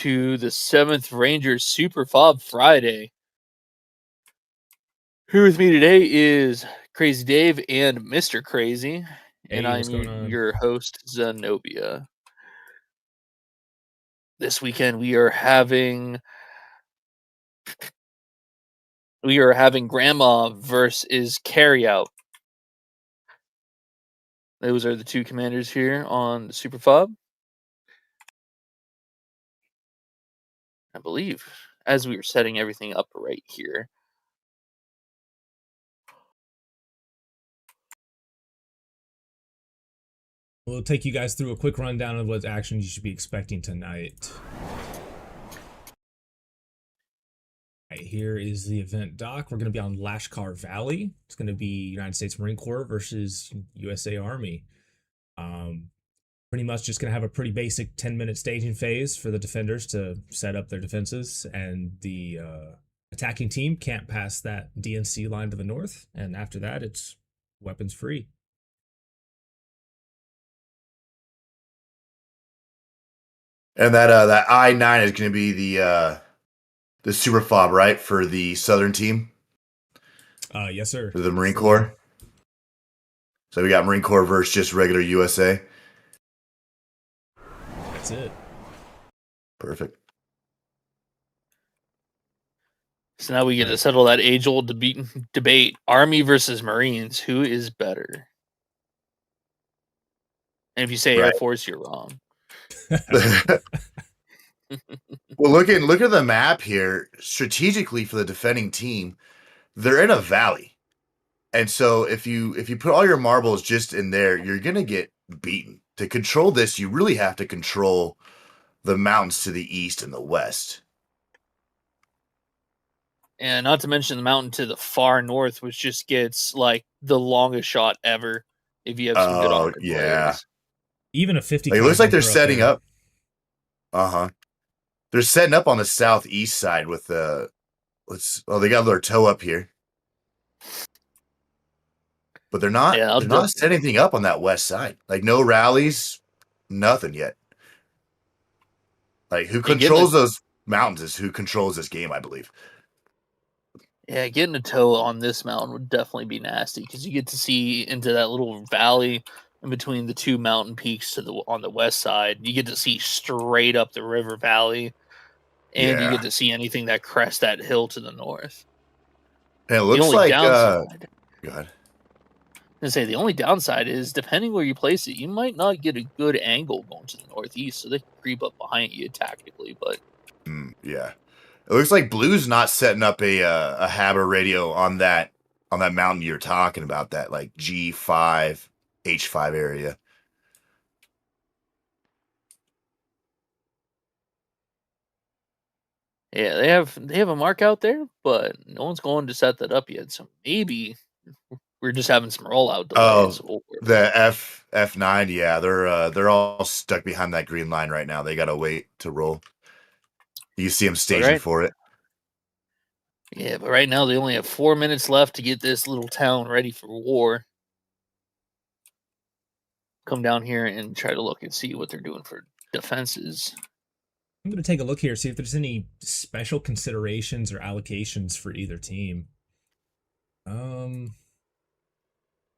to the 7th Rangers Super Fob Friday. Here with me today is Crazy Dave and Mr. Crazy, and Hey, what's I'm going on? your host, Zenobia. This weekend we are having Grandma versus Carryout. Those are the two commanders here on the Super Fob. I believe, as we were setting everything up right here. We'll take you guys through a quick rundown of what actions you should be expecting tonight. Right, here is the event doc. We're going to be on Lashkar Valley. It's going to be United States Marine Corps versus USA Army. Pretty much just going to have a pretty basic 10-minute staging phase for the defenders to set up their defenses, and the attacking team can't pass that DNC line to the north, and after that, it's weapons free. And that I-9 is going to be the super fob, right, for the Southern team? Yes, sir. For the Marine Corps. So we got Marine Corps versus just regular USA. That's it. Perfect. So now we get to settle that age-old debate: Army versus Marines. Who is better? And if you say Air Force, you're wrong. Well, look at the map here. Strategically for the defending team, they're in a valley, and so if you put all your marbles just in there, you're gonna get beaten. To control this, you really have to control the mountains to the east and the west. And not to mention the mountain to the far north, which just gets like the longest shot ever if you have some good armored players. Even a 50. It looks like they're setting up. They're setting up on the southeast side with the. They got their toe up here, but they're not. Yeah, they're not setting anything up on that west side. Like no rallies, nothing yet. Like who controls those mountains is who controls this game, I believe. Yeah, getting a toe on this mountain would definitely be nasty because you get to see into that little valley in between the two mountain peaks on the west side. You get to see straight up the river valley, and you get to see anything that crests that hill to the north. And it looks like downside. Go ahead. The only downside is depending where you place it, you might not get a good angle going to the northeast, so they can creep up behind you tactically. But yeah. It looks like Blue's not setting up a Haber radio on that mountain you're talking about, that like G5, H5 area. Yeah, they have a mark out there, but no one's going to set that up yet. So maybe we're just having some rollout delays. The F9, yeah, they're all stuck behind that green line right now. They gotta wait to roll. You see them staging for it. Yeah, but right now they only have 4 minutes left to get this little town ready for war. Come down here and try to look and see what they're doing for defenses. I'm going to take a look here, see if there's any special considerations or allocations for either team.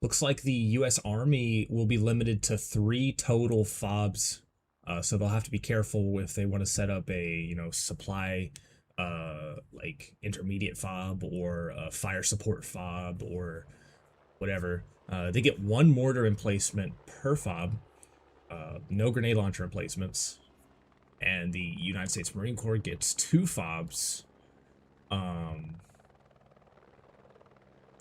Looks like the U.S. Army will be limited to 3 total fobs, so they'll have to be careful if they want to set up a supply like intermediate fob or a fire support fob or whatever. They get 1 mortar emplacement per fob, no grenade launcher emplacements, and the United States Marine Corps gets 2 fobs.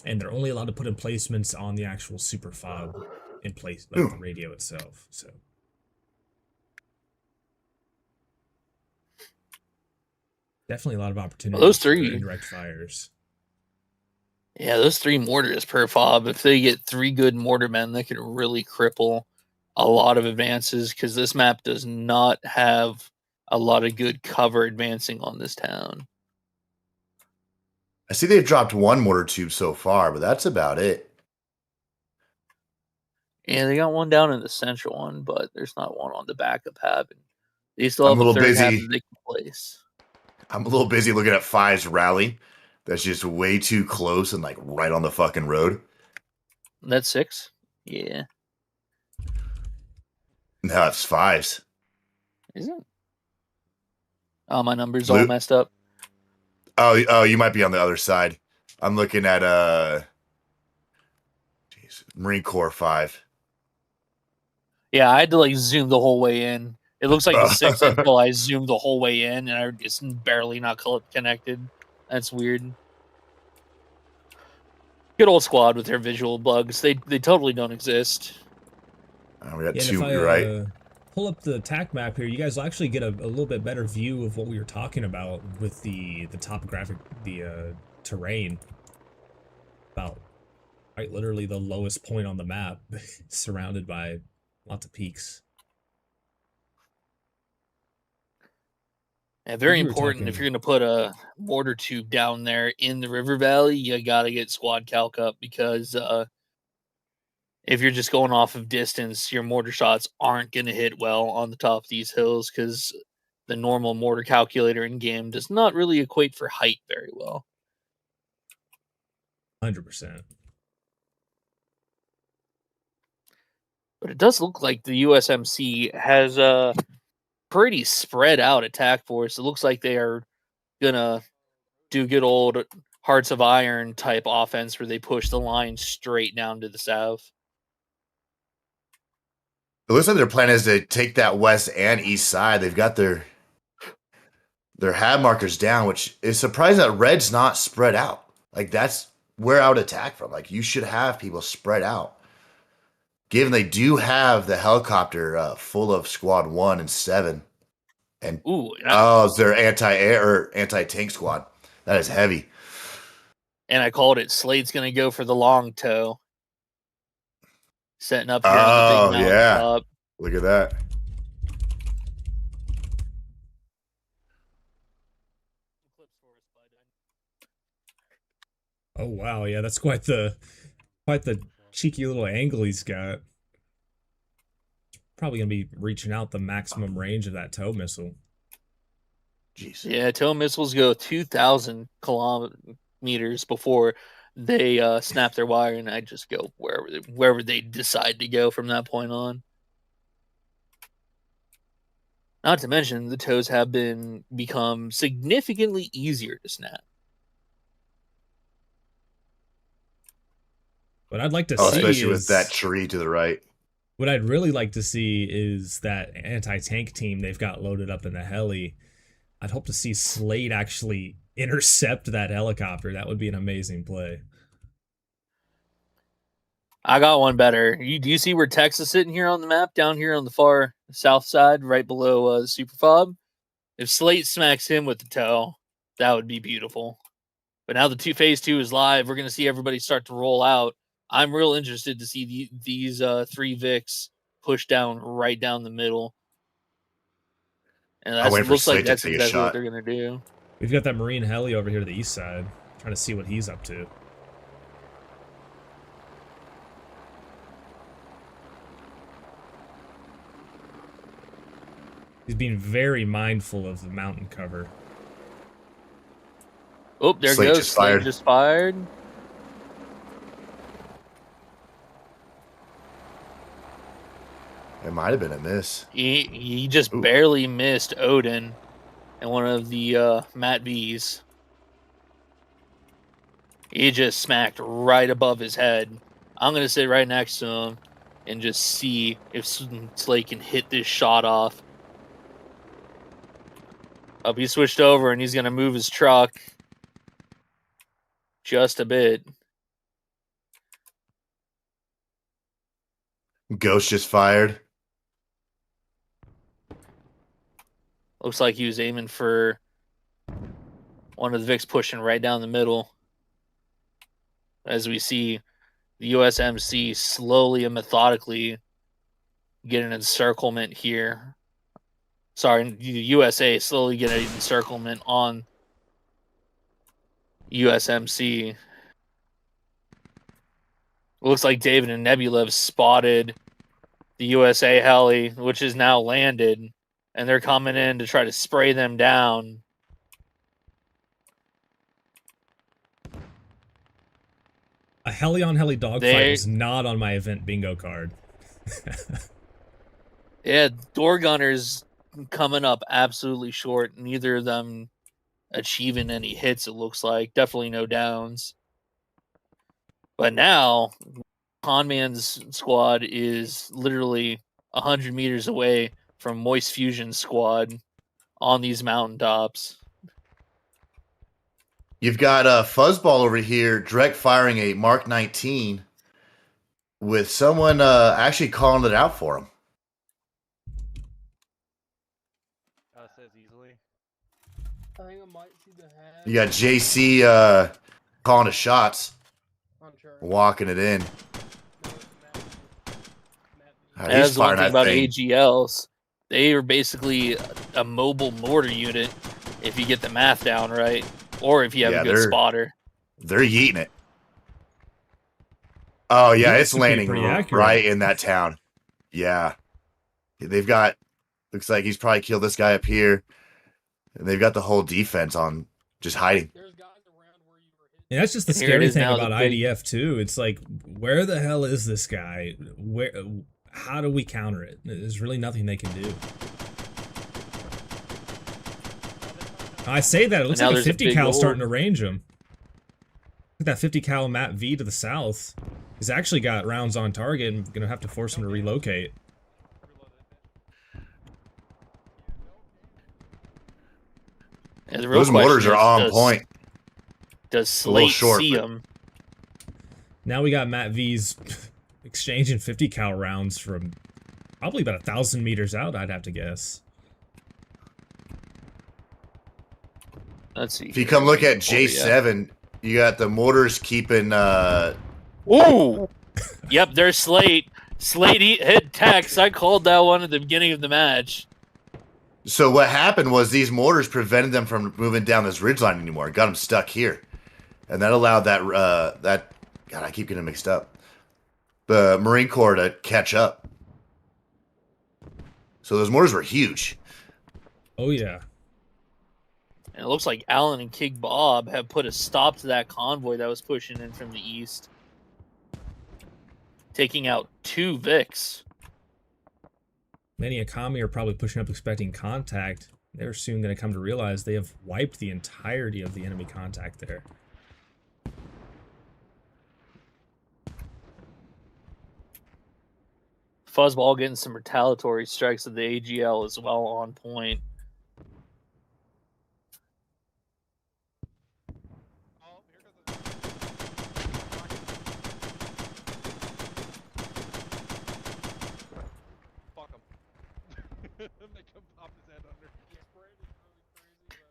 And they're only allowed to put emplacements on the actual super fob in place, like the radio itself. So definitely a lot of opportunities for indirect fires. Yeah, those 3 mortars per fob. If they get 3 good mortarmen, they can really cripple a lot of advances because this map does not have a lot of good cover advancing on this town. I see they've dropped 1 mortar tube so far, but that's about it. Yeah, they got 1 down in the central one, but there's not 1 on the backup hab. They still I'm have a a little third half busy. that they can place. I'm a little busy looking at 5's rally. That's just way too close and like right on the fucking road. That's 6. Yeah. No, it's 5's. Is it? Oh, my number's all Blue. messed up. Oh, you might be on the other side. I'm looking at Marine Corps 5. Yeah, I had to like zoom the whole way in. It looks like the 6 until I zoomed the whole way in, and I it's barely not connected. That's weird. Good old squad with their visual bugs. They totally don't exist. We got Yeah, and if 2, I you're right. pull up the attack map here, you guys will actually get a little bit better view of what we were talking about with the topographic, terrain. About quite literally the lowest point on the map, surrounded by lots of peaks. And very We were important if talking. you're going to put a mortar tube down there in the river valley, you got to get squad calc up because if you're just going off of distance, your mortar shots aren't going to hit well on the top of these hills because the normal mortar calculator in game does not really equate for height very well. 100%. But it does look like the USMC has a pretty spread out attack force. It looks like they are gonna do good old Hearts of Iron type offense where they push the line straight down to the south. It looks like their plan is to take that west and east side. They've got their hab markers down, which is surprising that red's not spread out. Like that's where I would attack from. Like you should have people spread out. Given they do have the helicopter full of squad 1 and 7. And it's their anti-air or anti-tank squad. That is heavy. And I called it. Slade's gonna go for the long toe. Setting up here on the big mountaintop. Look at that. Oh wow, yeah, that's quite the cheeky little angle he's got. Probably gonna be reaching out the maximum range of that tow missile. Jeez. Yeah, tow missiles go 2,000 kilometers before they snap their wire, and I just go wherever they decide to go from that point on. Not to mention, the tows have become significantly easier to snap. What I'd like to see especially is with that tree to the right. What I'd really like to see is that anti-tank team they've got loaded up in the heli. I'd hope to see Slade actually intercept that helicopter. That would be an amazing play. I got one better. Do you see where Texas is sitting here on the map, down here on the far south side, right below the Super Fob? If Slate smacks him with the toe, that would be beautiful. But now the phase 2 is live. We're going to see everybody start to roll out. I'm real interested to see these 3 Vics push down right down the middle. And that looks like that's exactly what they're going to do. We've got that Marine heli over here to the east side. Trying to see what he's up to. He's being very mindful of the mountain cover. Oh, there goes. Slade just fired. It might have been a miss. He just barely missed Odin and one of the Matt V's. He just smacked right above his head. I'm going to sit right next to him and just see if Slade can hit this shot off. Up, he switched over and he's going to move his truck just a bit. Ghost just fired. Looks like he was aiming for one of the Vics pushing right down the middle. As we see the USMC slowly and methodically get an encirclement here. Sorry, the USA slowly get an encirclement on USMC. Looks like David and Nebula have spotted the USA heli, which is now landed. and they're coming in to try to spray them down. A heli on heli dogfight was not on my event bingo card. Yeah, door gunners coming up absolutely short. Neither of them achieving any hits, it looks like. Definitely no downs. But now, Conman's squad is literally 100 meters away from Moist Fusion's squad on these mountaintops. You've got Fuzzball over here direct firing a Mark 19 with someone actually calling it out for him. Says easily. I think I might see the head. You got JC calling the shots, walking it in. That's the one thing about AGLs. They are basically a mobile mortar unit if you get the math down right, or if you have a good spotter. They're yeeting it. Oh, yeah, it's landing right in that town. Yeah. They've got, looks like he's probably killed this guy up here. And they've got the whole defense on just hiding. And that's just the scary thing about IDF, too. It's like, where the hell is this guy? How do we counter it? There's really nothing they can do. I say that, it looks like a 50 cal starting to range him. Look at that 50 cal Matt V to the south. He's actually got rounds on target and gonna have to force him to relocate. Yeah, the real those mortars are on point. Does Slate see him? Now we got Matt V's exchanging 50 cal rounds from probably about 1,000 meters out, I'd have to guess. Let's see. If you come look at J7, you got the mortars keeping. Ooh! Yep, there's Slate. Slate hit Tex. I called that one at the beginning of the match. So what happened was these mortars prevented them from moving down this ridgeline anymore. Got them stuck here, and that allowed that God, I keep getting mixed up. The Marine Corps to catch up. So those mortars were huge. Oh yeah. And it looks like Alan and King Bob have put a stop to that convoy that was pushing in from the east, taking out 2 Vics. Many Akami are probably pushing up expecting contact. They're soon going to come to realize they have wiped the entirety of the enemy contact there. Fuzzball getting some retaliatory strikes of the AGL as well on point.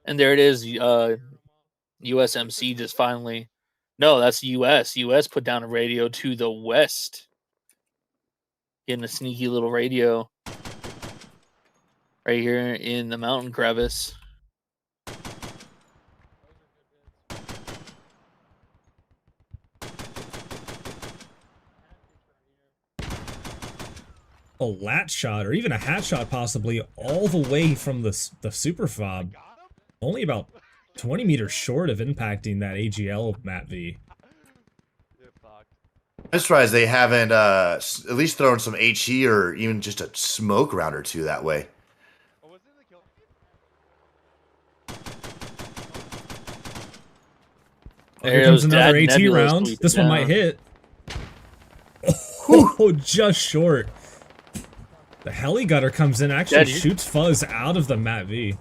And there it is. USMC just finally. No, that's US. US put down a radio to the west. Getting a sneaky little radio right here in the mountain crevice. A lat shot or even a hat shot possibly all the way from the super fob. Only about 20 meters short of impacting that AGL Matt V. I'm surprised they haven't at least thrown some HE or even just a smoke round or two that way. Here comes another AT round. This one might hit. Oh, just short. The heli gunner comes in, actually shoots Fuzz out of the Matt V.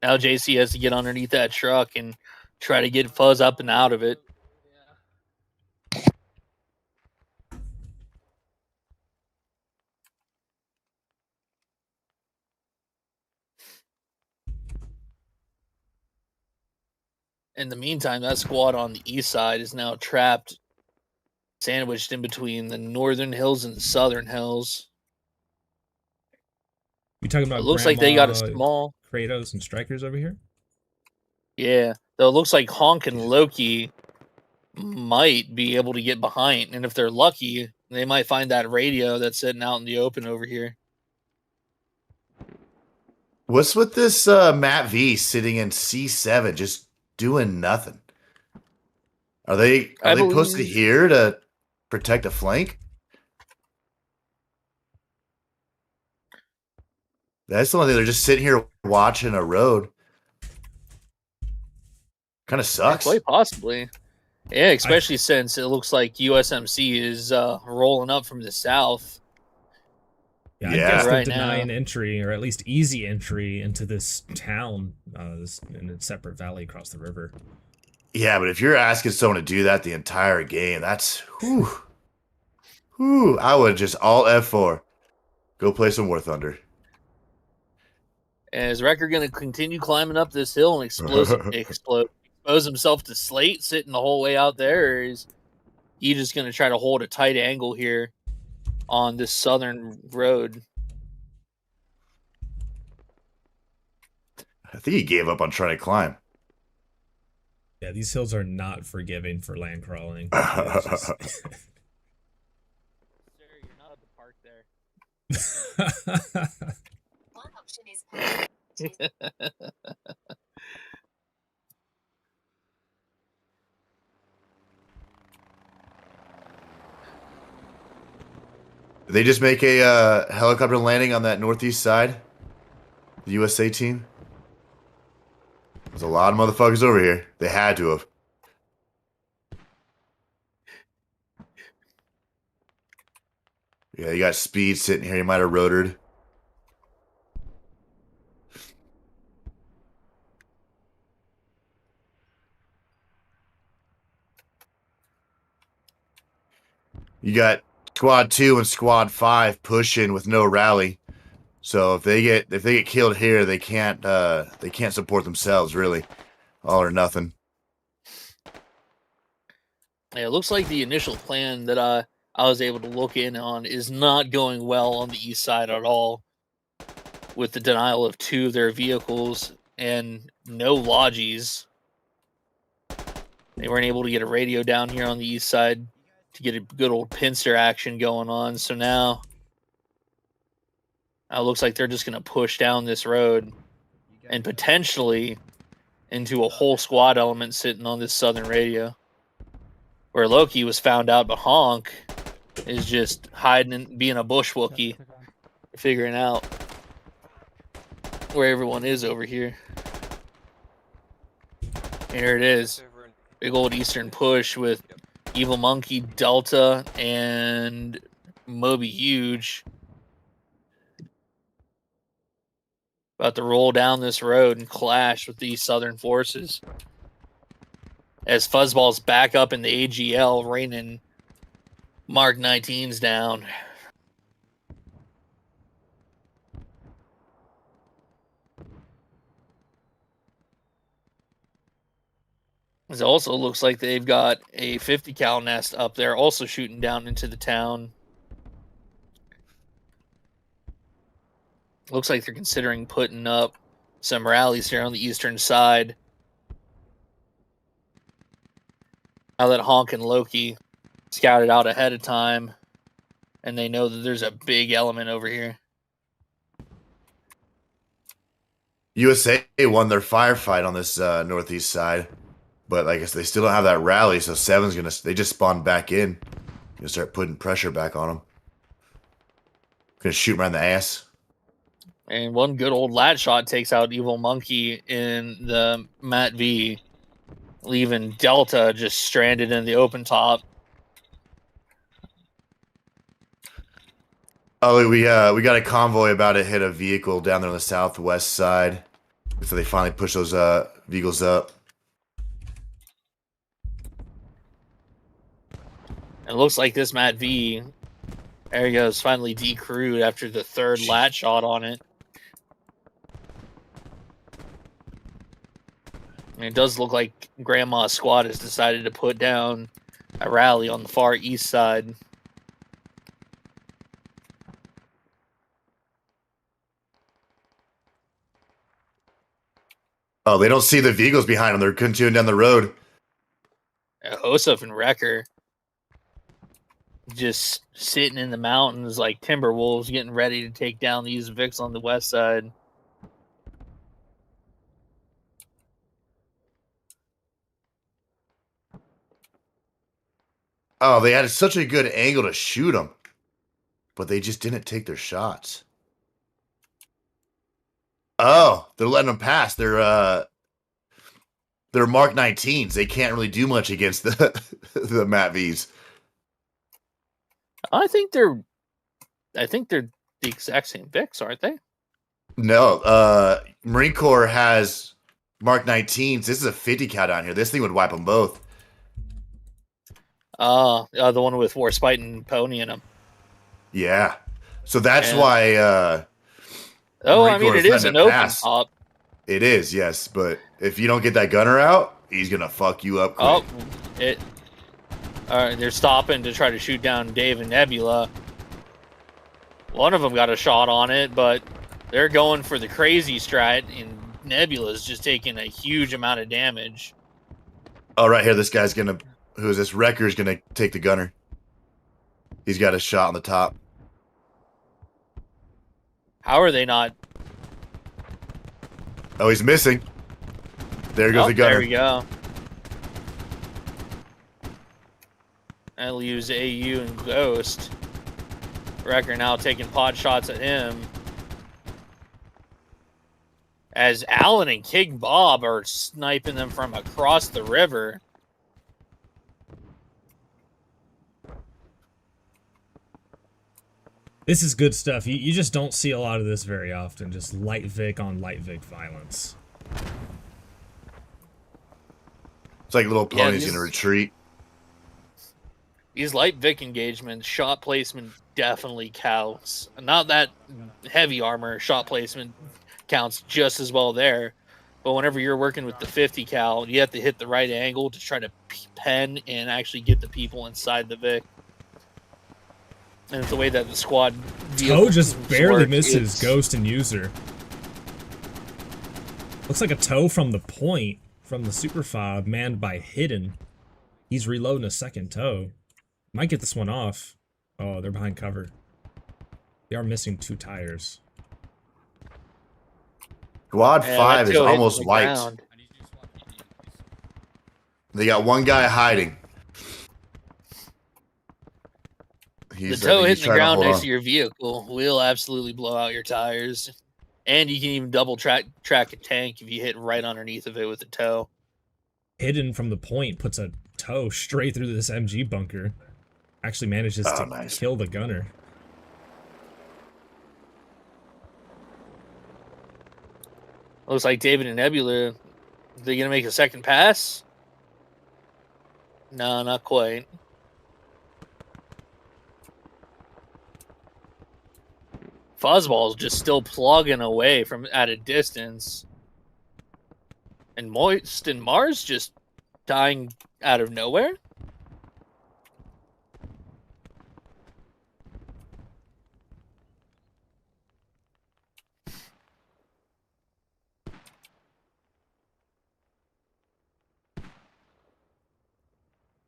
Now JC has to get underneath that truck and try to get Fuzz up and out of it. In the meantime, that squad on the east side is now trapped, sandwiched in between the northern hills and the southern hills. You talking about? It looks like they got a small Kratos and Strikers over here. Yeah, though it looks like Honk and Loki might be able to get behind, and if they're lucky, they might find that radio that's sitting out in the open over here. What's with this Matt V sitting in C7 just doing nothing? Are they I posted believe- here to protect a flank? That's the only thing. They're just sitting here watching a road. Kind of Yeah, sucks. quite possibly. Yeah, especially since it looks like USMC is rolling up from the south. Yeah, I Yeah. guess they're Right denying now. entry, or at least easy entry, into this town in a separate valley across the river. Yeah, but if you're asking someone to do that the entire game, that's whew, I would just all F4. Go play some War Thunder. And is Wrecker going to continue climbing up this hill and expose himself to Slate sitting the whole way out there, or is he just going to try to hold a tight angle here on this southern road? I think he gave up on trying to climb. Yeah, these hills are not forgiving for land crawling. Sir, you're not at the park there. One option is Did they just make a helicopter landing on that northeast side? The USA team? There's a lot of motherfuckers over here. They had to have. Yeah, you got Speed sitting here. You might have rotored. You got Squad 2 and Squad 5 pushing with no rally. So if they get killed here, they can't support themselves really. All or nothing. Yeah, it looks like the initial plan that I was able to look in on is not going well on the east side at all, with the denial of 2 of their vehicles and no lodges. They weren't able to get a radio down here on the east side to get a good old pincer action going on. So now it looks like they're just going to push down this road and potentially into a whole squad element sitting on this southern radio. Where Loki was found out, but Honk is just hiding and being a bush Wookie, figuring out where everyone is over here. Here it is. Big old eastern push with Evil Monkey, Delta, and Moby Huge about to roll down this road and clash with these southern forces. As Fuzzball's back up in the AGL, raining Mark 19s down. It also looks like they've got a 50 cal nest up there, also shooting down into the town. Looks like they're considering putting up some rallies here on the eastern side. Now that Honk and Loki scouted out ahead of time, and they know that there's a big element over here. USA won their firefight on this northeast side, but I guess they still don't have that rally. So 7's they just spawned back in. Gonna start putting pressure back on them. Gonna shoot him around the ass. And one good old lat shot takes out Evil Monkey in the Matt V, leaving Delta just stranded in the open top. Oh, we got a convoy about to hit a vehicle down there on the southwest side. So they finally push those vehicles up. It looks like this Matt V, there he goes, finally decrewed after the third lat shot on it. And it does look like Grandma's squad has decided to put down a rally on the far east side. Oh, they don't see the vehicles behind them. They're continuing down the road. Osef and Wrecker just sitting in the mountains like timber wolves, getting ready to take down these Vics on the west side. Oh, they had such a good angle to shoot them, but they just didn't take their shots. Oh, they're letting them pass. They're Mark 19s. They can't really do much against the the Matt V's. I think they're the exact same Vics, aren't they? No, Marine Corps has Mark 19s. This is a 50 cal down here. This thing would wipe them both. The one with Warspite and Pony in them. Yeah. So that's why Oh, Marine I mean, Corps it is an open pass. top. It is, yes, but if you don't get that gunner out, he's gonna fuck you up quick. They're stopping to try to shoot down Dave and Nebula. One of them got a shot on it, but they're going for the crazy strat, and Nebula's just taking a huge amount of damage. Oh, right here, this guy's gonna. Who is this? Wrecker's gonna take the gunner. He's got a shot on the top. How are they not? Oh, he's missing. There goes the gunner. There we go. I'll use AU and Ghost. Wrecker now taking pot shots at him. As Alan and King Bob are sniping them from across the river. This is good stuff. You just don't see a lot of this very often. Just light Vic on light Vic violence. It's like little ponies gonna retreat. These light Vic engagements, shot placement definitely counts. Not that heavy armor, shot placement counts just as well there. But whenever you're working with the 50 cal, you have to hit the right angle to try to pen and actually get the people inside the Vic. And it's the way that the squad Toe just barely misses Ghost and User. Looks like a Toe from the point from the Super Fob manned by Hidden. He's reloading a second Toe. Might get this one off. Oh, they're behind cover. They are missing 2 tires. Squad 5 is almost wiped. They got one guy hiding. The Toe hitting the ground next to your vehicle will absolutely blow out your tires. And you can even double track a tank if you hit right underneath of it with a Toe. Hidden from the point puts a Toe straight through this MG bunker. Actually manages to kill the gunner. Looks like David and Nebula, are they going to make a second pass? No, not quite. Fuzzball's just still plugging away from at a distance. And Moist and Mars just dying out of nowhere?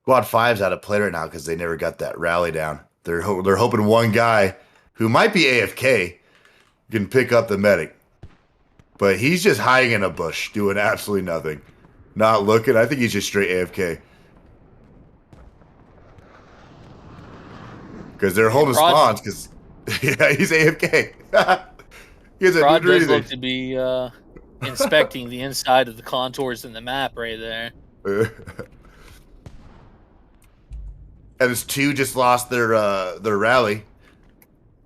Squad 5's out of play right now because they never got that rally down. They're hoping one guy who might be AFK can pick up the medic. But he's just hiding in a bush, doing absolutely nothing. Not looking. I think he's just straight AFK. Because they're holding spawns because yeah, he's AFK. He doesn't Rod do does anything. look to be inspecting the inside of the contours in the map right there. And this 2 just lost their rally.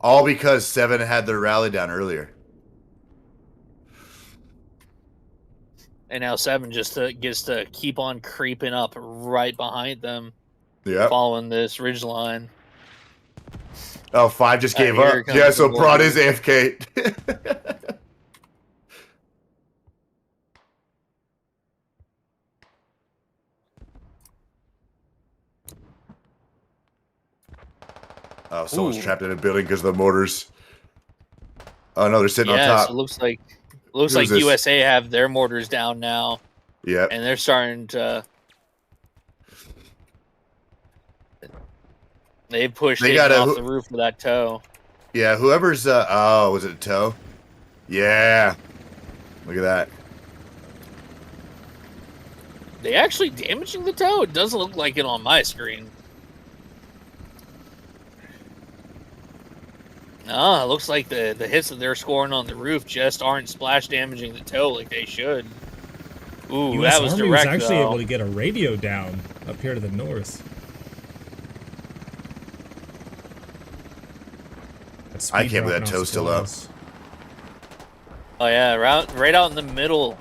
All because 7 had their rally down earlier. And now 7 just gets to keep on creeping up right behind them. Yeah. Following this ridge line. Oh, 5 just gave up. Yeah, so Prod is AFK. Oh, someone's trapped in a building because of the mortars. Oh no, they're sitting on top. So it looks Looks Who like is this? USA have their mortars down now, Yep. and they're starting to. They pushed They it got off the roof of that tow. Yeah, whoever's oh, was it a tow? Yeah. Look at that. They actually damaging the tow? It doesn't look like it on my screen. No, it looks like the hits that they're scoring on the roof just aren't splash damaging the tow like they should. Ooh, U.S. that was Army was direct, actually though. able to get a radio down up here to the north. I can't believe that tow's still up. Oh, yeah, right out in the middle.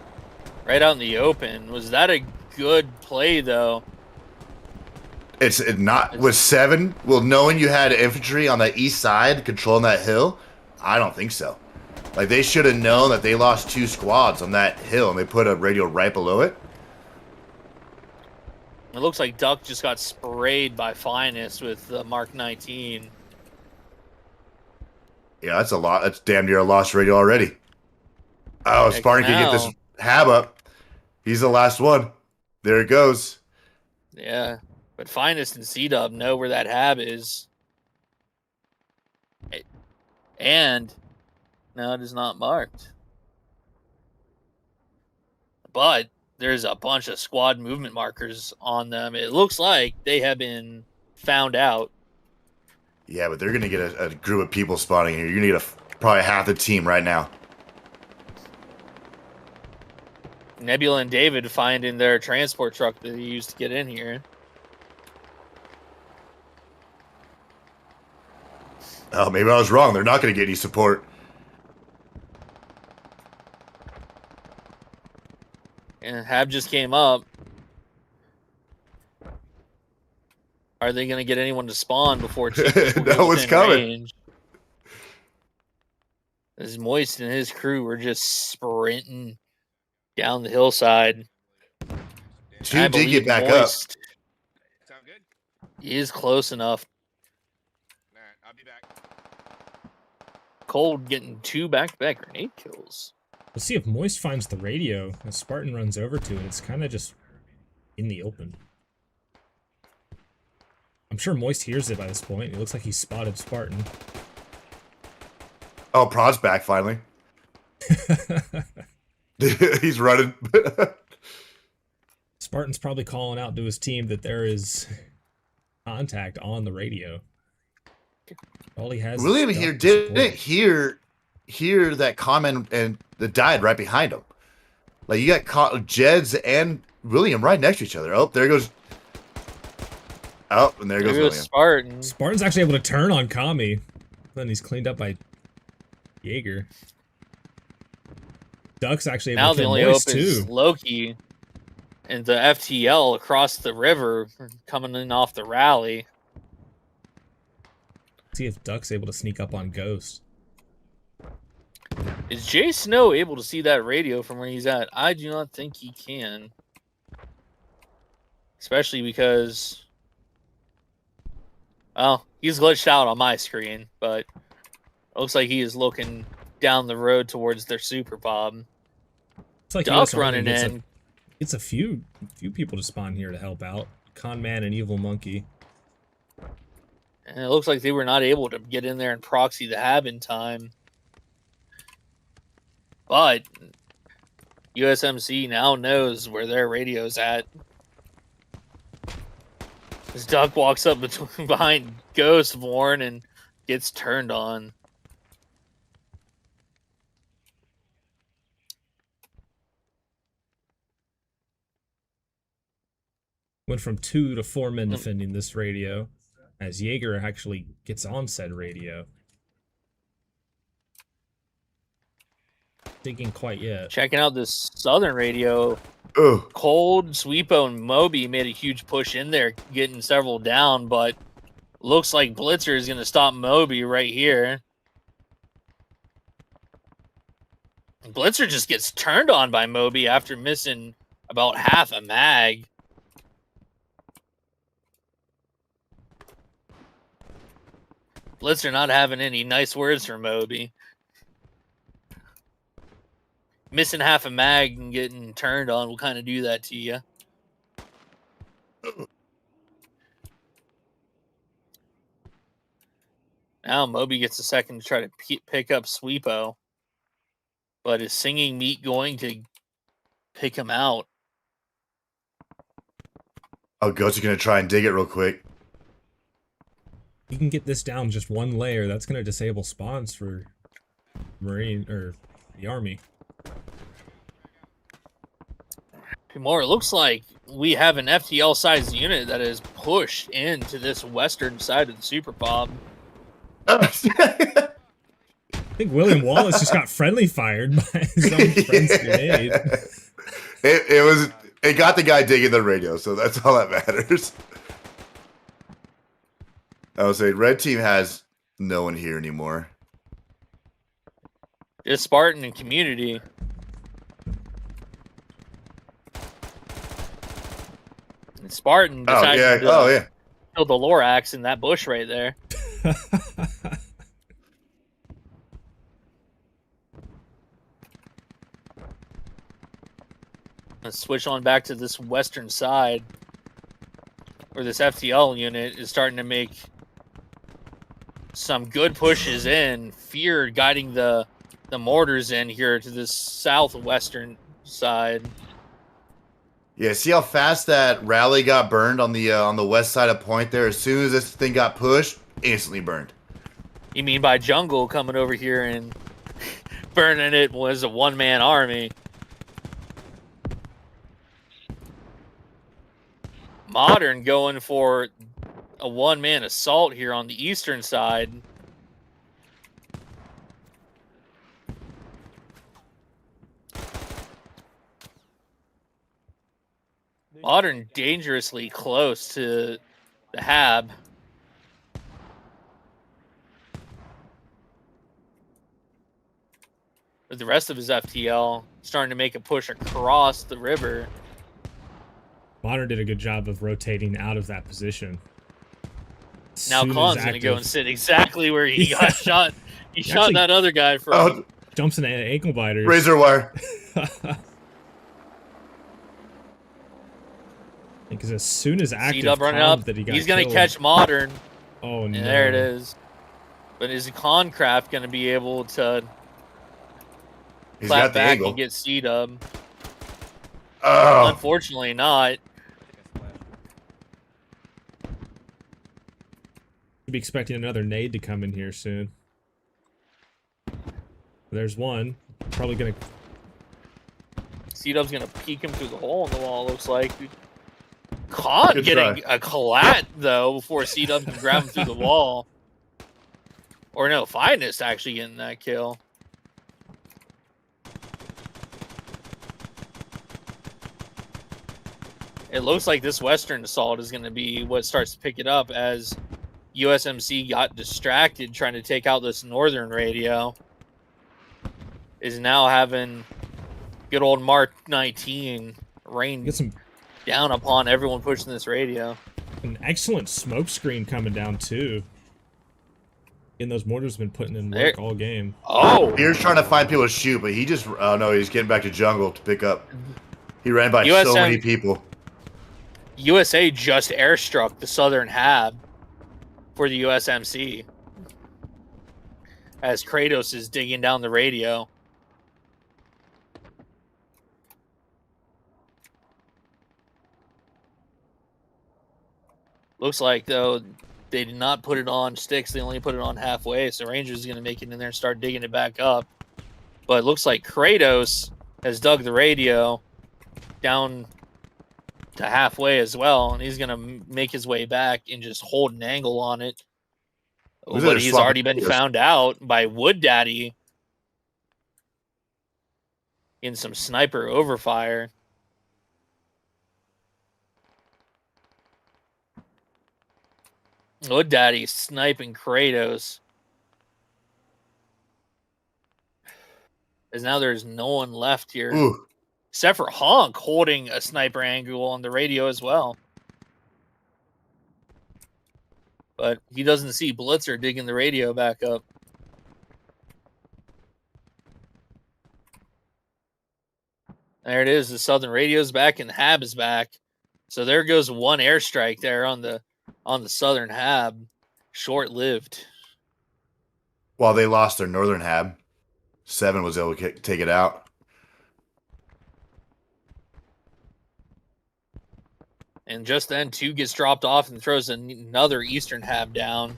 Right out in the open. Was that a good play, though? It's not with 7. Well, knowing you had infantry on the east side controlling that hill, I don't think so. Like, they should have known that they lost 2 squads on that hill, and they put a radio right below it. It looks like Duck just got sprayed by Finest with the Mark 19. Yeah, that's a lot. That's damn near a lost radio already. Oh, Heck, Spartan can get this now. hab up. He's the last one. There it goes. Yeah, but Finest and C-Dub know where that hab is. And no, it is not marked. But there's a bunch of squad movement markers on them. It looks like they have been found out. Yeah, but they're going to get a group of people spawning here. You're going to get probably half the team right now. Nebula and David finding their transport truck that they used to get in here. Oh, maybe I was wrong. They're not going to get any support. And Hab just came up. Are they going to get anyone to spawn before Chief That goes was in coming. range? As Moist and his crew were just sprinting down the hillside. Two did get back up. Moist is close enough. All right, I'll be back. Cold getting 2 back-to-back grenade kills. We'll see if Moist finds the radio. As Spartan runs over to it, it's kind of just in the open. I'm sure Moist hears it by this point. It looks like he spotted Spartan. Oh, Prod's back finally. He's running. Spartan's probably calling out to his team that there is contact on the radio. All he has William is here duck to support didn't him. hear that comment and that died right behind him. Like, you got Jeds and William right next to each other. Oh, there goes. Oh, and there goes William. Spartan. Spartan's actually able to turn on Kami. Then he's cleaned up by Jaeger. Duck's actually able Now to the kill only Moist hope is too. Loki and the FTL across the river coming in off the rally. See if Duck's able to sneak up on Ghost. Is Jay Snow able to see that radio from where he's at? I do not think he can. Especially because, well, he's glitched out on my screen, but it looks like he is looking down the road towards their super bomb. It's like Duck US Army running in. It's a few people to spawn here to help out. Conman and Evil Monkey. And it looks like they were not able to get in there and proxy the hab in time. But USMC now knows where their radio's at. As Duck walks up behind Ghost Warren and gets turned on. Went from 2 to 4 men defending this radio, as Jaeger actually gets on said radio. Thinking quite yet. Checking out this southern radio. Oh, Cold, Sweepo, and Moby made a huge push in there, getting several down, but looks like Blitzer is going to stop Moby right here. Blitzer just gets turned on by Moby after missing about half a mag. Blitzer not having any nice words for Moby. missing half a mag and getting turned on will kind of do that to you. Now Moby gets a second to try to pick up Sweepo. But is Singing Meat going to pick him out? Oh, Goat's going to try and dig it real quick. You can get this down just one layer. That's going to disable spawns for Marine or the Army. More, it looks like we have an FTL-sized unit that is pushed into this western side of the Super Fob. I think William Wallace just got friendly fired by his own friend's grenade. It got the guy digging the radio, so that's all that matters. I would say red team has no one here anymore. It's Spartan and community. And Spartan decided to kill the Lorax in that bush right there. Let's switch on back to this western side, where this FTL unit is starting to make some good pushes in. Fear guiding the mortars in here to this southwestern side. Yeah, see how fast that rally got burned on the west side of Point there? As soon as this thing got pushed, instantly burned. You mean by Jungle coming over here and burning it was a one-man army? Modern going for a one-man assault here on the eastern side. Modern dangerously close to the Hab. With the rest of his FTL starting to make a push across the river. Modern did a good job of rotating out of that position. Now Khan's going to go and sit exactly where he got shot. He shot that other guy from. Jumps in ankle biters. Razor wire. Because as soon as active that he got he's going to catch Modern. Oh no! And there it is. But is Concraft going to be able to clap back and get C-Dub? Oh. Unfortunately not. Should be expecting another nade to come in here soon. There's one. Probably going to... C-Dub's going to peek him through the hole in the wall, looks like. Khan getting a collat, though, before C-Dub can grab him through the wall. Or no, Finest actually getting that kill. It looks like this Western assault is going to be what starts to pick it up as USMC got distracted trying to take out this northern radio. Is now having good old Mark 19 rain down upon everyone pushing this radio. An excellent smoke screen coming down too. And those mortars have been putting in work all game. Oh! Here's trying to find people to shoot, but he just... Oh no, he's getting back to jungle to pick up. He ran by so many people. USA just airstruck the southern Hab for the USMC. As Kratos is digging down the radio. Looks like, though, they did not put it on sticks. They only put it on halfway. So Rangers is going to make it in there and start digging it back up. But it looks like Kratos has dug the radio down to halfway as well. And he's going to make his way back and just hold an angle on it. But he's already been found out by Wood Daddy in some sniper overfire. Wood Daddy sniping Kratos. As now there's no one left here. Ooh. Except for Honk holding a sniper angle on the radio as well. But he doesn't see Blitzer digging the radio back up. There it is. The Southern radio's back and the Hab is back. So there goes one airstrike there on the Southern Hab. Short-lived. While they lost their Northern Hab, 7 was able to take it out. And just then, 2 gets dropped off and throws another Eastern Hab down.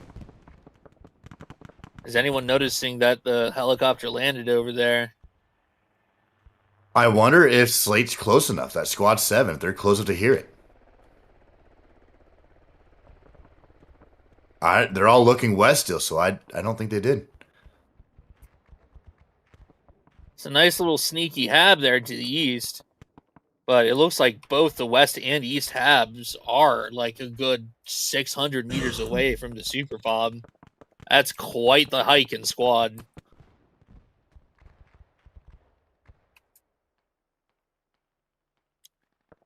Is anyone noticing that the helicopter landed over there? I wonder if Slate's close enough, that squad 7, if they're close enough to hear it. They're all looking west still, so I don't think they did. It's a nice little sneaky Hab there to the east. But it looks like both the west and east Habs are like a good 600 meters away from the Super Fob. That's quite the hike in squad.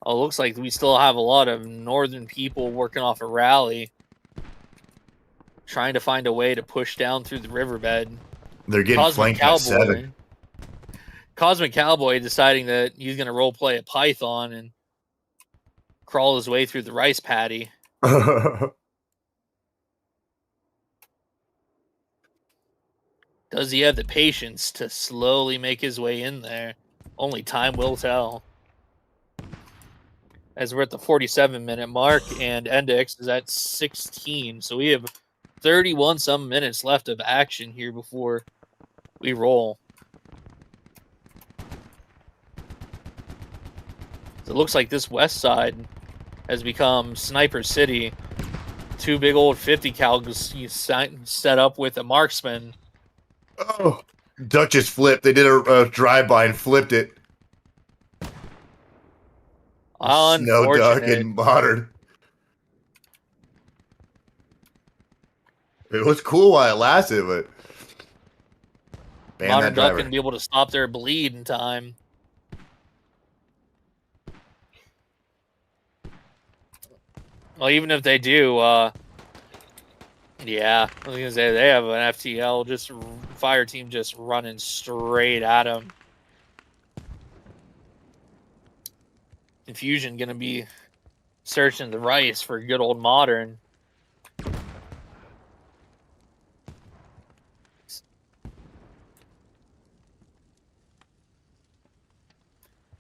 Oh, looks like we still have a lot of northern people working off a rally, trying to find a way to push down through the riverbed. They're getting flanked by 7. Cosmic Cowboy deciding that he's going to roleplay a python and crawl his way through the rice paddy. Does he have the patience to slowly make his way in there? Only time will tell. As we're at the 47-minute mark, and Endix is at 16. So we have 31-some minutes left of action here before we roll. So it looks like this west side has become Sniper City. 2 big old 50 cals set up with a marksman. Oh, Duck just flipped. They did a drive-by and flipped it. Snow Duck and Modern. It was cool while it lasted, but Modern Duck going to be able to stop their bleed in time. Well, even if they do, yeah, I was gonna say they have an FTL, just fire team just running straight at them. Confusion gonna be searching the rice for good old Modern.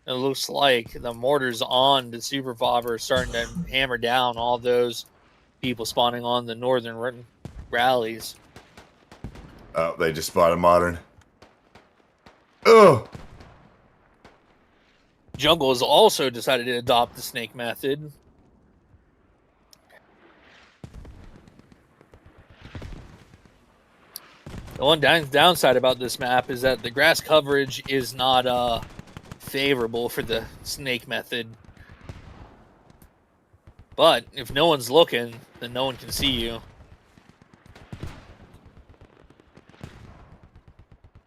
It looks like the mortars on the Super Fob are starting to hammer down all those people spawning on the northern rallies. Oh, they just spotted Modern. Oh! Jungle has also decided to adopt the snake method. The one downside about this map is that the grass coverage is not favorable for the snake method. But if no one's looking, then no one can see you.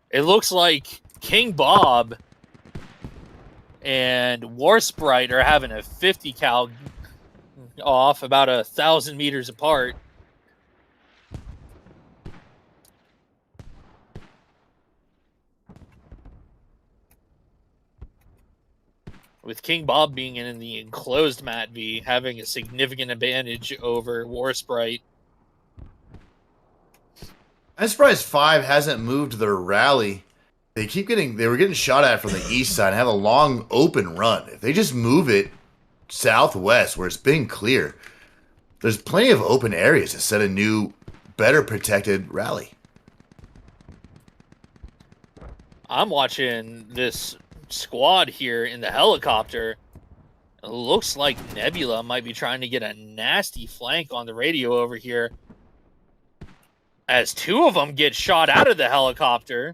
It looks like King Bob and War Sprite are having a 50 cal off about 1,000 meters apart. With King Bob being in the enclosed Mat V, having a significant advantage over War Sprite. I'm surprised 5 hasn't moved their rally. They were getting shot at from the east side and have a long open run. If they just move it southwest where it's been clear, there's plenty of open areas to set a new, better protected rally. I'm watching this squad here in the helicopter. It looks like Nebula might be trying to get a nasty flank on the radio over here, as 2 of them get shot out of the helicopter.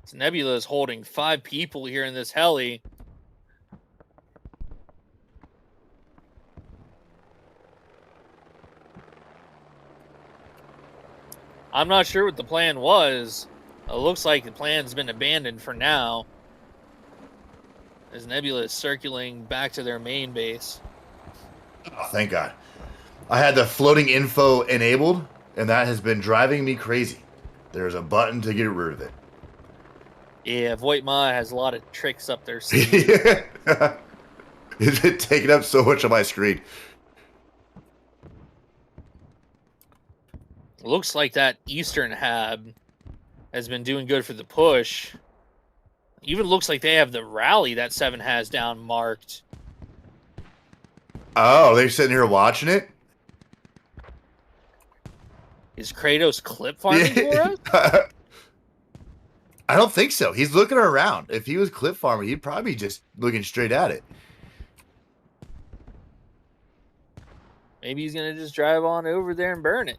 So Nebula is holding 5 people here in this heli. I'm not sure what the plan was. It looks like the plan's been abandoned for now, as Nebula is circling back to their main base. Oh, thank God. I had the floating info enabled, and that has been driving me crazy. There's a button to get rid of it. Yeah, Voigtma has a lot of tricks up their sleeve. It's taking up so much of my screen. Looks like that Eastern Hab has been doing good for the push. Even looks like they have the rally that 7 has down marked. Oh, they're sitting here watching it? Is Kratos clip farming for us? I don't think so. He's looking around. If he was clip farming, he'd probably be just looking straight at it. Maybe he's going to just drive on over there and burn it.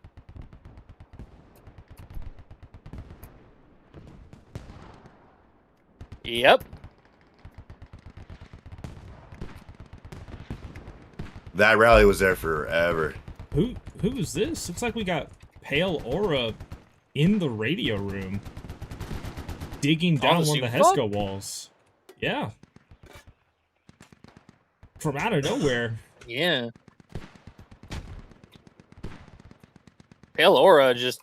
Yep. That rally was there forever. Who is this? Looks like we got Pale Aura in the radio room, digging down one of the Hesco walls. Yeah. From out of nowhere. Yeah. Pale Aura just...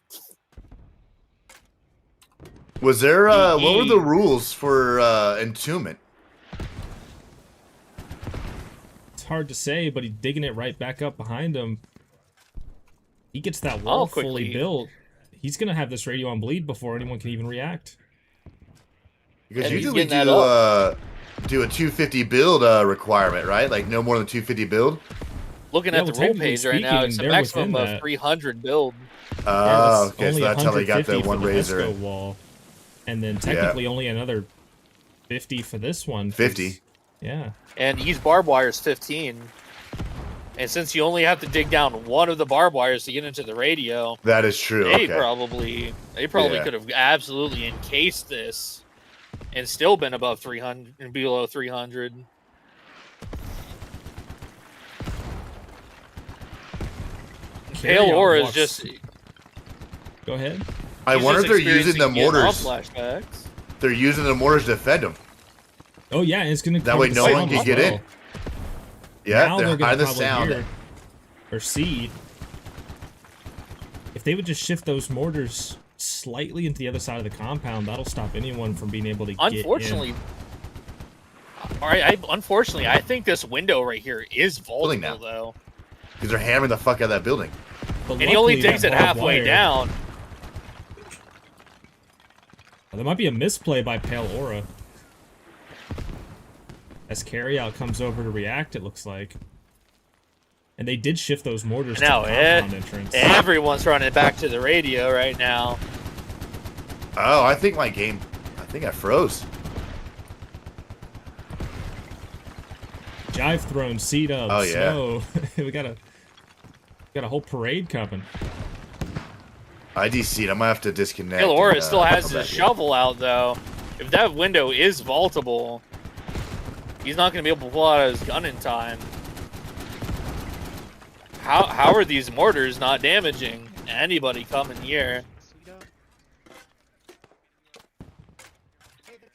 Was there, what were the rules for entombment? It's hard to say, but he's digging it right back up behind him. He gets that wall fully built. He's going to have this radio on bleed before anyone can even react. Because And usually we do a 250 build requirement, right? Like no more than 250 build? Looking at the rule page right now, it's a maximum of 300 build. Oh, okay, so that's how they got the one razor. Wall. And then technically only another 50 for this one. 50? Yeah. And each barbed wire is 15. And since you only have to dig down one of the barbed wires to get into the radio, that is true. They probably could have absolutely encased this and still been above 300 and below 300. Pale Aura is just... Go ahead. I wonder if they're using the mortars. Flashbacks. They're using the mortars to defend them. Oh yeah, it's gonna. That way, no one can get in. Yeah, now they're gonna the probably sound. Hear or see. If they would just shift those mortars slightly into the other side of the compound, that'll stop anyone from being able to get in. Unfortunately, I think this window right here is vulnerable, though. Because they're hammering the fuck out of that building. And he only digs it halfway down. There might be a misplay by Pale Aura. As Carryout comes over to react, it looks like. And they did shift those mortars now, to the compound entrance. Everyone's running back to the radio right now. Oh, I think my game... I think I froze. Jive Throne, C-Dub, oh, yeah. Snow. we got a whole parade coming. ID seat. I might have to disconnect. Pale Aura still has his shovel out, though. If that window is vaultable, he's not going to be able to pull out his gun in time. How are these mortars not damaging anybody coming here?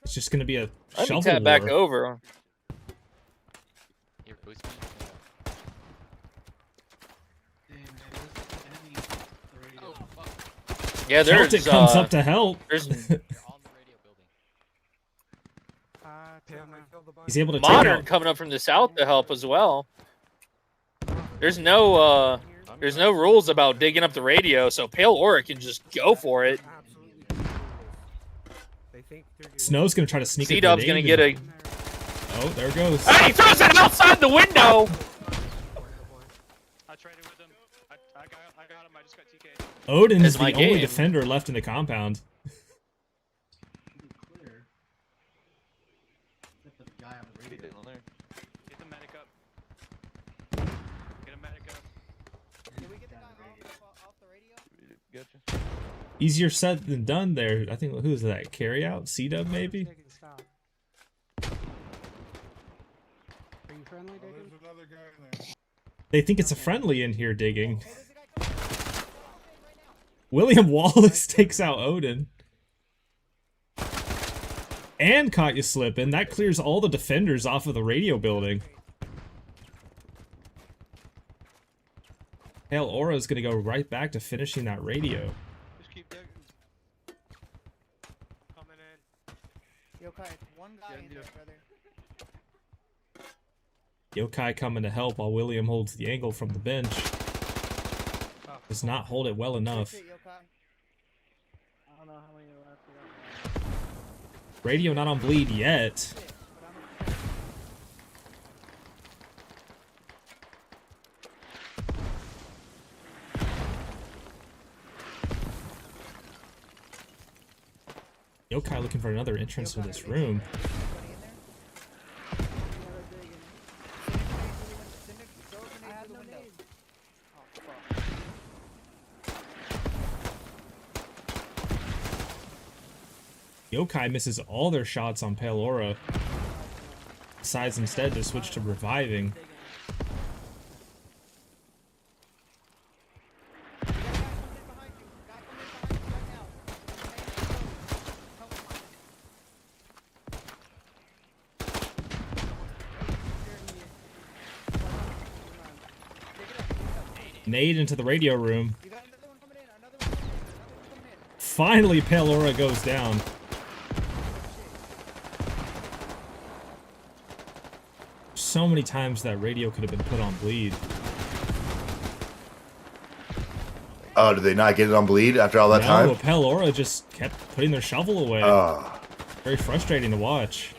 It's just going to be a Let shovel me tap war. back over. Yeah, there's Celtic comes up to help. He's able to Modern take out. coming up from the south to help as well. There's no rules about digging up the radio, so Pale Aura can just go for it. Snow's gonna try to sneak. C-Dub's gonna get a. Oh, there it goes. Hey, he throws it outside the window. I traded with him. I got him. I just got TK. Odin is the my only game. defender left in the compound. Get the medic up. Get a medic up. Can we get the guy off the radio? Gotcha. Easier said than done there. I think, who's that? Carry out? C-Dub maybe? Are you friendly, Diggin? They think it's a friendly in here digging. William Wallace takes out Odin. And caught you slipping. That clears all the defenders off of the radio building. Pale Aura is going to go right back to finishing that radio. Just keep digging. Coming in. Yokai, it's one guy in there, brother. Yokai coming to help while William holds the angle from the bench. Oh, Does not hold it well enough. Fix it, Yokai. I don't know how many left we got. Radio not on bleed yet. Fix it, but I'm gonna- Yokai looking for another entrance to this room. Anybody in there? Send it, throw a grenade through the window. Oh, fuck. Yokai misses all their shots on Pale Aura. Decides instead to switch to reviving. You got guys coming in behind you. Guy coming in behind you right now. Help him out. Nade into the radio room. You got another one coming in. Another one coming in. Another one coming in. Finally, Pale Aura goes down. So many times that radio could have been put on bleed. Oh, did they not get it on bleed after all that No, time? Pale Aura just kept putting their shovel away. Oh, Very frustrating to watch.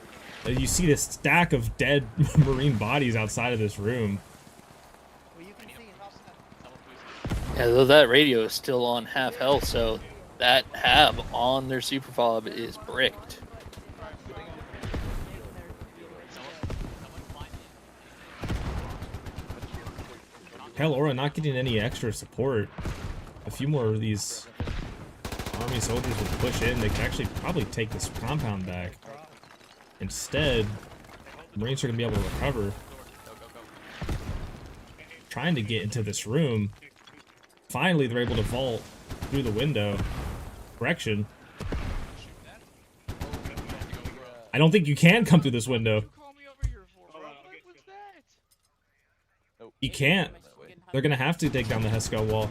You see this stack of dead Marine bodies outside of this room. Well, you can see him. Yeah, though that radio is still on half health, so that hab on their super fob is bricked. Pale Aura not getting any extra support. A few more of these army soldiers would push in. They could actually probably take this compound back. Instead, the Marines are going to be able to recover. Trying to get into this room. Finally, they're able to vault through the window. Correction. I don't think you can come through this window. you call me over here for, bro? What was that? You can't. They're going to have to take down the Hesco wall.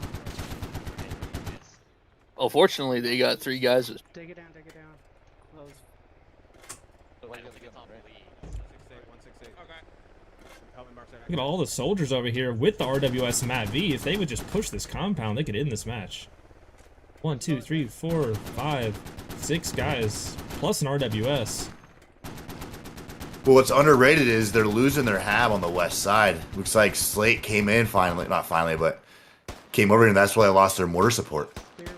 Well, fortunately, they got 3 guys with Take it down, take it down. Close. Look at all the soldiers over here with the RWS and Matt V. If they would just push this compound, they could end this match. 1, 2, 3, 4, 5, 6 guys, plus an RWS. well, what's underrated is they're losing their hab on the west side. Looks like Slate came in finally, not finally, but came over, and that's why they lost their mortar support. Clear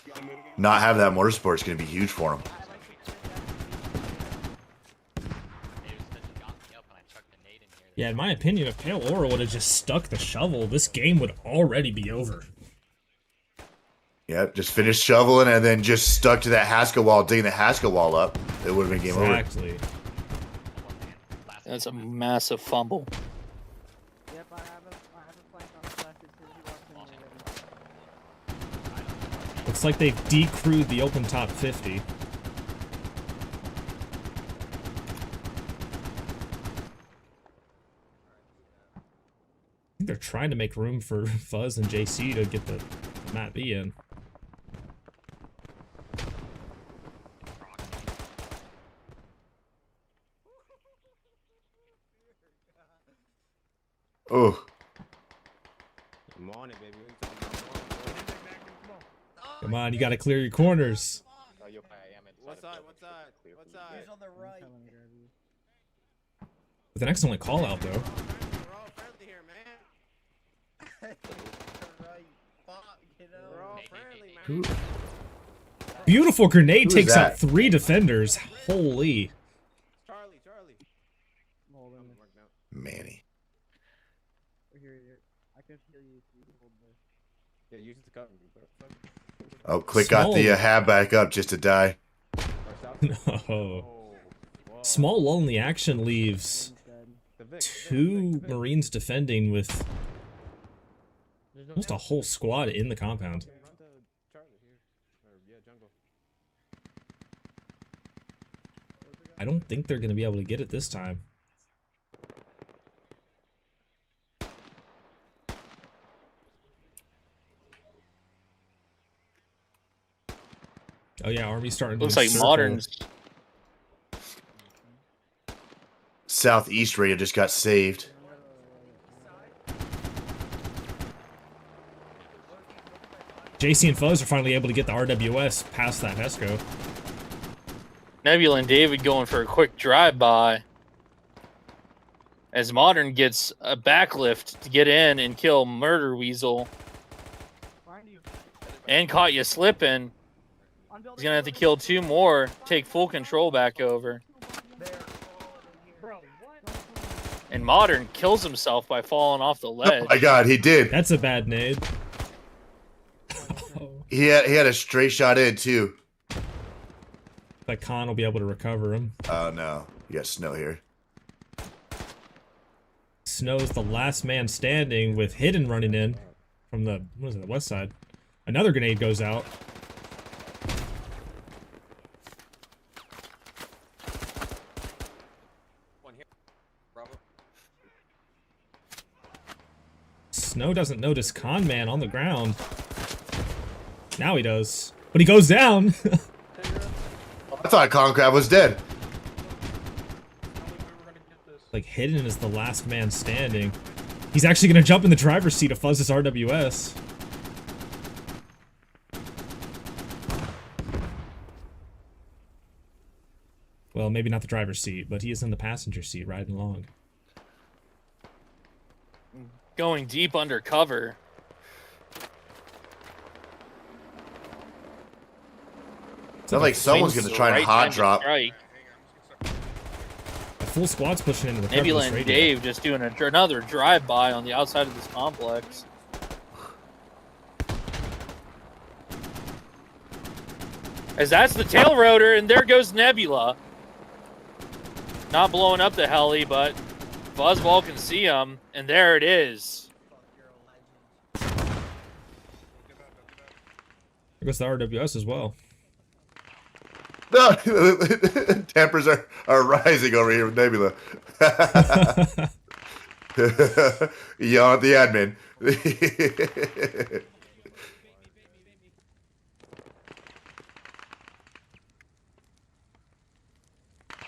location. Not having that mortar support is going to be huge for them. Yeah, in my opinion, if Pale Aura would have just stuck the shovel, this game would already be over. Yep, just finished shoveling and then just stuck to that Haskell wall, digging the Haskell wall up. It would have been game over. Exactly. That's a massive fumble. Yep, I have a flank on the left. It says you walked in already. Looks like they've decrewed the open top 50. I think they're trying to make room for Fuzz and JC to get the Matt B in. Oh, Come on, baby. What you talking about? Come on, you gotta clear your corners. Oh, yo, I am inside. What side? What side? What side? He's on the right. With an excellent call out, though. We're all friendly here, man. Right. Fuck, you know. We're all friendly, man. Who? Beautiful grenade Who is takes out that? 3 defenders. Holy. Charlie. Hold on. Manny. Here. I can heal you if you hold this. Yeah, use it to cover me, bro. Oh, Click got the hab back up just to die. No. Small lull in the action leaves One's dead. 2 Marines defending with almost a whole squad in the compound. Run to Charlie here. Or, yeah, jungle. I don't think they're going to be able to get it this time. Oh yeah, Army's starting to Looks like encircle. Modern's. Southeast radio just got saved. JC and Fuzz are finally able to get the RWS past that Hesco. Nebula and David going for a quick drive-by. As Modern gets a backlift to get in and kill Murder Weasel. Behind you. And caught you slipping. On building He's going to have to kill 2 more, take full control back over. Bro, what? And Modern kills himself by falling off the Oh ledge. my god, he did. That's a bad nade. He had a straight shot in too. Like Khan will be able to recover him. Oh no, you got Snow here. Snow's the last man standing with Hidden running in from the, what is it, the west side. Another grenade goes out. One here. Bravo. Snow doesn't notice Con Man on the ground. Now he does. But he goes down. I thought Concrab was dead. Like, Hidden is the last man standing. He's actually going to jump in the driver's seat of Fuzz's RWS. Well, maybe not the driver's seat, but he is in the passenger seat riding along. Going deep undercover. Sounds like someone's gonna try and Right hot time to drop. strike. A full squad's pushing into the Nebula recover and this radio. Dave just doing another drive-by on the outside of this complex. As that's the tail rotor, and there goes Nebula. Not blowing up the heli, but Fuzzball can see him, and there it is. There goes the RWS as well. No, tempers are rising over here with Nebula. Yawn at the admin.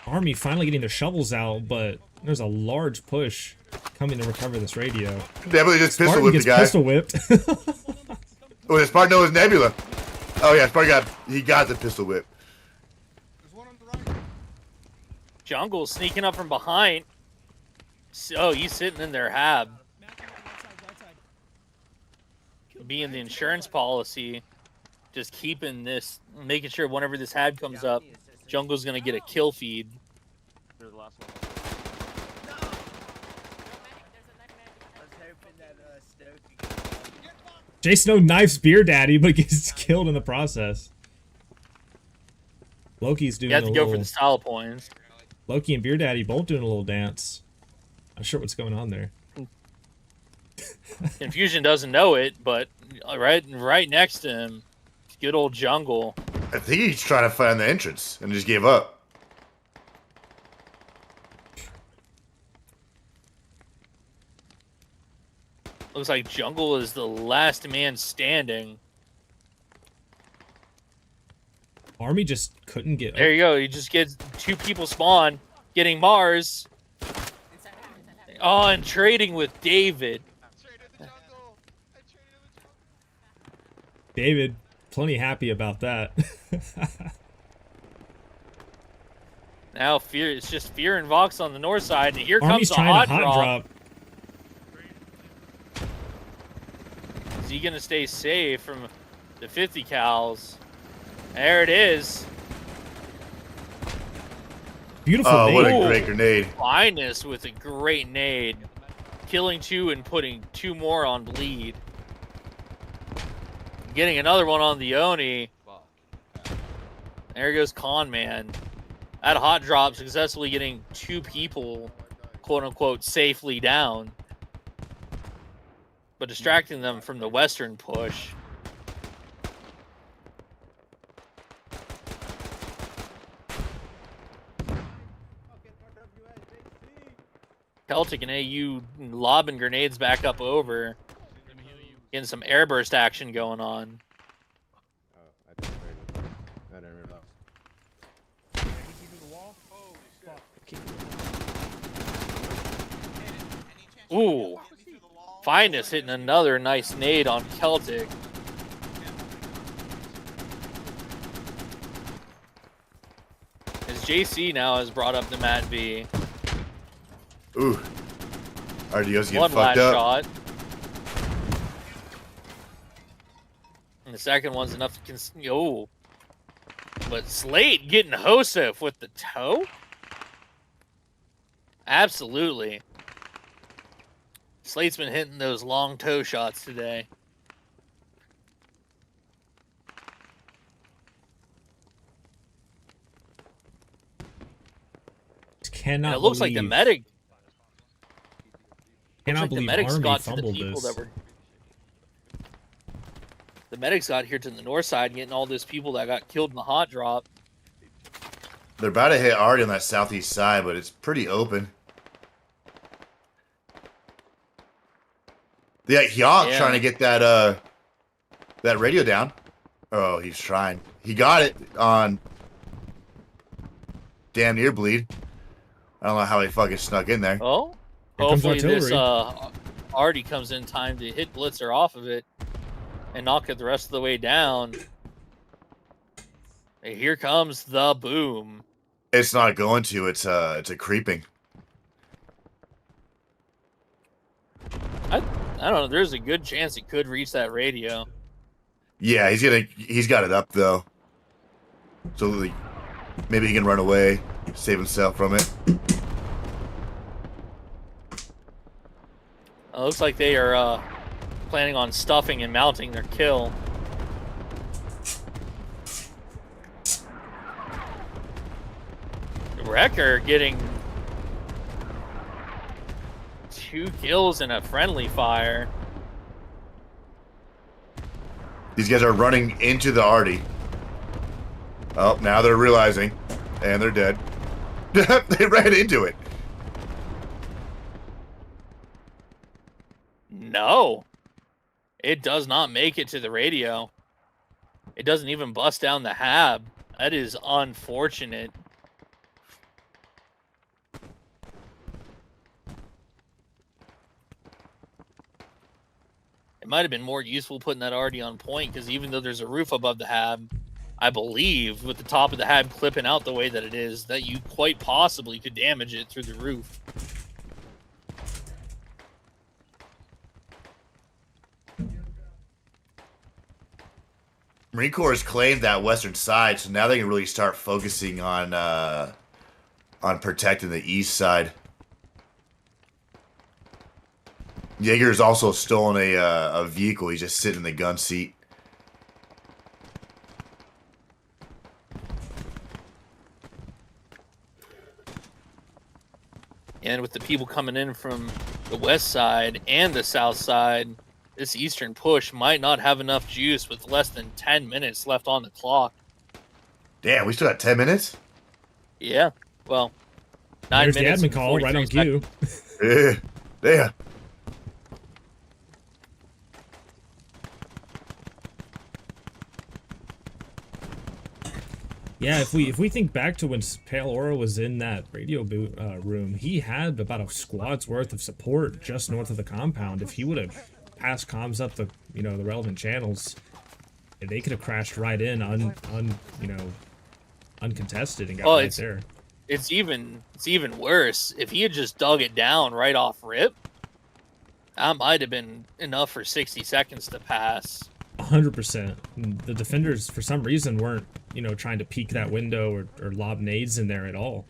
Army finally getting their shovels out, but there's a large push coming to recover this radio. Nebula just pistol Spartan whipped gets the guy. pistol whipped. Oh, the Spartan knows Nebula. Oh yeah, Spartan got the pistol whip. There's one on the right. Jungle sneaking up from behind. Oh, he's sitting in their hab. Being the insurance policy, just keeping this, making sure whenever this hab comes up, Jungle's gonna get a kill feed. They're the last one. Jay Snow knifes Beer Daddy, but gets killed in the process. Loki's doing You have a to go little... for the style points. Loki and Beer Daddy both doing a little dance. Not sure what's going on there. Confusion doesn't know it, but right next to him, good old Jungle. I think he's trying to find the entrance and just gave up. Looks like Jungle is the last man standing. Army just couldn't get... There you go. He just gets 2 people spawn, getting Mars. Oh, and trading with David. David, plenty happy about that. Now fear, it's just Fear and Vox on the north side, and here Army's comes the trying hot, to hot drop. drop. Is he gonna stay safe from the 50 cals? There it is. Beautiful Oh, nade. what a great grenade. Finest with a great nade. Killing 2 and putting 2 more on bleed. Getting another one on the Oni. There goes Con Man. At a hot drop, successfully getting 2 people, quote unquote, safely down. But distracting them from the western push. Celtic and AU lobbing grenades back up over. Getting some airburst action going on. Oh, I just traded. Ooh. Finest hitting another nice nade on Celtic. As JC now has brought up the Mat V. Ooh. RDO's getting One fucked last up. shot. And the second one's enough to oh. But Slate getting Joseph with the toe? Absolutely. Slate's been hitting those long toe shots today. Cannot And it looks like the medic. Cannot believe Army fumbled this. The medics got here to the north side, getting all those people that got killed in the hot drop. They're about to hit Artie on that southeast side, but it's pretty open. Yeah, Hyok trying to get that that radio down. Oh, he's trying. He got it on damn near bleed. I don't know how he fucking snuck in there. Oh, Here comes hopefully this artillery. Artie comes in time to hit Blitzer off of it and knock it the rest of the way down. And here comes the boom. It's not going to. It's a creeping. I don't know. There's a good chance it could reach that radio. Yeah, he's got it up though. So maybe he can run away, save himself from it. Looks like they are planning on stuffing and mounting their kill. Wrecker getting 2 kills in a friendly fire. These guys are running into the Artie. Oh, now they're realizing, and they're dead. They ran into it. No, it does not make it to the radio. It doesn't even bust down the hab. That is unfortunate. It might have been more useful putting that already on point, because even though there's a roof above the hab, I believe with the top of the hab clipping out the way that it is, that you quite possibly could damage it through the roof. Marine Corps has claimed that western side, so now they can really start focusing on protecting the east side. Jaeger's also stolen a vehicle. He's just sitting in the gun seat. And with the people coming in from the west side and the south side, this eastern push might not have enough juice with less than 10 minutes left on the clock. Damn, we still got 10 minutes? Yeah, well, 9 There's minutes. the admin call right on cue. Yeah, yeah. Yeah, if we think back to when Pale Aura was in that radio room, he had about a squad's worth of support just north of the compound. If he would have passed comms up the the relevant channels, they could have crashed right in uncontested and got right there. It's even worse. If he had just dug it down right off rip, that might have been enough for 60 seconds to pass. 100%. The defenders, for some reason, weren't trying to peek that window or lob nades in there at all.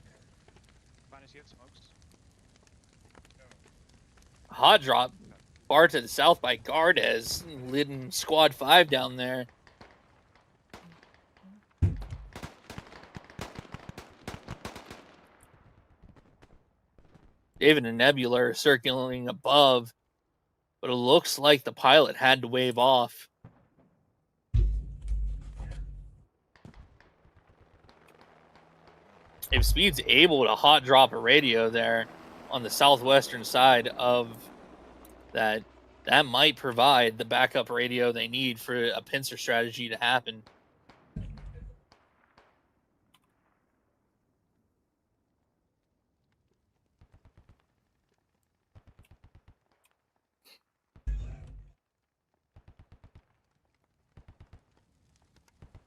Hot drop far to the south by Gardes, leading Squad 5 down there. David and Nebula are circling above, but it looks like the pilot had to wave off. If Speed's able to hot drop a radio there on the southwestern side of that, that might provide the backup radio they need for a pincer strategy to happen.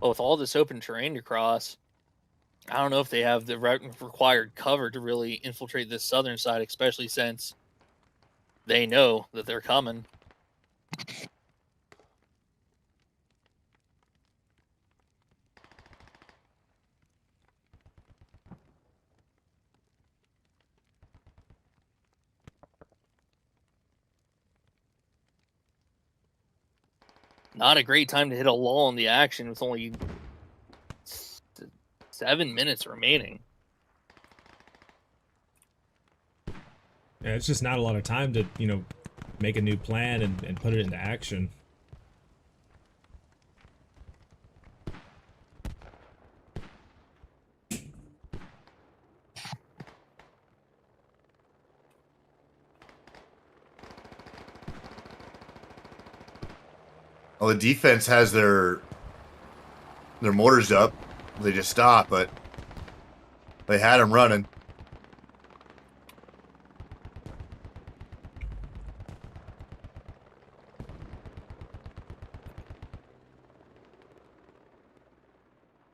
But with all this open terrain to cross, I don't know if they have the required cover to really infiltrate this southern side, especially since they know that they're coming. Not a great time to hit a lull in the action with only 7 minutes remaining. Yeah, it's just not a lot of time to, you know, make a new plan and put it into action. Well, the defense has their mortars up. They just stopped, but they had them running.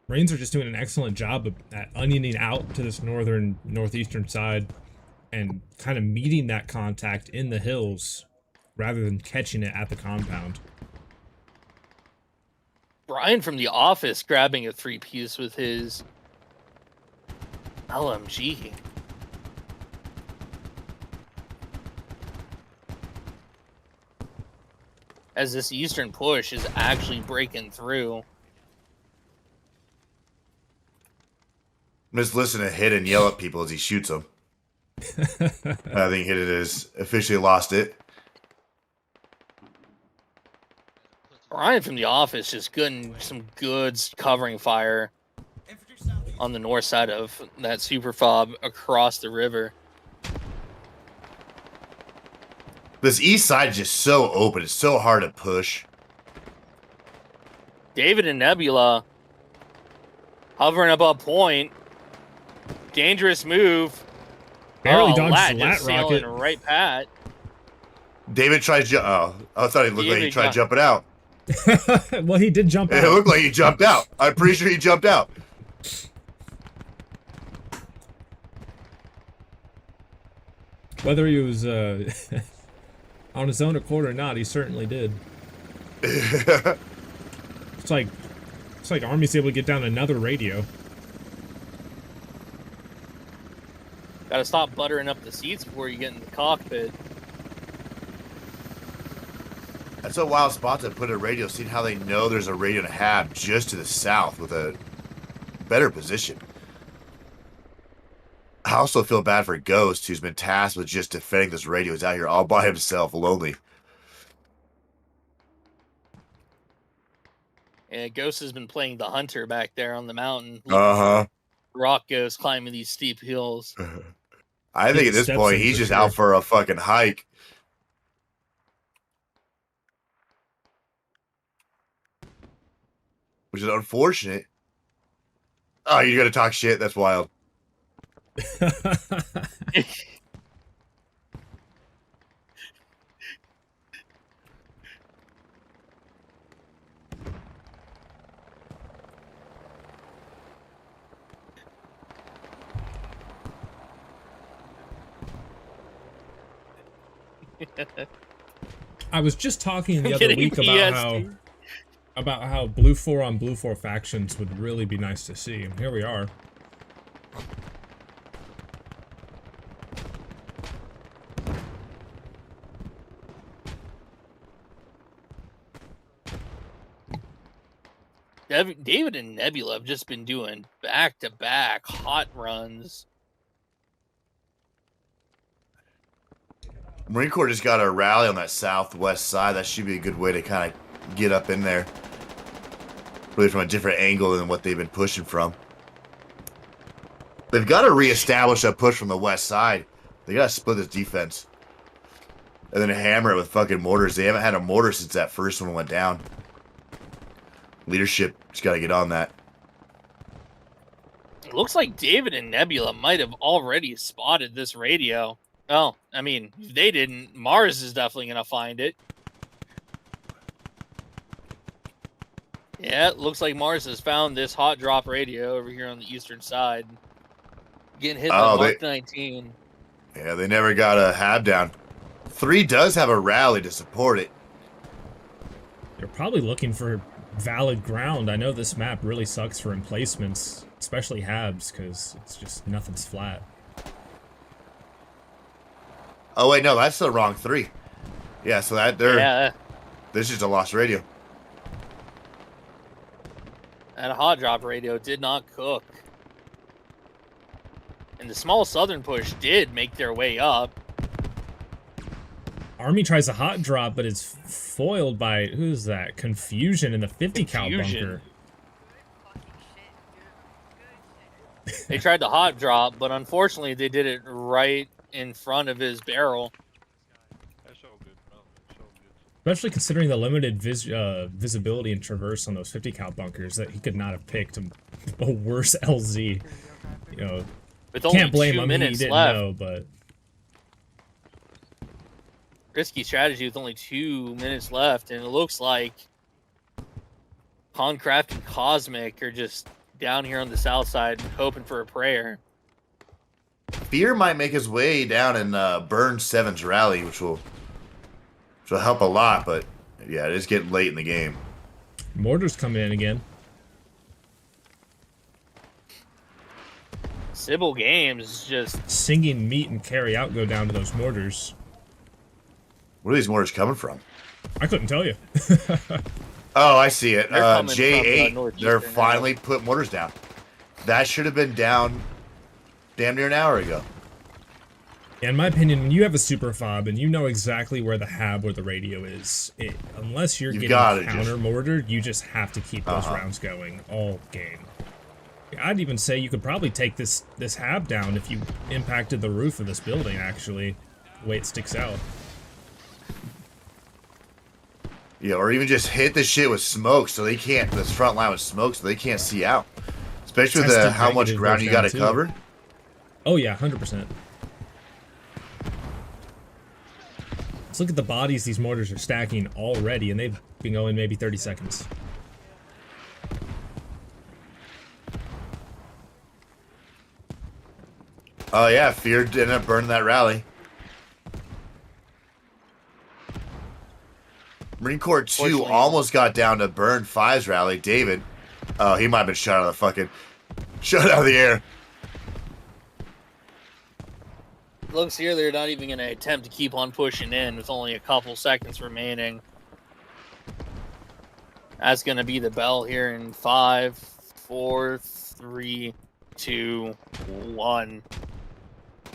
Marines are just doing an excellent job at onioning out to this northeastern side and kind of meeting that contact in the hills rather than catching it at the compound. Brian from the office grabbing a 3-piece with his LMG. As this eastern push is actually breaking through. Just listen to Hit and yell at people as he shoots them. I think Hit has officially lost it. Brian from the office just getting some good covering fire on the north side of that super fob across the river. This east side is just so open. It's so hard to push. David and Nebula hovering above point. Dangerous move. Barely dodged Lat the lat just sailing rocket. right pat. David tried to I thought he looked like he tried jumping out. Well, he did jump out. It looked like he jumped out. I'm pretty sure he jumped out. Whether he was on his own accord or not, he certainly did. It's like Army's able to get down another radio. Gotta stop buttering up the seats before you get in the cockpit. That's a wild spot to put a radio, seeing how they know there's a radio to have just to the south with a better position. I also feel bad for Ghost, who's been tasked with just defending this radio. He's out here all by himself, lonely. Yeah, Ghost has been playing the hunter back there on the mountain. Uh-huh. Rock Ghost climbing these steep hills. I think at this point, he's just out for a fucking hike. Which is unfortunate. Oh, you're gonna talk shit? That's wild. I was just talking the other week about how blue 4 on blue 4 factions would really be nice to see. And here we are. David and Nebula have just been doing back-to-back hot runs. Marine Corps just got a rally on that southwest side. That should be a good way to kind of get up in there. Really from a different angle than what they've been pushing from. They've got to reestablish a push from the west side. They got to split this defense. And then hammer it with fucking mortars. They haven't had a mortar since that first one went down. Leadership just got to get on that. It looks like David and Nebula might have already spotted this radio. Oh, I mean, if they didn't, Mars is definitely going to find it. Yeah, it looks like Mars has found this hot drop radio over here on the eastern side. Getting hit by Oh, Mark 19. Yeah, they never got a hab down. 3 does have a rally to support it. They're probably looking for valid ground. I know this map really sucks for emplacements, especially habs, because it's just nothing's flat. Oh wait, no, that's the wrong 3. Yeah, so Yeah, this is just a lost radio. that hot drop radio did not cook. And the small southern push did make their way up. Army tries a hot drop, but it's foiled by, who's that? Confusion in the 50 cal bunker. They tried the hot drop, but unfortunately they did it right in front of his barrel. That's so good, bro. That's so good. Especially considering the limited visibility and traverse on those 50 cal bunkers, that he could not have picked a worse LZ. You know, With only can't blame 2 him, he minutes didn't left. know, but Risky strategy with only 2 minutes left, and it looks like Concraft and Cosmic are just down here on the south side hoping for a prayer. Fear might make his way down and burn 7's rally, which will help a lot, but yeah, it is getting late in the game. mortar's coming in again. Sybil Games just Singing meat and carry out go down to those mortars. Where are these mortars coming from? I couldn't tell you. Oh, I see it. They're coming from the J8. northeastern They're now. finally put mortars down. That should have been down damn near an hour ago. In my opinion, when you have a super fob and you know exactly where the hab or the radio is, unless you're You've getting gotta counter mortared, you just have to keep those Uh-huh. rounds going all game. I'd even say you could probably take this hab down if you impacted the roof of this building, actually, the way it sticks out. Yeah, or even just hit the shit with smoke so they can't, this front line with smoke so they can't see out. Especially with Tested how much negative ground goes you down, got to too. cover. Oh yeah, 100%. Let's look at the bodies these mortars are stacking already, and they've been going maybe 30 seconds. Oh yeah, Fear ended up burning that rally. Marine Corps 2 Fortunately- almost got down to burn 5's rally. David. Oh, he might have been shot out of the fucking... Shot out of the air. looks here they're not even going to attempt to keep on pushing in with only a couple seconds remaining. That's going to be the bell here in 5, 4, 3, 2, 1.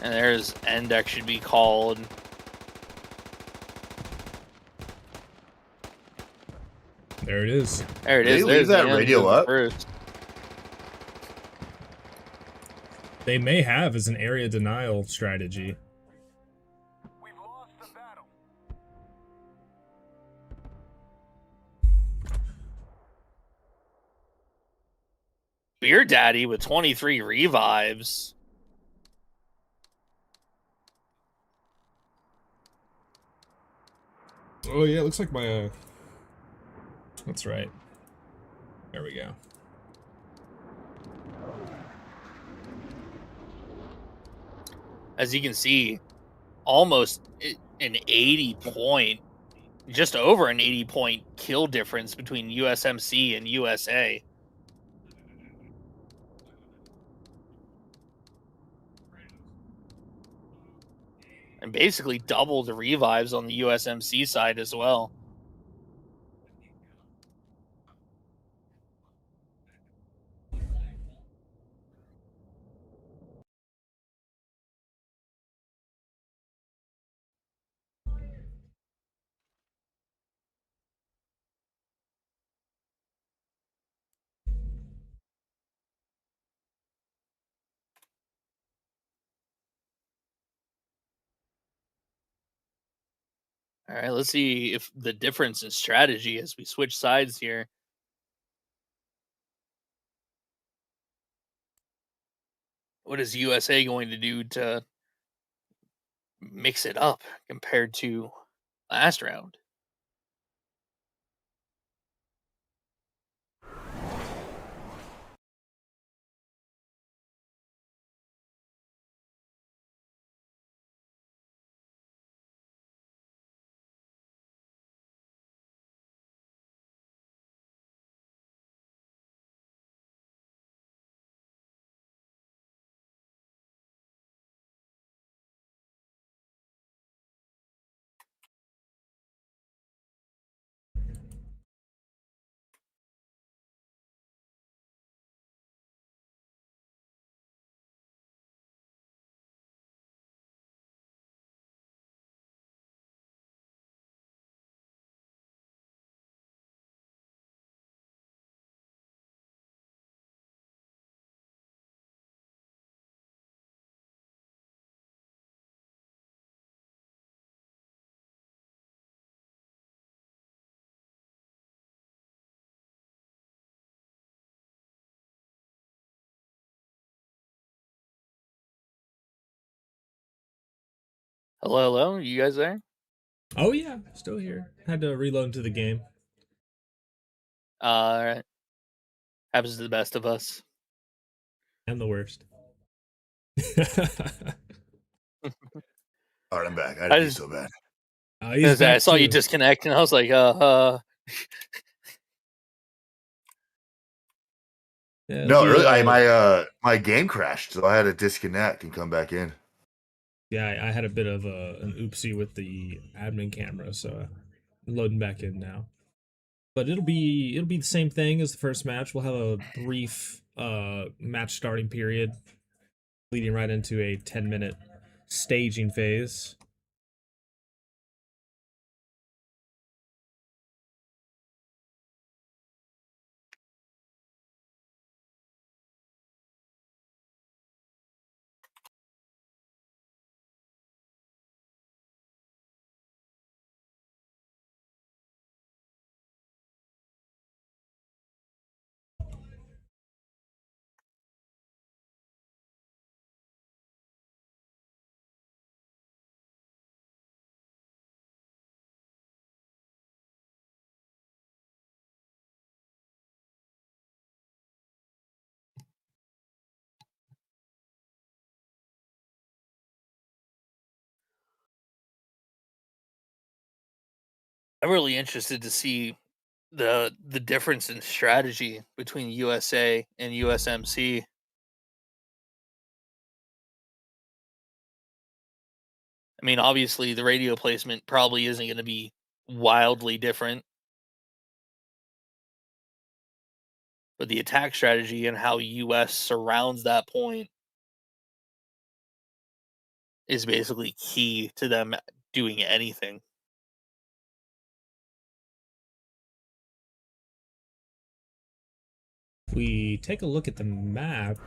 And there's Endec should be called. There it is. There it Did is. they leave There's the that end radio of the up? first. They may have as an area denial strategy. We've lost the battle. Beer Daddy with 23 revives. Oh yeah, it looks like my That's right. There we go. As you can see, almost an 80 point, just over an 80 point kill difference between USMC and USA. And basically double the revives on the USMC side as well. All right, let's see if the difference in strategy as we switch sides here. What is USA going to do to mix it up compared to last round? Hello, hello. You guys there? Oh yeah, still here. Had to reload into the game. Happens to the best of us. I'm the worst. All right, I'm back. I had I to pee just, so bad. He's I back saw you too. disconnect, and I was like, Yeah, it'll No, be, really, my game crashed, so I had to disconnect and come back in. yeah, I had a bit of an oopsie with the admin camera, so I'm loading back in now. But it'll be the same thing as the first match. We'll have a brief match starting period, leading right into a 10-minute staging phase. I'm really interested to see the difference in strategy between USA and USMC. I mean, obviously, the radio placement probably isn't going to be wildly different, but the attack strategy and how US surrounds that point is basically key to them doing anything. We take a look at the map,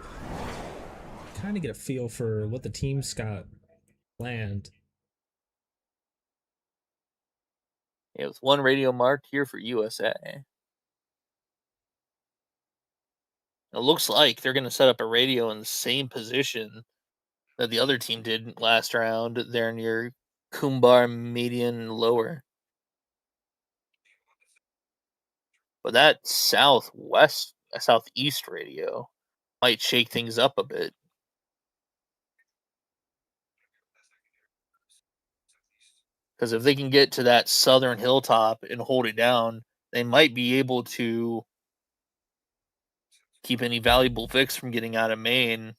kind of get a feel for what the team's got planned. Yeah, with one radio marked here for USA. It looks like they're going to set up a radio in the same position that the other team did last round. They're near Kumbar median lower. But that southeast radio might shake things up a bit. Because if they can get to that southern hilltop and hold it down, they might be able to keep any valuable Vicks from getting out of Maine,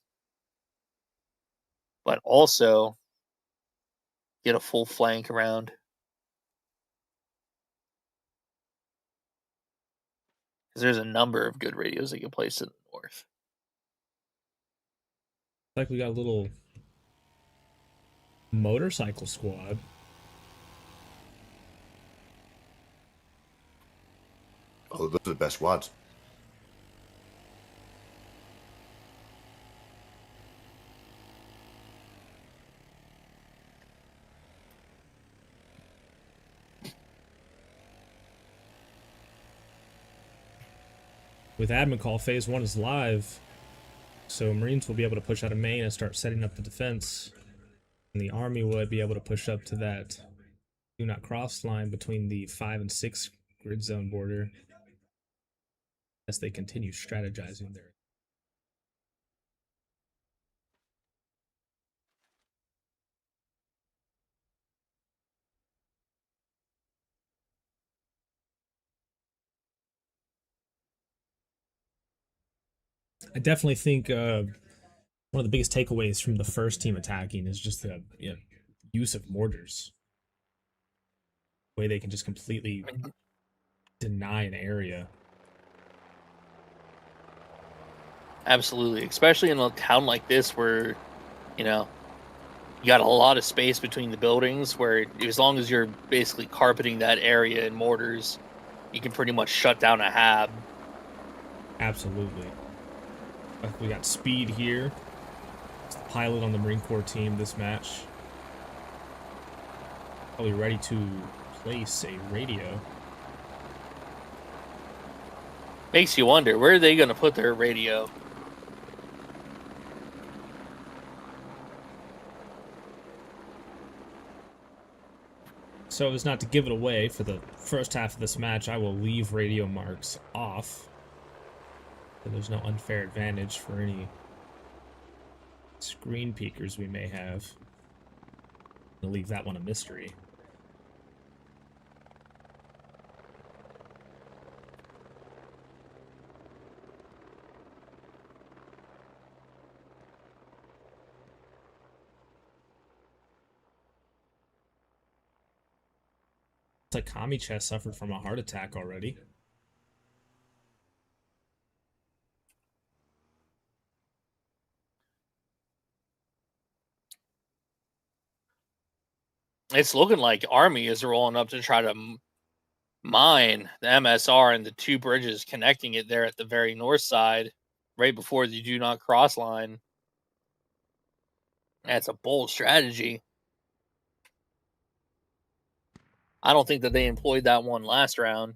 but also get a full flank around. Because there's a number of good radios they can place in the north. Like we got a little motorcycle squad. Oh, those are the best squads. With admin call, phase 1 is live, so Marines will be able to push out of Maine and start setting up the defense, and the Army will be able to push up to that do not cross line between the 5 and 6 grid zone border as they continue strategizing there. I definitely think one of the biggest takeaways from the first team attacking is just the use of mortars. The way they can just completely deny an area. Absolutely, especially in a town like this where, you know, you got a lot of space between the buildings where as long as you're basically carpeting that area in mortars, you can pretty much shut down a hab. Absolutely. We got speed here. It's the pilot on the Marine Corps team this match. Probably ready to place a radio. Makes you wonder, where are they going to put their radio? So as not to give it away, for the first half of this match, I will leave radio marks off. So there's no unfair advantage for any screen peekers we may have. I'll leave that one a mystery. It's like Kami Chess suffered from a heart attack already. It's looking like Army is rolling up to try to mine the MSR and the two bridges connecting it there at the very north side, right before the do not cross line. That's a bold strategy. I don't think that they employed that one last round.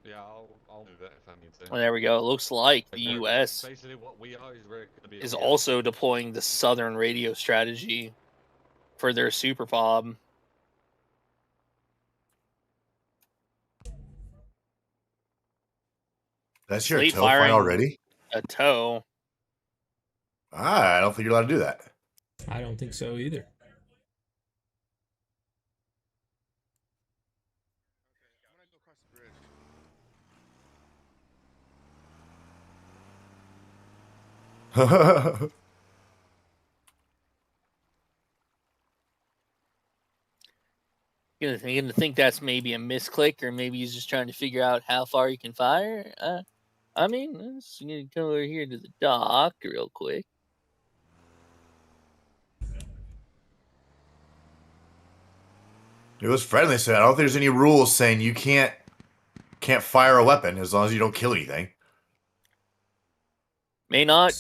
Yeah, I'll do that if I need to. Well, there we go. It looks like the U.S. Basically, what we are is we're going to be is also deploying the Southern radio strategy for their super fob. That's your Late toe fight firing already? a toe. I don't think you're allowed to do that. I don't think so either. You're gonna think that's maybe a misclick, or maybe he's just trying to figure out how far he can fire. I mean, let's go over here to the dock real quick. It was friendly, so I don't think there's any rules saying you can't fire a weapon as long as you don't kill anything. May not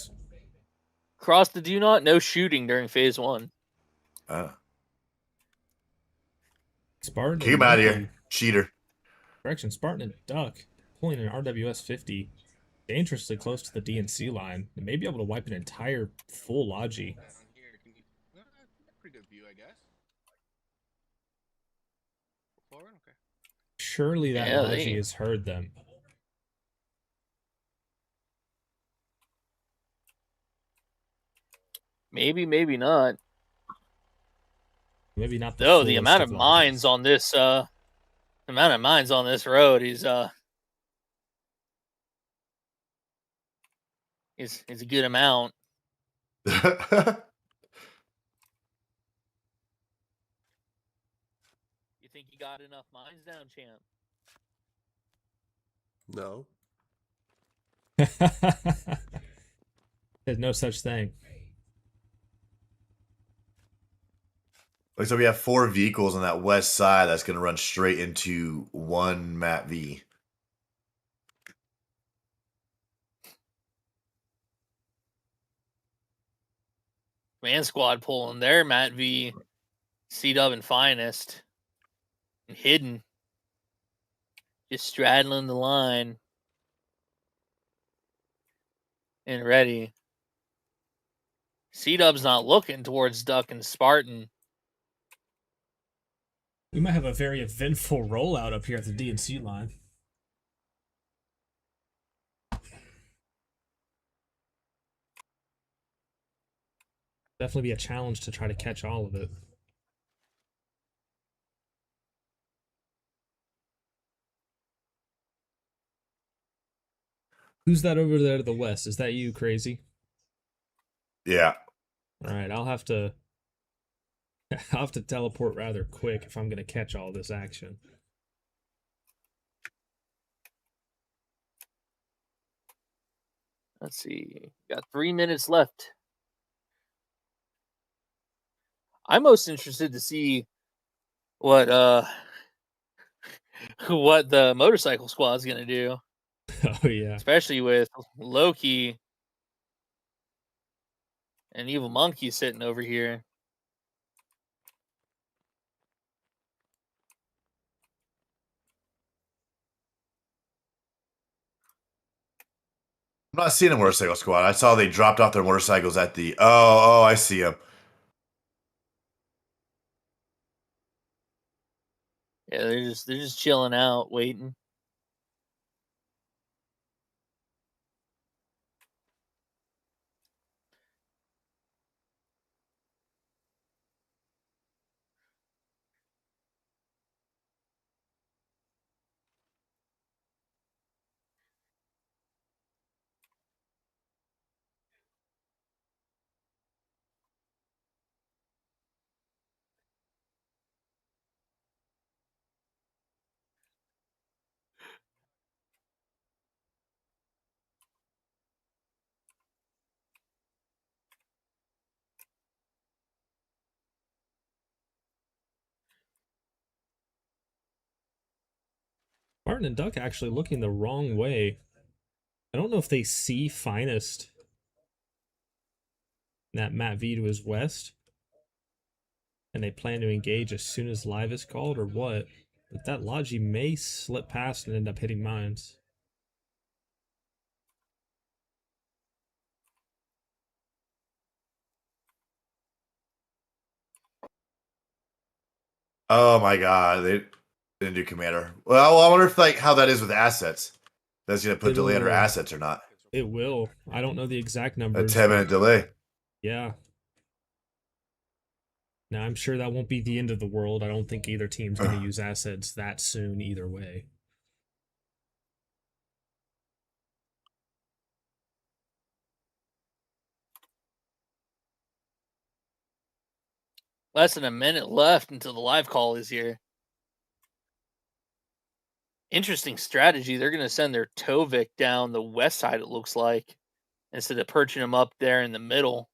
cross the do not. No shooting during phase 1. Spartan Kick him out of here, cheater. Correction, Spartan and Duck pulling an RWS 50 dangerously close to the DNC line and may be able to wipe an entire full Logi. Pretty good view, I guess. Forward, okay. Surely that Logi has heard them. Maybe, maybe not. Maybe not. The amount of mines on this, road is a good amount. You think you got enough mines down, champ? No. There's no such thing. Looks like we have 4 vehicles on that west side that's going to run straight into one Mat V. Man squad pulling there, Mat V, C-Dub and Finest. And hidden. Just straddling the line. And ready. C-Dub's not looking towards Duck and Spartan. We might have a very eventful rollout up here at the DNC line. Definitely be a challenge to try to catch all of it. Who's that over there to the west? Is that you, Crazy? Yeah. All right, I'll have to teleport rather quick if I'm going to catch all this action. Let's see. Got 3 minutes left I'm most interested to see what what the motorcycle squad is gonna do, Oh yeah. especially with Loki and Evil Monkey sitting over here. I'm not seeing a motorcycle squad. I saw they dropped off their motorcycles at the. Oh, I see them. Yeah, they're just chilling out, waiting. Martin and Duck actually looking the wrong way. I don't know if they see Finest, that Matt V to his west, and they plan to engage as soon as live is called, or what. But that Logi may slip past and end up hitting mines. Oh my god, they didn't do commander. Well, I wonder if like how that is with assets. That's gonna put delay under assets or not. It will. I don't know the exact A numbers. 10-minute delay. Yeah. Now, I'm sure that won't be the end of the world. I don't think either team's going to use assets that soon either way. Less than a minute left until the live call is here. Interesting strategy. They're going to send their Tovik down the west side, it looks like, instead of perching them up there in the middle.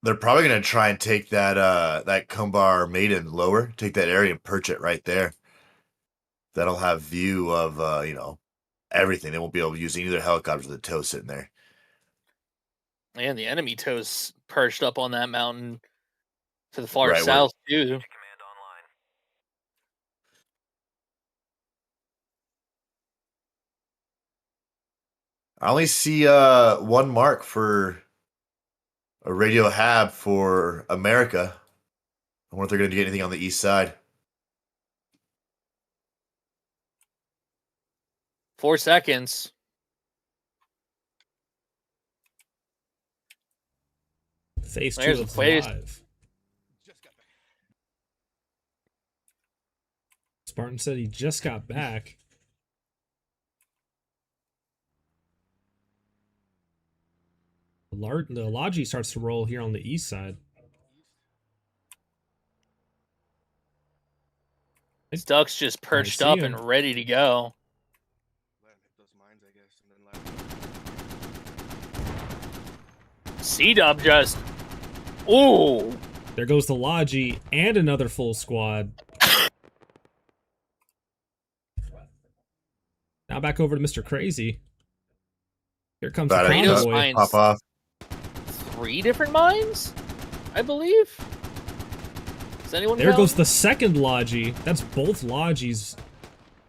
They're probably gonna try and take that Kumbar Maiden lower, take that area and perch it right there. That'll have view of everything. They won't be able to use any of their helicopters with the tow sitting there. And the enemy toes perched up on that mountain to the far Right, where- south, too. Command online. I only see one mark for a radio hab for America. I wonder if they're gonna do anything on the east side. 4 seconds. Phase There's 2 a of phase. live. Spartan said he just got back. The Logi starts to roll here on the east side. Duck's just perched up and ready to go. C-Dub just... Ooh! There goes the Logi and another full squad. Now back over to Mr. Crazy. Here comes the About convoy. pop off. 3 different mines, I believe. Does anyone There count? goes the second Logi. That's both Logis.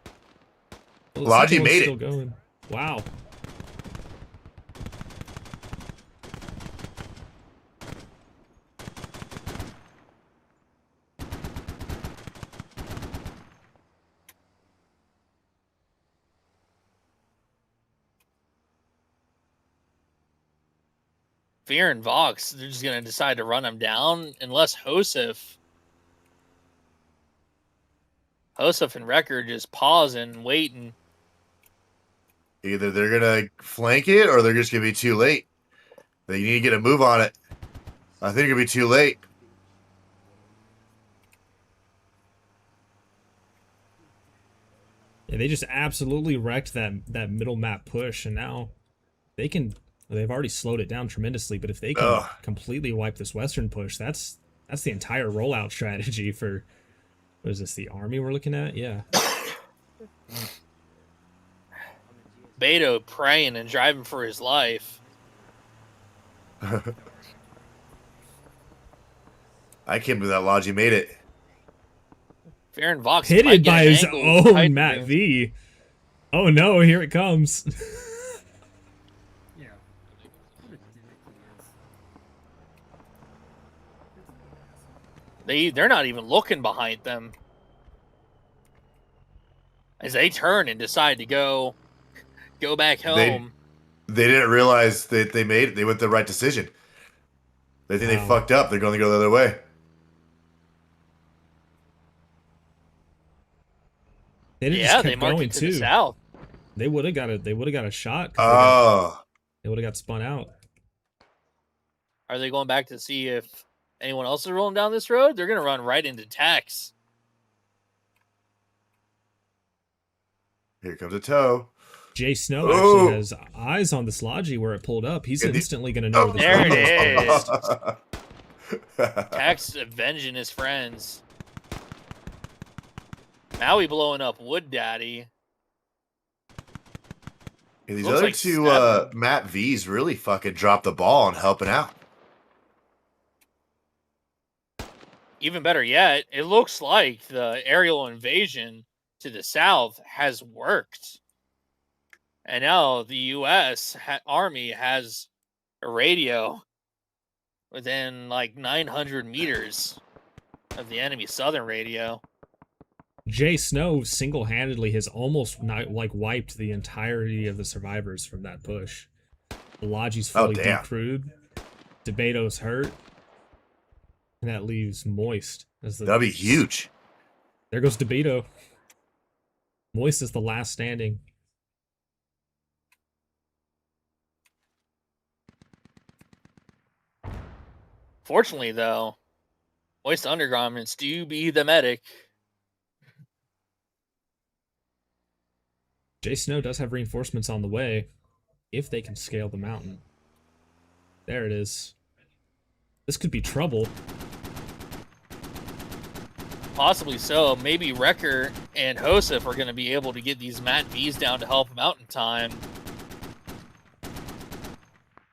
Oh, the Logi second one's made still it. Going. Wow. Fear and Vox, they're just going to decide to run him down unless Hosef and Wrecker just pausing, waiting. Either they're gonna flank it or they're just gonna be too late. They need to get a move on it. I think it'll be too late. Yeah, they just absolutely wrecked that middle map push, and now they can They've already slowed it down tremendously, but if they can Ugh. completely wipe this western push, that's the entire rollout strategy for, what is this, the army we're looking at? Yeah. Beto praying and driving for his life. I can't believe that Logi made it. Farron Vox might Pitted get by an his angle own tight Matt to- V. Oh no, here it comes. Yeah. What a dick he is. They're not even looking behind them. As they turn and decide to go back home. They didn't realize that they went the right decision. They think they Wow. fucked up. They're going to go the other way. They didn't Yeah, just they kept marked going it to too. the south. They would have got a shot. Oh. They would have got spun out. Are they going back to see if anyone else is rolling down this road? They're going to run right into Tex. Here comes a tow. Jay Snow actually has eyes on this Logi where it pulled up. He's instantly going to know where this There radio it is. is. Tex avenging his friends. Maui blowing up Wood Daddy. And these Looks other like two seven. Matt V's really fucking dropped the ball on helping out. Even better yet, it looks like the aerial invasion to the south has worked. And now the U.S. Army has a radio within like 900 meters of the enemy southern radio. Jay Snow single-handedly has almost wiped the entirety of the survivors from that push. The Logi's fully decrewed. DeBeto's hurt. And that leaves Moist as the... That'd be huge. There goes DeBeto. Moist is the last standing. Fortunately, though, Moist undergarments do be the medic. Jay Snow does have reinforcements on the way, if they can scale the mountain. There it is. This could be trouble. Possibly so. Maybe Wrecker and Josef are going to be able to get these Matt V's down to help him out in time.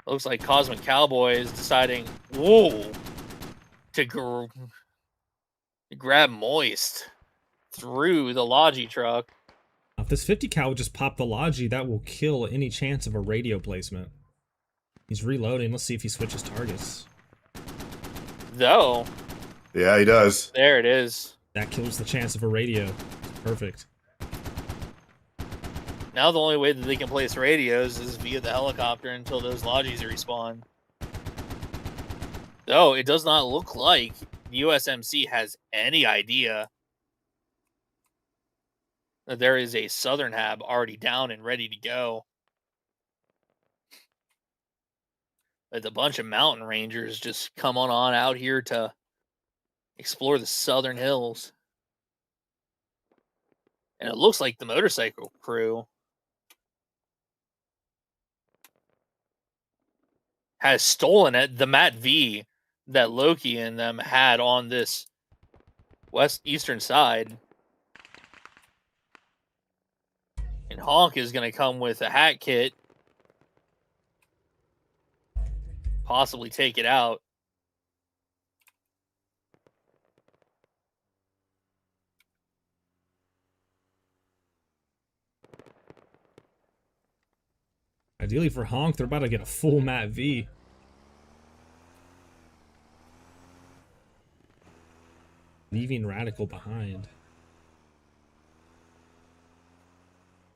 Looks like Cosmic Cowboy is deciding, whoa, to grab Moist through the Logi truck. If this 50 cal would just pop the Logi, that will kill any chance of a radio placement. He's reloading. Let's see if he switches targets. Though. Yeah, he does. There it is. That kills the chance of a radio. Perfect. Now the only way that they can place radios is via the helicopter until those Logis respawn. Though it does not look like the USMC has any idea that there is a Southern Hab already down and ready to go. With a bunch of mountain rangers just come on out here to explore the southern hills. And it looks like the motorcycle crew has stolen it, the Matt V that Loki and them had on this eastern side. And Honk is going to come with a hat kit. Possibly take it out. Ideally for Honk, they're about to get a full Matt V. Leaving Radical behind.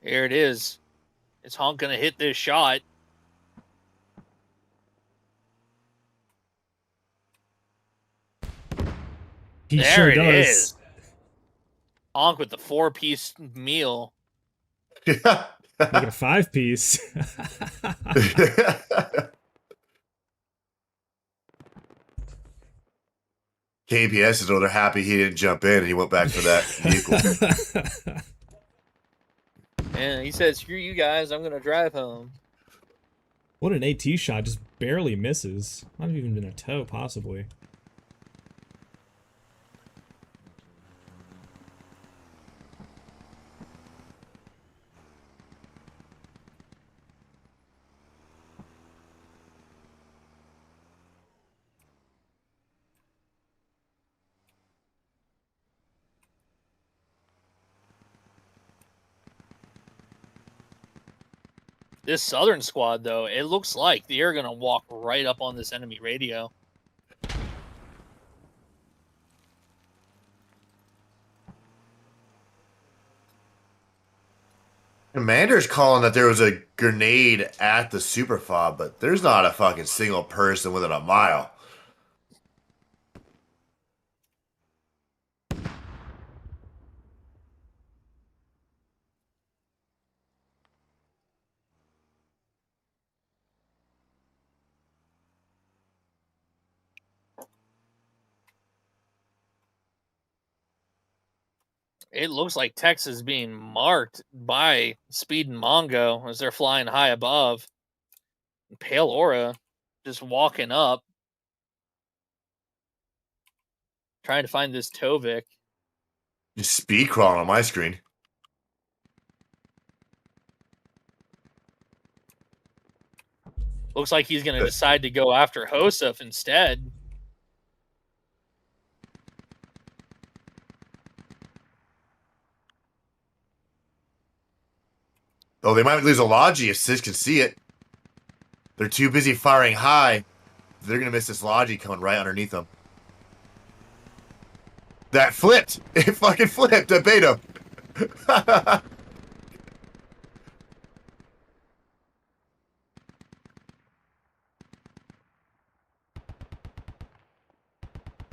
Here it is. Is Honk going to hit this shot? He there sure it does. Is. Honk with the 4-piece meal. Make it a 5-piece. KPS is they're happy he didn't jump in and he went back for that vehicle. And he said, screw you guys, I'm going to drive home. What an AT shot, just barely misses. Might have even been a toe, possibly. This southern squad, though, it looks like they're going to walk right up on this enemy radio. Commander's calling that there was a grenade at the super fob, but there's not a fucking single person within a mile. It looks like Texas is being marked by Speed and Mongo as they're flying high above. Pale Aura just walking up, trying to find this Tovik. Just speed crawling on my screen. Looks like he's going to decide to go after Hosef instead. Oh, they might lose a Logi if Sis can see it. They're too busy firing high. They're going to miss this Logi coming right underneath them. That flipped. It fucking flipped. I bait him.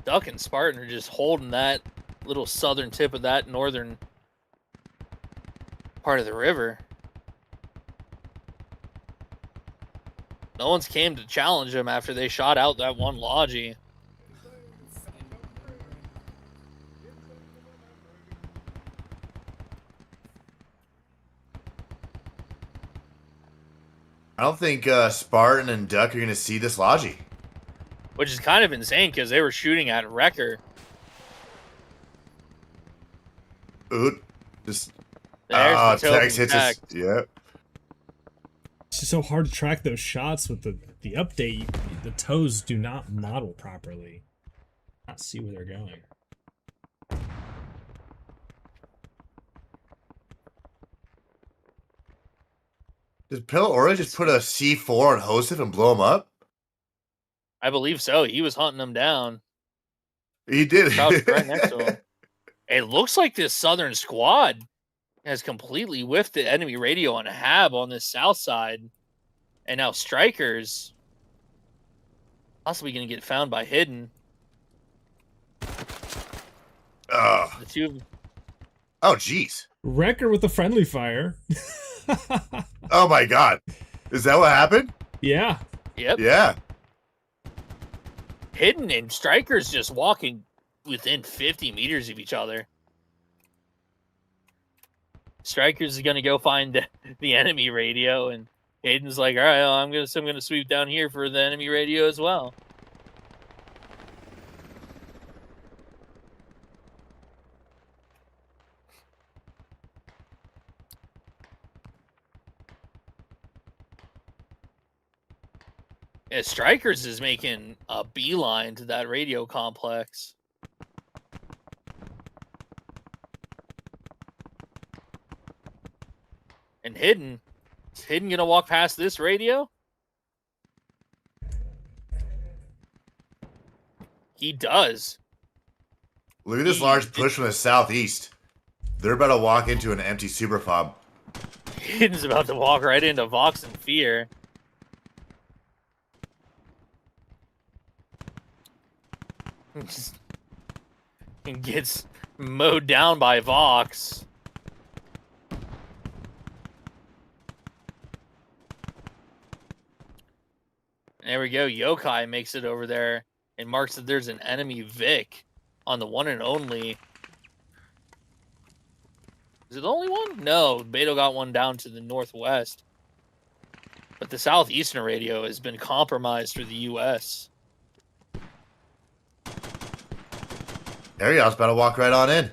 Duck and Spartan are just holding that little southern tip of that northern part of the river. No one's came to challenge them after they shot out that one Logi. I don't think Spartan and Duck are going to see this Logi. Which is kind of insane because they were shooting at Wrecker. Oot. Just There's the Tex hits us. Yep. It's just so hard to track those shots with the update. The toes do not model properly. Not see where they're going. Did Pale Aura just put a C4 on Hosef and blow him up? I believe so. He was hunting them down. He did. Crouched right next to him. It looks like this southern squad has completely whiffed the enemy radio on Hab on this south side. And now Strikers possibly going to get found by Hidden. The two. Oh, jeez. Wrecker with the friendly fire. Oh, my God. Is that what happened? Yeah. Yep. Yeah. Hidden and Strikers just walking within 50 meters of each other. Strikers is going to go find the enemy radio, and Hidden's like, all right, well, I'm gonna sweep down here for the enemy radio as well. Yeah, Strikers is making a beeline to that radio complex. And Hidden, is Hidden gonna walk past this radio? He does. Look at this large push from the southeast. They're about to walk into an empty super fob. Hidden's about to walk right into Vox and Fear. And gets mowed down by Vox. There we go. Yokai makes it over there and marks that there's an enemy Vic on the one and only. Is it the only one? No, Beto got one down to the northwest. But the Southeastern radio has been compromised for the U.S. There you go. I was about to walk right on in.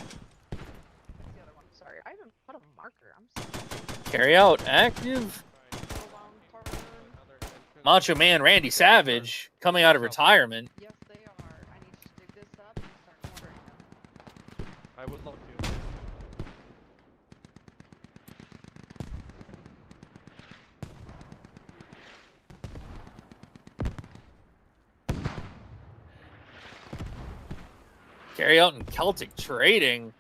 The other one. Sorry, I haven't put a marker. I'm Carry out active. so long turn. Macho Man Randy Savage coming out of retirement. Yes, they are. I need to dig this up and start quartering them. I would love to. Carry out in Celtic trading.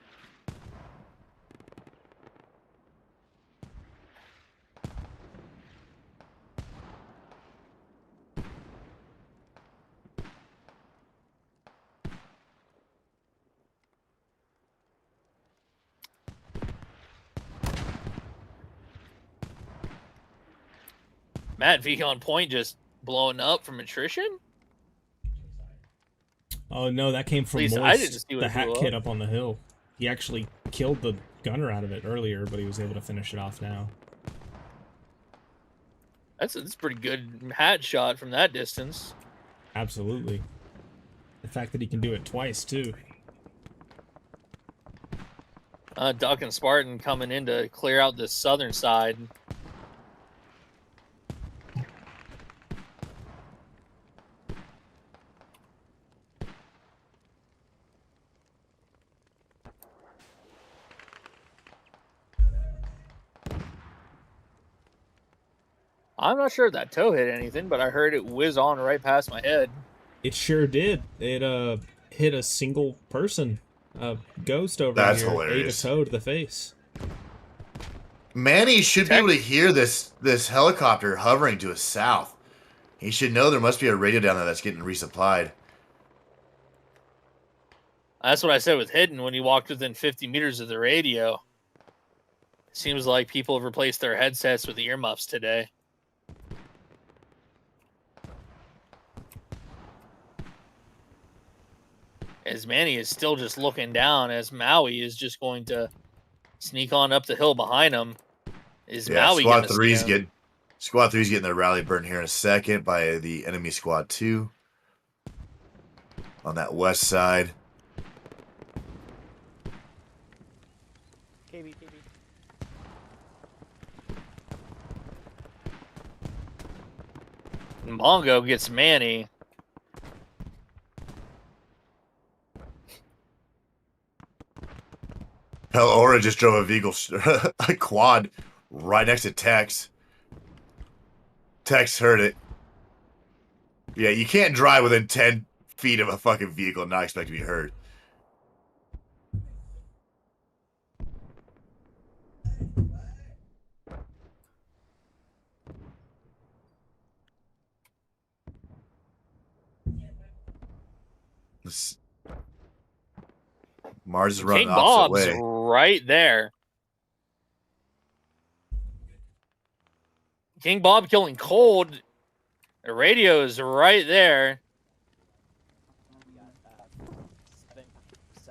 Matt V on point just blowing up from attrition. Oh no, that came from least I didn't Moist, see what the it hat blew kid up. up on the hill. He actually killed the gunner out of it earlier, but he was able to finish it off now. That's a pretty good hat shot from that distance. Absolutely. The fact that he can do it twice too. Duck and Spartan coming in to clear out the southern side. I'm not sure if that toe hit anything, but I heard it whiz on right past my head. It sure did. It hit a single person. Ghost over That's here hilarious. ate a toe to the face. Manny should be able to hear this helicopter hovering to his south. He should know there must be a radio down there that's getting resupplied. That's what I said with Hidden when he walked within 50 meters of the radio. Seems like people have replaced their headsets with earmuffs today. As Manny is still just looking down, as Maui is just going to sneak on up the hill behind him. Is Maui Squad going to three's getting their rally burn here in a second by the enemy Squad 2 on that west side. KB. Mongo gets Manny. Hell, Aura just drove a vehicle, a quad right next to Tex. Tex heard it. Yeah, you can't drive within 10 feet of a fucking vehicle and not expect to be heard. Mars is running King the opposite Bob's way. right there. King Bob killing Cold. The radio is right there.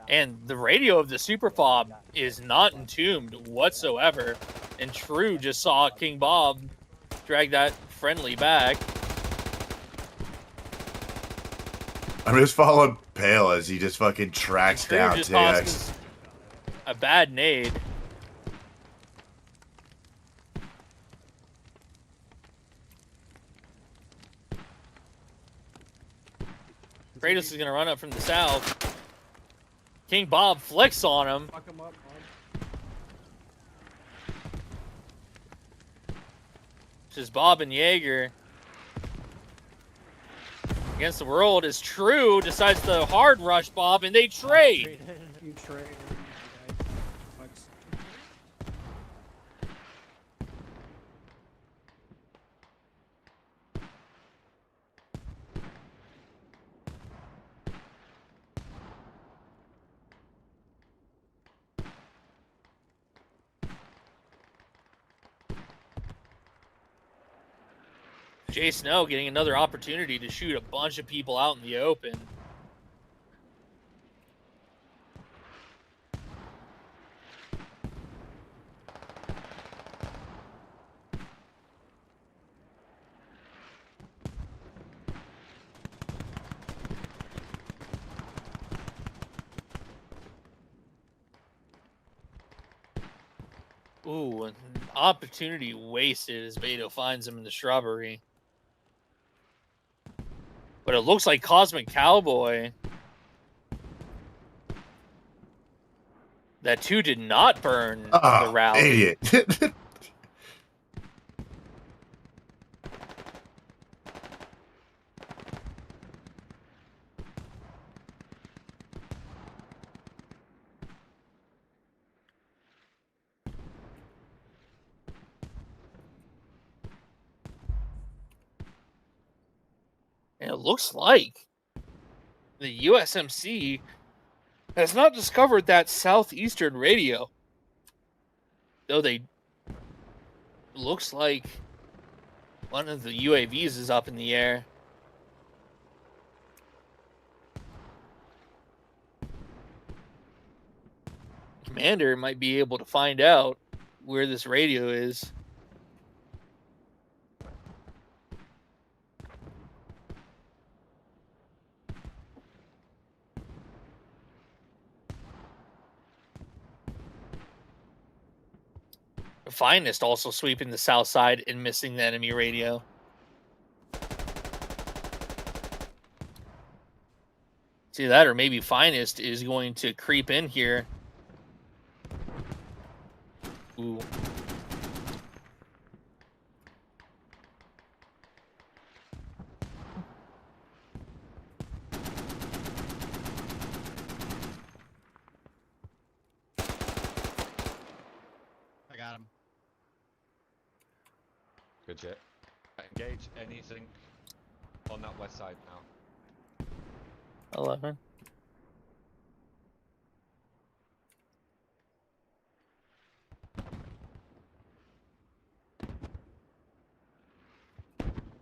And the radio of the Super Fob is not entombed whatsoever. And True just saw King Bob drag that friendly back. I'm just following Pale as he just fucking tracks True down just TX. tosses a bad nade. Kratos is going to run up from the south. King Bob flicks on him. Fuck him up, Which is Bob and Jaeger. Against the world is True, decides to hard rush Bob, and they trade. You trade. Jay Snow getting another opportunity to shoot a bunch of people out in the open. Ooh, an opportunity wasted as Beto finds him in the shrubbery. But it looks like Cosmic Cowboy. That 2 did not burn the rally. Idiot. And it looks like the USMC has not discovered that southeastern radio. Though they looks like one of the UAVs is up in the air. Commander might be able to find out where this radio is. The Finest also sweeping the south side and missing the enemy radio. See that, or maybe Finest is going to creep in here. Ooh. I got him. Good shit. Engage anything on that west side now. 11.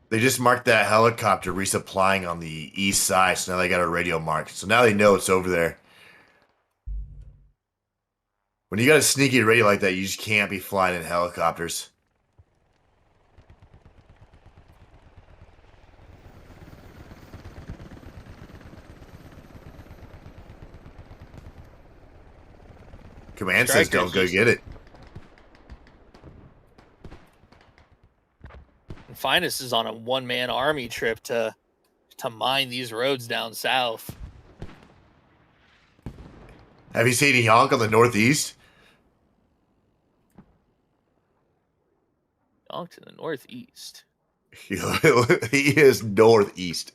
They just marked that helicopter resupplying on the east side, so now they got a radio mark. So now they know it's over there. When you got a sneaky radio like that, you just can't be flying in helicopters. Command says don't go get it. And Finest is on a one-man army trip to mine these roads down south. Have you seen Yonk on the northeast? Yonk to the northeast. He is northeast.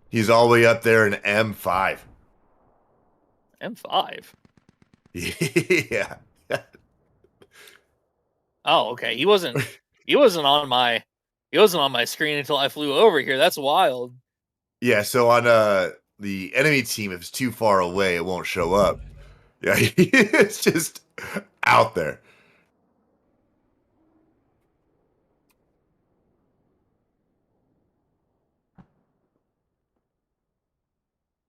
He's all the way up there in M5. M5? Yeah. Oh, okay. He wasn't on my screen until I flew over here. That's wild. Yeah, so on the enemy team, if it's too far away, it won't show up. Yeah, it's just out there.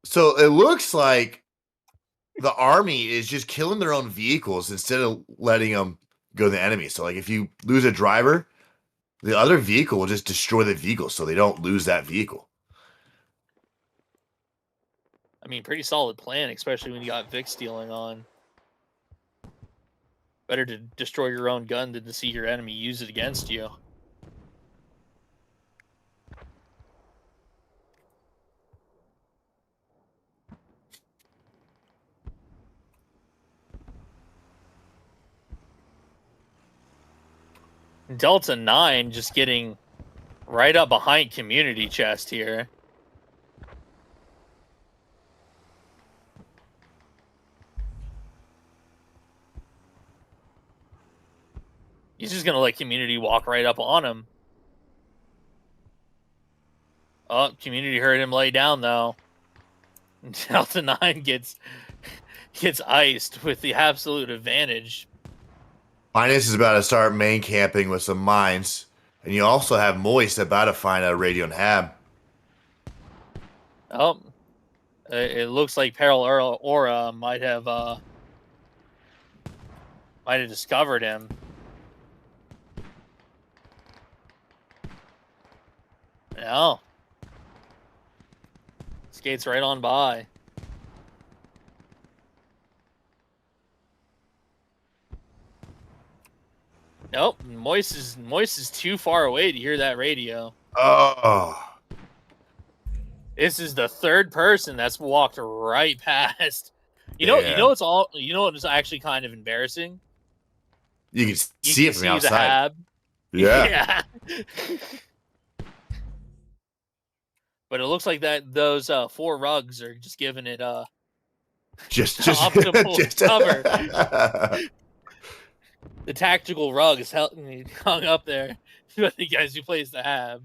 So it looks like the army is just killing their own vehicles instead of letting them go to the enemy. So, like, if you lose a driver, the other vehicle will just destroy the vehicle so they don't lose that vehicle. I mean, pretty solid plan, especially when you got Vic stealing on. Better to destroy your own gun than to see your enemy use it against you. Delta 9 just getting right up behind community chest here. He's just going to let community walk right up on him. Oh, community heard him lay down, though. Delta 9 gets iced with the absolute advantage. Finance is about to start main camping with some mines. And you also have Moist about to find a radio and hab. Oh, it looks like Peril Aura might have discovered him. No. Skates right on by. Nope, Moist is too far away to hear that radio. Oh. This is the third person that's walked right past. You know what is actually kind of embarrassing? You can You see can it from see the the outside. hab. Yeah. But it looks like those 4 rugs are just giving it Just optimal cover. The tactical rug is hung up there by the guys who plays the hab.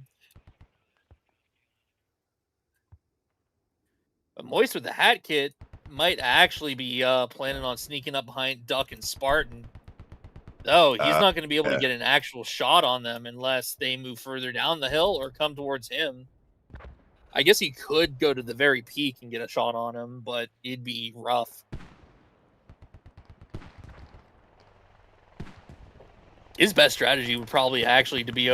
But Moist with the hat kit might actually be planning on sneaking up behind Duck and Spartan. Though he's not going to be able to get an actual shot on them unless they move further down the hill or come towards him. I guess he could go to the very peak and get a shot on him, but it'd be rough. His best strategy would probably actually to be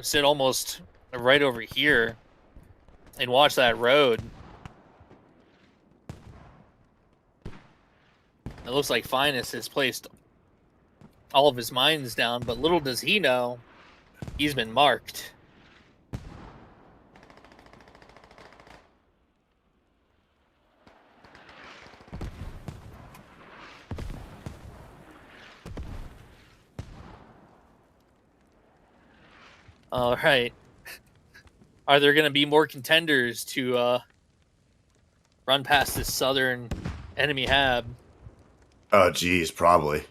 sit almost right over here and watch that road. It looks like Finest has placed all of his mines down, but little does he know, he's been marked. All right. Are there going to be more contenders to run past this southern enemy hab? Oh, geez, probably.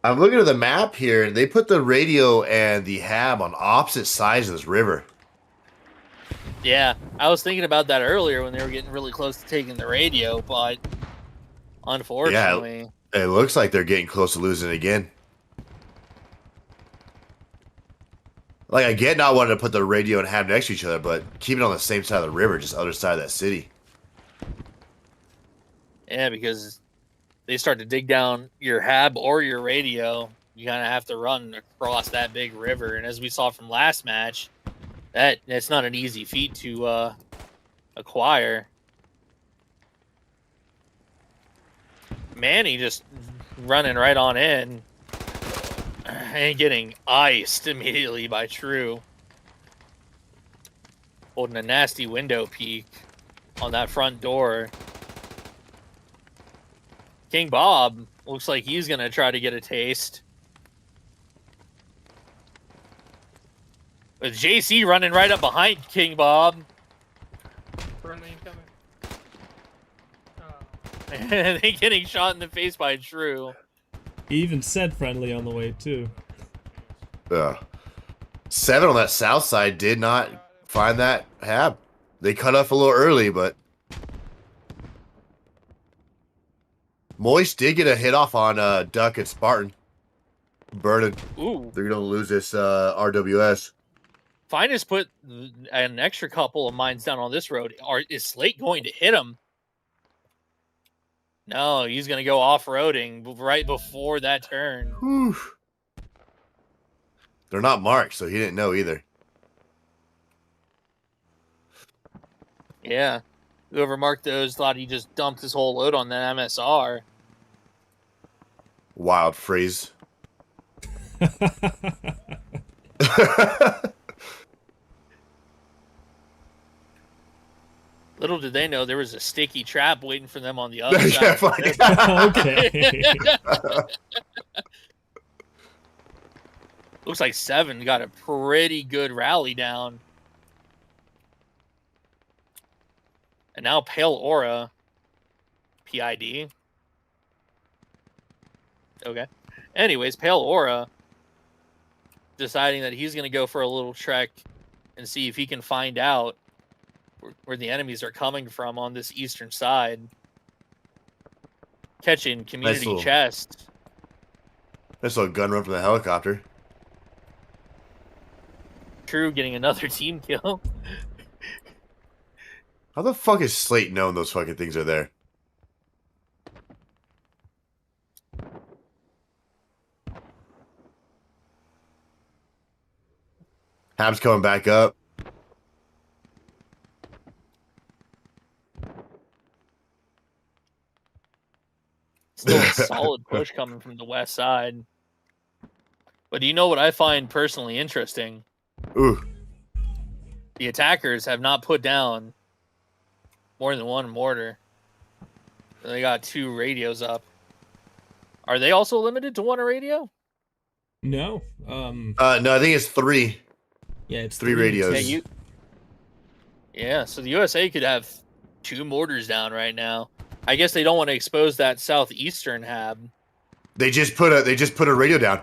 I'm looking at the map here, and they put the radio and the hab on opposite sides of this river. Yeah, I was thinking about that earlier when they were getting really close to taking the radio, but unfortunately... Yeah, it looks like they're getting close to losing it again. Like, I get not wanting to put the radio and hab next to each other, but keep it on the same side of the river, just other side of that city. Yeah, because they start to dig down your hab or your radio, you kind of have to run across that big river. And as we saw from last match, that's not an easy feat to acquire. Manny just running right on in and getting iced immediately by True. Holding a nasty window peek on that front door. King Bob looks like he's going to try to get a taste. With JC running right up behind King Bob. Friendly incoming. And they getting shot in the face by True. He even said friendly on the way, too. 7 on that south side did not find that hab. They cut off a little early, but Moist did get a hit off on Duck and Spartan. Burning. Ooh. They're going to lose this RWS. Finest put an extra couple of mines down on this road. Is Slate going to hit him? No, he's going to go off-roading right before that turn. Whew. They're not marked, so he didn't know either. Yeah. Whoever marked those thought he just dumped his whole load on that MSR. Wild phrase. Little did they know there was a sticky trap waiting for them on the other Yeah, side. Okay. Looks like 7 got a pretty good rally down. And now Pale Aura. PID. Okay. Anyways, Pale Aura deciding that he's going to go for a little trek and see if he can find out where the enemies are coming from on this eastern side. Catching community chest. Nice little gun run from the helicopter. True getting another team kill. How the fuck is Slate knowing those fucking things are there? Hab's coming back up. Still a solid push coming from the west side. But do you know what I find personally interesting? Ooh. The attackers have not put down more than one mortar. They got 2 radios up. Are they also limited to 1 radio? No. No, I think it's 3. Yeah, it's 3 radios. Yeah, so the USA could have 2 mortars down right now. I guess they don't want to expose that southeastern hab. They just put a radio down.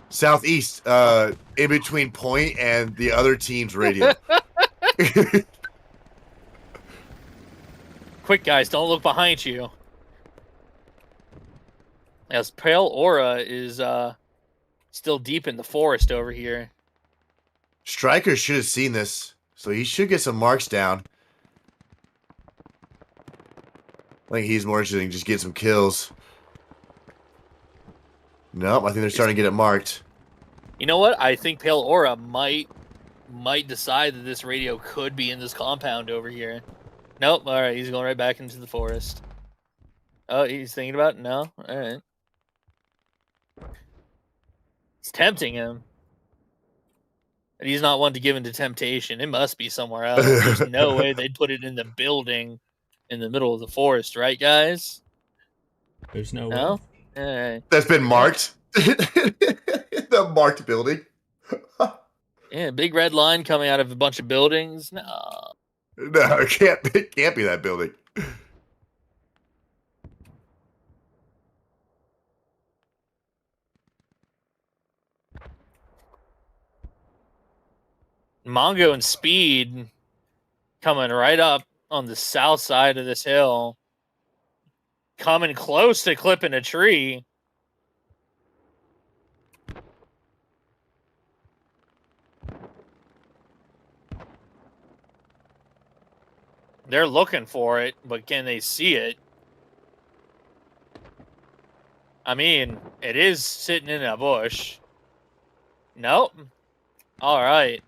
Southeast, in between point and the other team's radio. Quick, guys, don't look behind you. As Pale Aura is still deep in the forest over here. Stryker should have seen this, so he should get some marks down. I think he's more interested in just get some kills. Nope, I think they're starting to get it marked. You know what? I think Pale Aura might decide that this radio could be in this compound over here. Nope. All right, he's going right back into the forest. Oh, he's thinking about it? No? All right. It's tempting him. And he's not one to give into temptation. It must be somewhere else. There's no way they'd put it in the building in the middle of the forest, right, guys? There's no No? way. All right. That's been marked. The marked building. Yeah, big red line coming out of a bunch of buildings. No. No, it can't be that building. Mongo and Speed coming right up on the south side of this hill. Coming close to clipping a tree. They're looking for it, but can they see it? I mean, it is sitting in a bush. Nope. All right.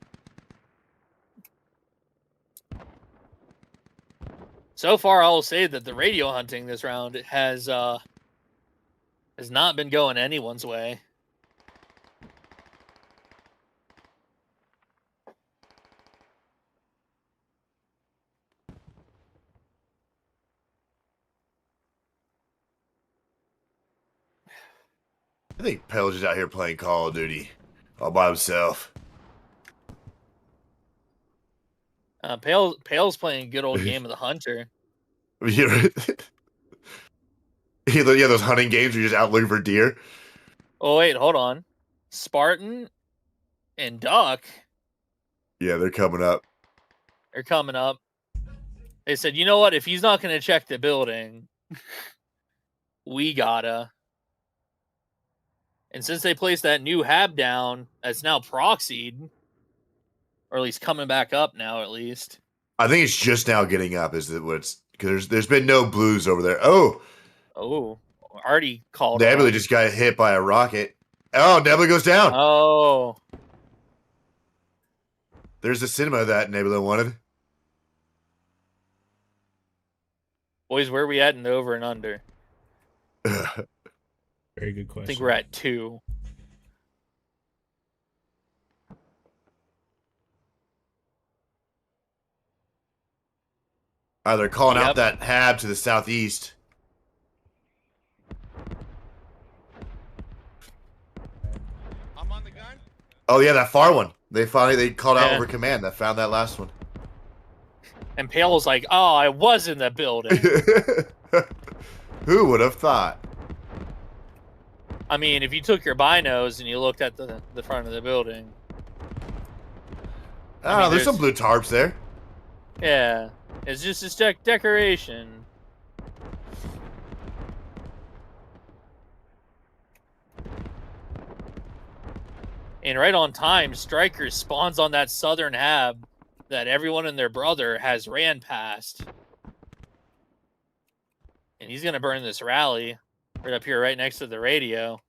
So far, I will say that the radio hunting this round has not been going anyone's way. I think Pell's just out here playing Call of Duty all by himself. Pale's playing a good old game of the hunter. Yeah, those hunting games where you're just out looking for deer. Oh, wait, hold on. Spartan and Duck. Yeah, they're coming up. They're coming up. They said, you know what? If he's not going to check the building, we gotta. And since they placed that new hab down, that's now proxied, or at least coming back up now, at least. I think it's just now getting up. Is that what's because there's been no blues over there. Oh, already called. Nebula just got hit by a rocket. Oh, Nebula goes down. Oh, there's the cinema that Nebula wanted. Boys, where are we at in the over and under? Very good question. I think we're at 2. They're calling out that hab to the southeast. I'm on the gun. Oh yeah, that far one. They called out over command. That found that last one. And Pale's like, oh, I was in the building. Who would have thought? I mean, if you took your binos and you looked at the front of the building. There's some blue tarps there. Yeah. It's just a decoration. And right on time, Stryker spawns on that southern hab that everyone and their brother has ran past. And he's going to burn this rally right up here, right next to the radio.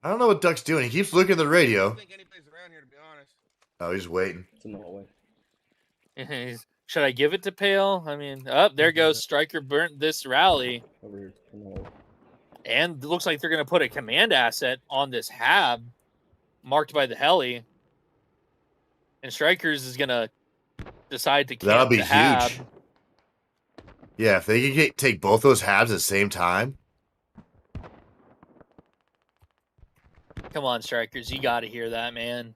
I don't know what Duck's doing. He keeps looking at the I radio. don't think anybody's around here, to be honest. Oh, he's waiting. It's in the hallway. he's Should I give it to Pale? I mean, there goes Stryker burnt this rally. Over here. Come on. And it looks like they're going to put a command asset on this hab marked by the heli. And Strikers is going to decide to That'll camp be the hab. huge. Yeah, if they can take both those habs at the same time. Come on, Strikers. You got to hear that, man.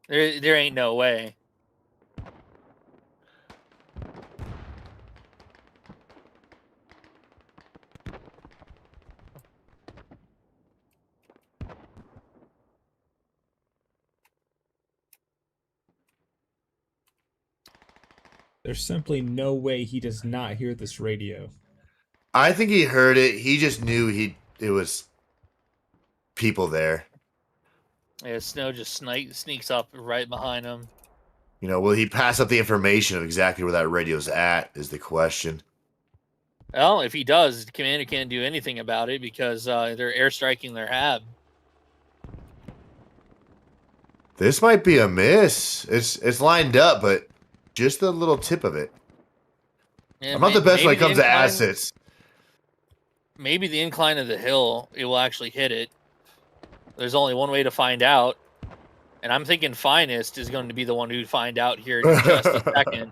There ain't no way. There's simply no way he does not hear this radio. I think he heard it. He just knew it was people there. Yeah, Snow just sneaks up right behind him. You know, will he pass up the information of exactly where that radio's at is the question. Well, if he does, the commander can't do anything about it because they're airstriking their hab. This might be a miss. It's lined up, but just the little tip of it. Yeah, I'm not the best when it maybe comes to assets. Maybe the incline of the hill, it will actually hit it. There's only one way to find out. And I'm thinking Finest is going to be the one who'd find out here in just a second.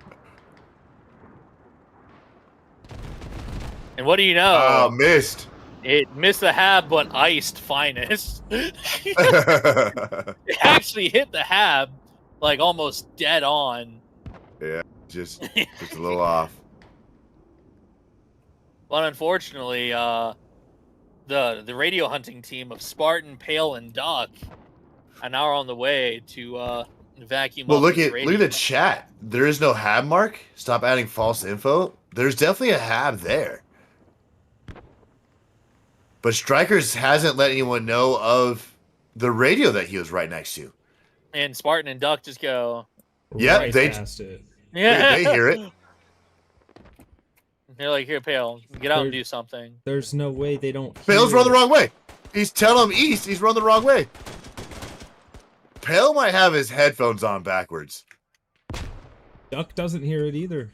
And what do you know? Oh, missed. It missed the hab, but iced Finest. It actually hit the hab, like almost dead on. Yeah, just a little off. But unfortunately, the radio hunting team of Spartan, Pale, and Duck are now on the way to vacuum Well, up look this at radio. the chat. There is no hab mark. Stop adding false info. There's definitely a hab there. But Strikers hasn't let anyone know of the radio that he was right next to. And Spartan and Duck just go, Yep, right they past it. yeah. they hear it. They're like, here, Pale, get out and do something. There's no way they don't. Pale's hear run the it. wrong way. He's telling him east. He's run the wrong way. Pale might have his headphones on backwards. Duck doesn't hear it either.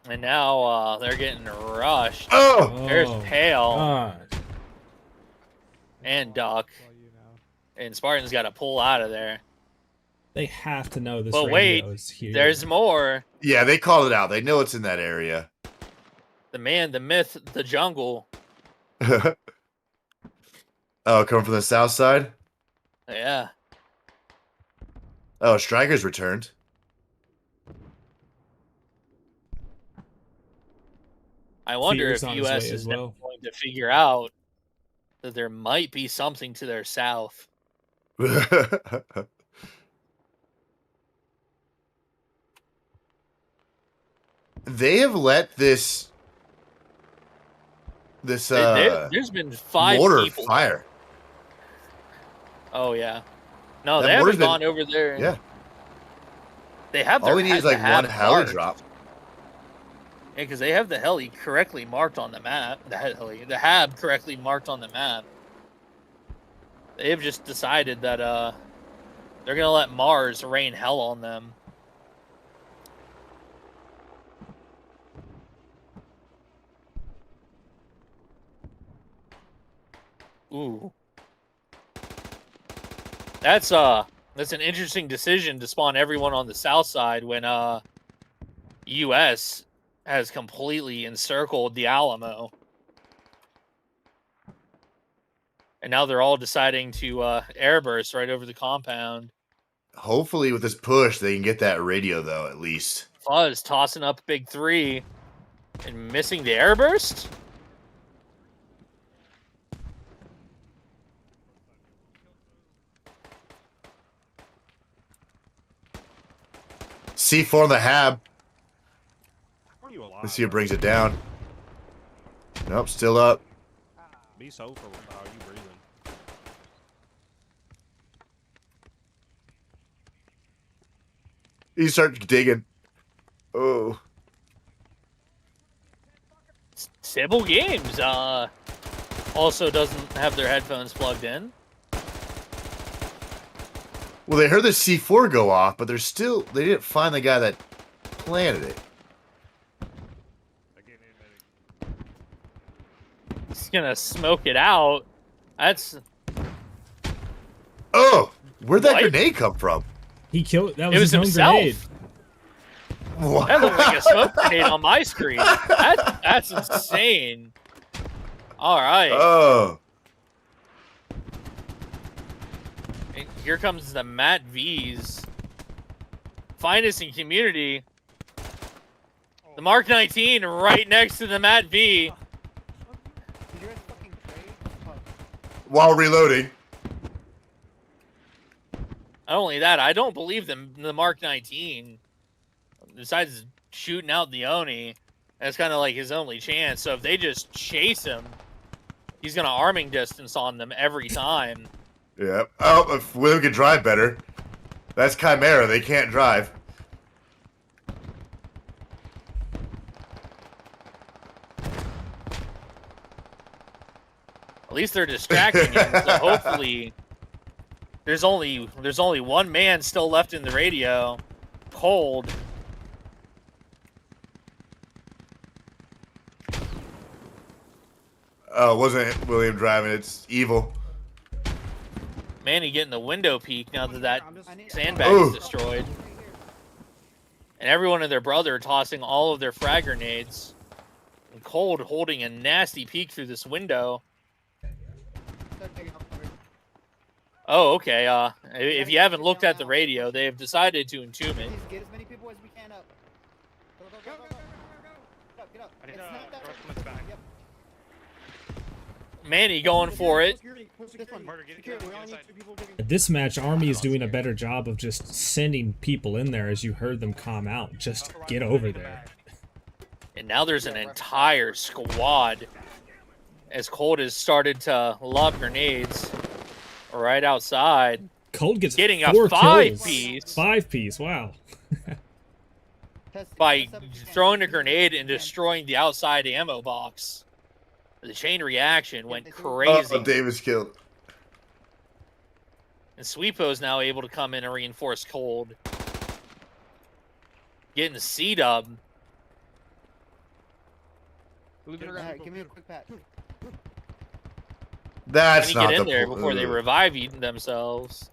And now they're getting rushed. Oh! There's Pale God. and Duck. And Spartan's got to pull out of there. They have to know this But radio wait, is here. there's more. Yeah, they called it out. They know it's in that area. The man, the myth, the jungle. Oh, coming from the south side? Yeah. Oh, Strikers returned. I wonder Fear's if on his U.S. way is as now well. going to figure out that there might be something to their south. They have let this There's been 5 mortar people. fire. Oh, yeah. No, That they mortar's haven't been- gone over there. Yeah. They have All their we need is the like hab one heli marked. drop. Yeah, because they have the heli correctly marked on the map. The hab correctly marked on the map. They have just decided that they're gonna let Mars rain hell on them. Ooh, that's an interesting decision to spawn everyone on the south side when U.S. has completely encircled the Alamo. And now they're all deciding to airburst right over the compound. Hopefully with this push, they can get that radio, though, at least. Fuzz tossing up big 3 and missing the airburst? C4 on the hab. Are you alive? Let's see who brings it down. Nope, still up. Be so for how are you breathing? He starts digging. Oh. Sybil Games also doesn't have their headphones plugged in. Well, they heard the C4 go off, but they didn't find the guy that planted it. He's gonna smoke it out. That's Oh, where'd that What? grenade come from? He killed. That it was was his own himself. grenade. What? That looked like a smoke grenade on my screen. That's insane. All right. Oh, And here comes the Matt V's finest in community. The Mark 19 right next to the Matt V. Did you guys fucking trade? Fuck. while reloading. Not only that, I don't believe the Mark 19, besides shooting out the Oni, that's kind of like his only chance. So if they just chase him, he's going to arming distance on them every time. Yeah. Oh, if William could drive better. That's Chimera. They can't drive. At least they're distracting him. So hopefully, there's only one man still left in the radio, Cold. Oh, it wasn't William driving. It's Evil. Manny getting the window peek now that sandbag Ooh. is destroyed. And everyone and their brother tossing all of their frag grenades. And Cold holding a nasty peek through this window. Oh, okay. If you haven't looked at the radio, they have decided to entomb it. Get as many people as we can up. Go, go, go, go, go, go, go. Get up, I get need up. It's not that North way. Plymouth back. Yep. Manny going for it. Security, pull This one, security. Murder, get Security, we inside. only need 2 people getting... This match, Army is doing a better job of just sending people in there as you heard them calm out. Just get over there. And now there's an entire squad as Cold has started to lob grenades right outside. Cold gets Getting a 4 kills. 5-piece. 5-piece, wow. By throwing a grenade and destroying the outside ammo box. The chain reaction went crazy. Oh, Davis killed. And Sweepo's now able to come in and reinforce Cold. Getting the C-dub. Alright, give me a quick pat. That's Gonna not get in the there pl- before they Ugh. revive eating themselves.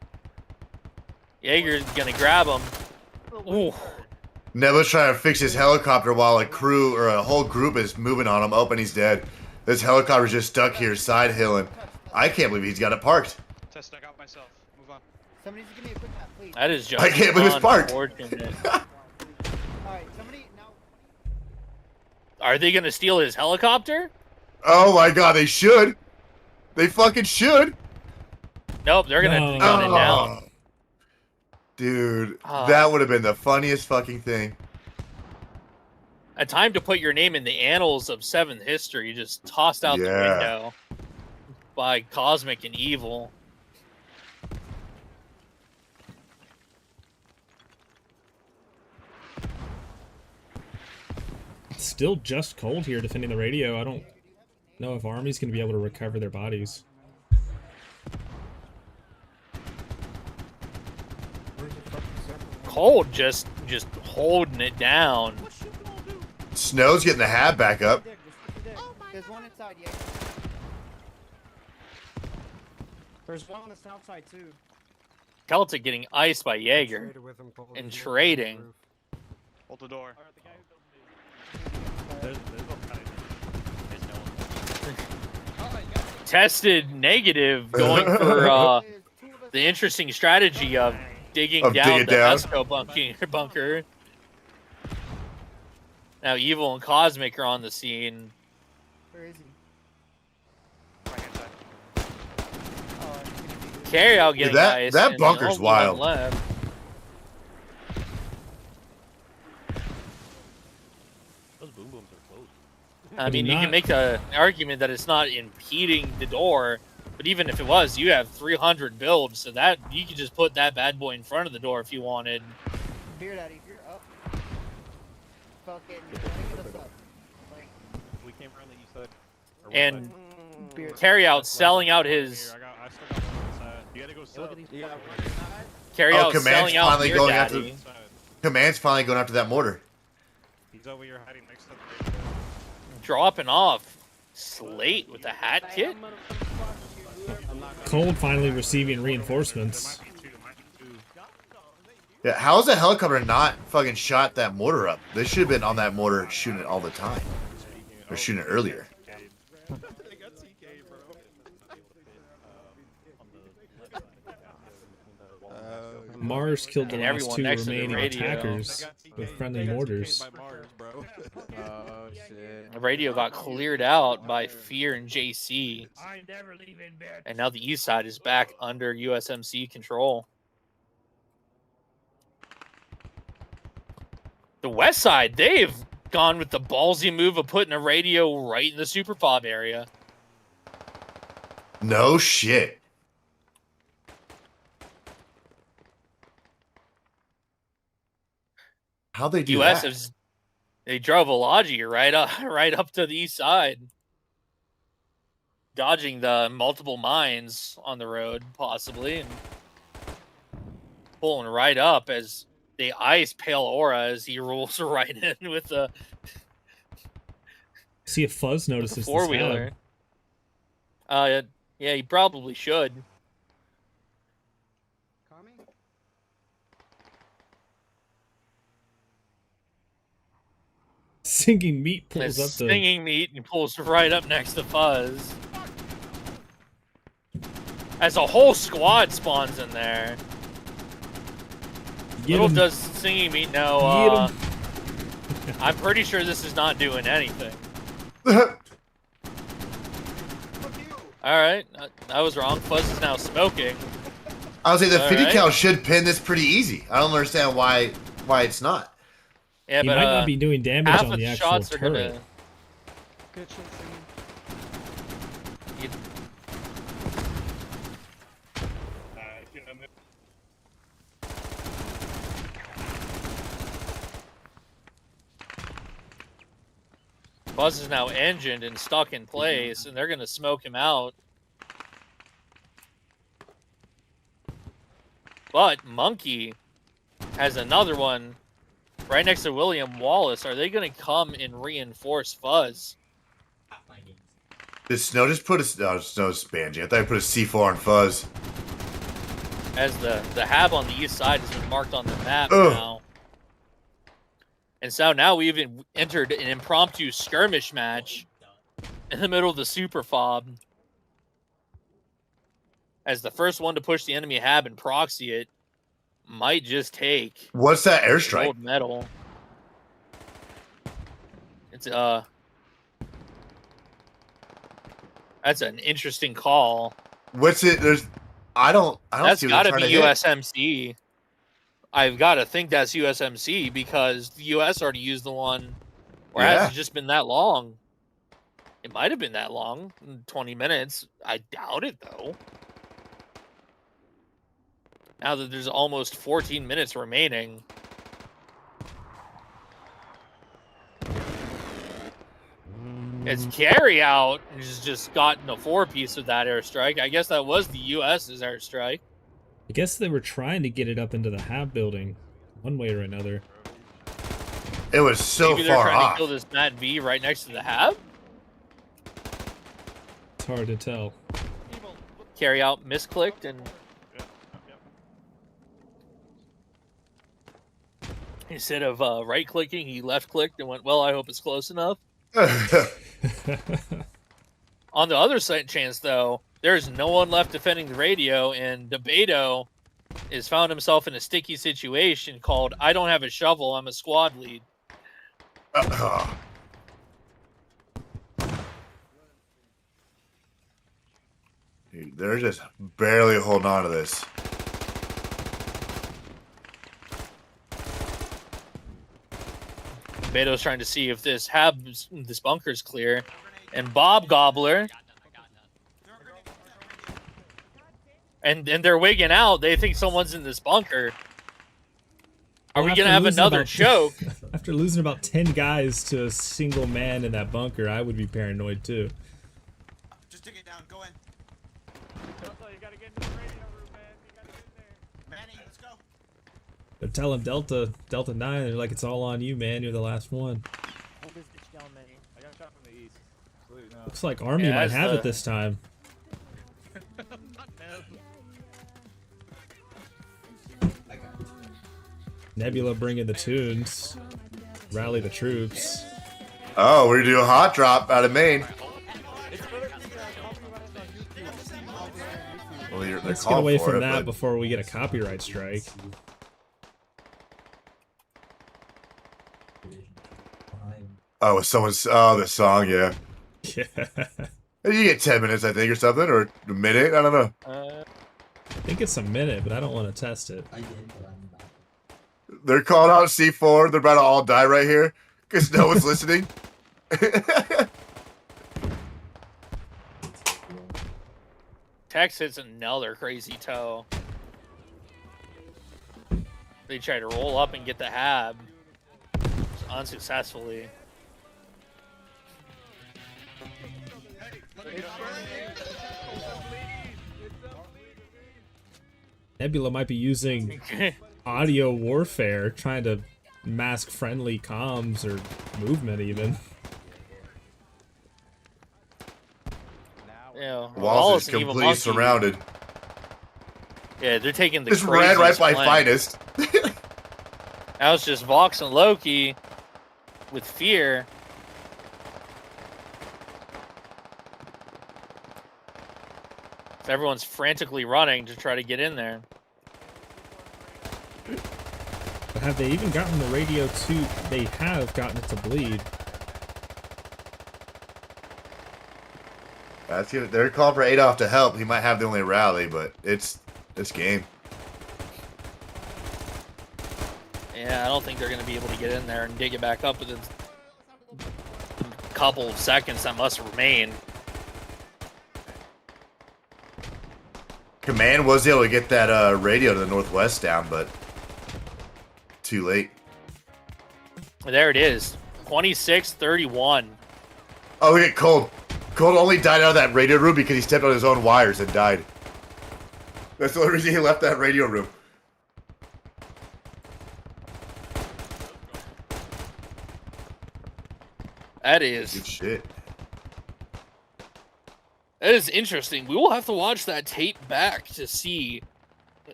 Jaeger's gonna grab him. Ooh. Neva's trying to fix his helicopter while a crew or a whole group is moving on him. Oh, and he's dead. This helicopter's just stuck here, side hilling. I can't believe he's got it parked. Test, I got myself. Move on. Somebody just give me a quick pat, please. That is just I can't believe it's parked. unfortunate. Alright, somebody now... Are they gonna steal his helicopter? Oh my god, they should. They fucking should. Nope, they're gonna No. gun it down. Oh. Dude, Oh. that would have been the funniest fucking thing. A time to put your name in the annals of 7th history, just tossed out the Yeah. window by Cosmic and Evil. Still just Cold here defending the radio. I don't know if Army's going to be able to recover their bodies. Cold just holding it down. Snow's getting the hat back up. There's one inside, yeah. There's one on the south side, too. Celtic getting iced by Jaeger and trading. Hold the door. Tested negative going for the interesting strategy of digging Of down digging the down. Esco bunker. Now Evil and Cosmic are on the scene. Where is he? Carry out getting that- iced. that and bunker's only one wild. left. Those boom booms are closed. I mean, do you can not- make an argument that it's not impeding the door, but even if it was, you have 300 builds, so that you could just put that bad boy in front of the door if you wanted. Beer Daddy, you're up. Fucking, bring us up. Like, We came around the east side. Or west And side. carry out selling out his I still got one on the side. You gotta go south. carry Oh, out Command's selling out finally Beer going after. Daddy. Command's finally going after that mortar. He's over here hiding next to the radio. Dropping off Slate with a hat kit. Cold finally receiving reinforcements. Yeah, how's the helicopter not fucking shot that mortar up? They should have been on that mortar shooting it all the time. Or shooting it earlier. Mars killed the And last everyone 2 next to the remaining radio. attackers with friendly mortars. Oh shit. The radio got cleared out by Fear and JC. I'm never leaving bed. And now the east side is back under USMC control. The west side, they've gone with the ballsy move of putting a radio right in the super fob area. No shit. How'd they do US that? has they drove a Logi right up to the east side, dodging the multiple mines on the road, possibly, and pulling right up as they ice Pale Aura as he rolls right in with the See if Fuzz notices this four-wheeler. hab. Yeah, he probably should. Singing Meat pulls As up the... Singing Meat and pulls right up next to Fuzz. As a whole squad spawns in there. Little does Singing Meat know, I'm pretty sure this is not doing anything. Alright, I was wrong. Fuzz is now smoking. I would say the 50 Alright. cal should pin this pretty easy. I don't understand why it's not. Yeah, He but might not be doing damage half on of the the actual shots are turret. gonna. Good shit, You- Buzz is now engined and stuck in place, and they're going to smoke him out. But Monkey has another one right next to William Wallace. Are they going to come and reinforce Fuzz? Did Snow just put a... Oh, Snow's Banji. I thought I put a C4 on Fuzz. As the hab on the east side has been marked on the map Ugh. now. And so now we've entered an impromptu skirmish match in the middle of the super fob. As the first one to push the enemy hab and proxy it might just take What's that airstrike? gold medal. It's that's an interesting call. What's it? I don't That's see what got they're to be trying to hit. USMC. I've got to think that's USMC because the US already used the one. Or Yeah. has it just been that long? It might have been that long, 20 minutes. I doubt it, though. Now that there's almost 14 minutes remaining. It's carry out has just gotten a 4-piece of that airstrike. I guess that was the US's airstrike. I guess they were trying to get it up into the hab building, one way or another. It was so Maybe they're far trying off. to kill this Matt V right next to the hab. It's hard to tell. Carry out misclicked and instead of right clicking, he left clicked and went, well, I hope it's close enough. On the other side chance, though, there's no one left defending the radio, and Debato has found himself in a sticky situation called I don't have a shovel, I'm a squad lead. Dude, they're just barely holding on to this. Beto's trying to see if this bunker's clear. And Bob Gobbler. And they're wigging out. They think someo's in this bunker. Are we After going to have losing another about- choke? After losing about 10 guys to a single man in that bunker, I would be paranoid too. Just dig it down. Go in. Delta, you gotta get into the radio room, man. You gotta get in there. Manny, let's go. They're telling Delta 9, they're like, it's all on you, man. You're the last one. Hold this bitch down, Manny. I got shot from the east. Salute, no. Looks like Army Yeah, might as have the- it this time. Not them. Nebula bringing the tunes. Rally the troops. Oh, we're gonna do a hot drop out of Maine. It's better to be copyrighted on YouTube. Well, they're Let's get calling away for from it, that but- before we get a copyright strike. Oh, someone's. Oh, the song, yeah. Yeah. You get 10 minutes, I think, or something, or a minute. I don't know. I think it's a minute, but I don't want to test it. They're calling out C4. They're about to all die right here because no one's listening. Texas and another crazy toe. They try to roll up and get the hab. Unsuccessfully. Nebula might be using audio warfare, trying to mask friendly comms or movement even. Yeah, Wallace is and Evil completely Monkey. surrounded. Yeah, they're taking the Just ran right by flank. Finest. Now it's just Vox and Loki with fear. So everyone's frantically running to try to get in there. But have they even gotten the radio to... They have gotten it to bleed. That's good. They're calling for Adolf to help. He might have the only rally, but it's this game. Yeah, I don't think they're going to be able to get in there and dig it back up within a couple of seconds that must remain. Command was able to get that radio to the northwest down, but too late. There it is. 26-31. Oh, look at Cold. Cold only died out of that radio room because he stepped on his own wires and died. That's the only reason he left that radio room. That is. Good shit. That is interesting. We will have to watch that tape back to see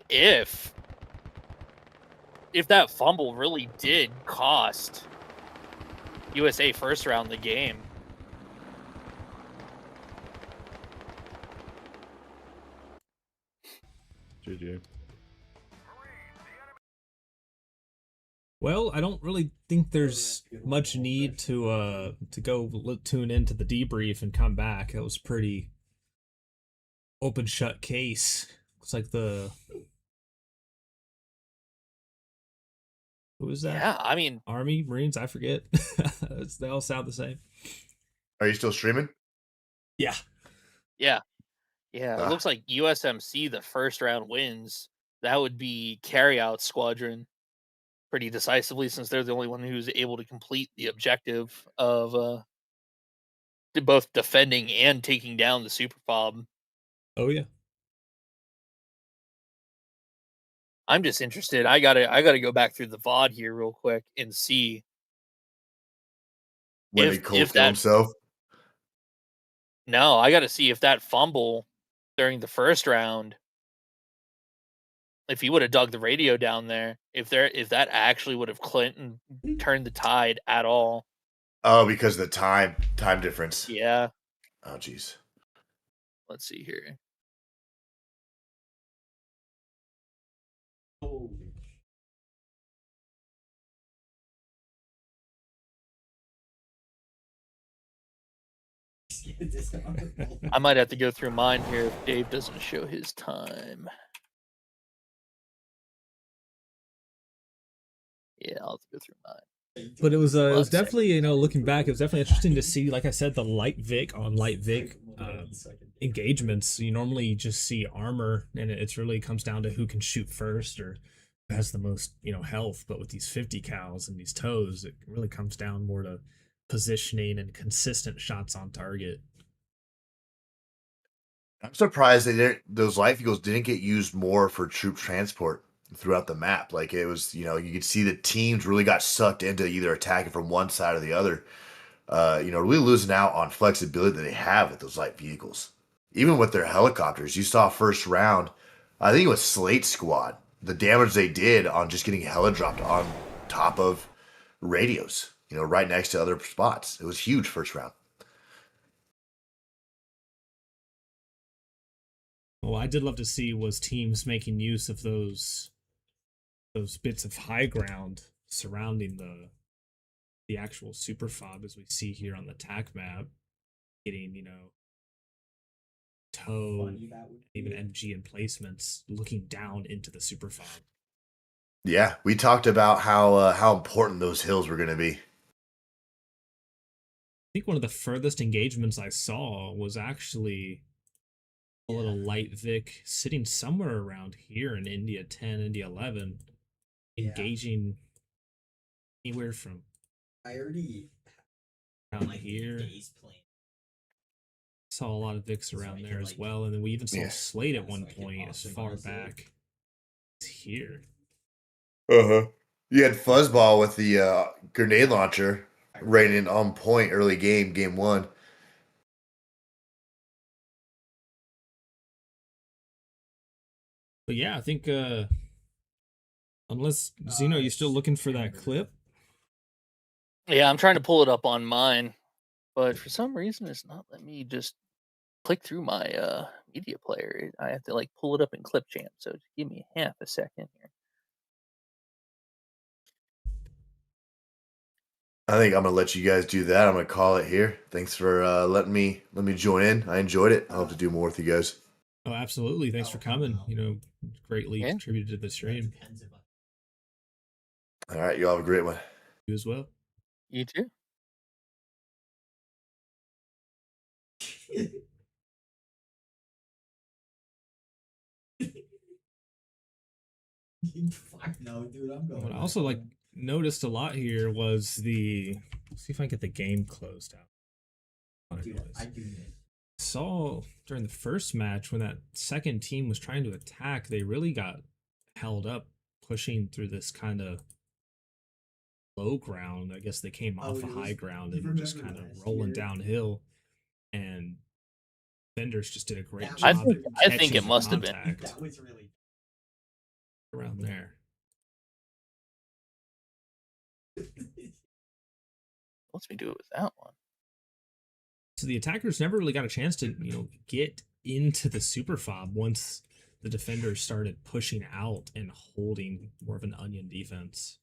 if that fumble really did cost USA first round the game. GG. Well, I don't really think there's much need to go tune into the debrief and come back. That was pretty open shut case. Looks like the who is that? Yeah, I mean, Army, Marines, I forget. They all sound the same. Are you still streaming? Yeah. yeah. It looks like USMC the first round wins. That would be Carryout Squadron pretty decisively, since they're the only one who's able to complete the objective of both defending and taking down the super fob. Oh yeah. I'm just interested. I gotta go back through the VOD here real quick and see When if- did Colt if kill that- himself? No, I gotta see if that fumble during the first round, if he would have dug the radio down there, if that actually would have Clinton turned the tide at all. Oh, because of the time difference. Yeah. Oh, jeez. Let's see here. I might have to go through mine here if Dave doesn't show his time. Yeah, I'll have to go through mine. But it was One second. definitely, you know, looking back, it was definitely interesting to see, like I said, the light Vic on light Vic engagements. You normally just see armor, and it's really comes down to who can shoot first or has the most, health, but with these 50 cals and these toes, it really comes down more to positioning and consistent shots on target. I'm surprised those light vehicles didn't get used more for troop transport throughout the map. Like it was, you could see the teams really got sucked into either attacking from one side or the other. Really losing out on flexibility that they have with those light vehicles. Even with their helicopters, you saw first round, I think it was Slate Squad, the damage they did on just getting heli dropped on top of radios, right next to other spots. It was huge first round. What I did love to see was teams making use of those bits of high ground surrounding the actual super fob, as we see here on the TAC map, getting, toe, even MG emplacements, looking down into the super fob. Yeah, we talked about how important those hills were going to be. I think one of the furthest engagements I saw was actually a little light Vic sitting somewhere around here in India 10, India 11, engaging anywhere from down here. Saw a lot of Vics around there as well, and then we even saw Slate at one point as far back as here. Uh-huh. You had Fuzzball with the grenade launcher raining on point early game one. But yeah, I think unless Zeno, you still looking for that clip? Yeah, I'm trying to pull it up on mine, but for some reason it's not letting me just click through my media player. I have to like pull it up in Clipchamp. So just give me half a second here. I think I'm gonna let you guys do that. I'm gonna call it here. Thanks for letting me join in. I enjoyed it. I hope to do more with you guys. Oh, absolutely. Thanks for coming. Greatly contributed to the stream. All right, you all have a great one. You as well. You too. Fuck no, dude. I'm going. What I also noticed a lot here was let's see if I can get the game closed out. Dude, I do this. Saw during the first match when that second team was trying to attack, they really got held up pushing through this kind of low ground. I guess they came off a high ground and were just kind of rolling downhill, and Vendors just did a great job. I think it must have been. That was really around there. Let's me do it with that one. So the attackers never really got a chance to, get into the super fob once the defenders started pushing out and holding more of an onion defense.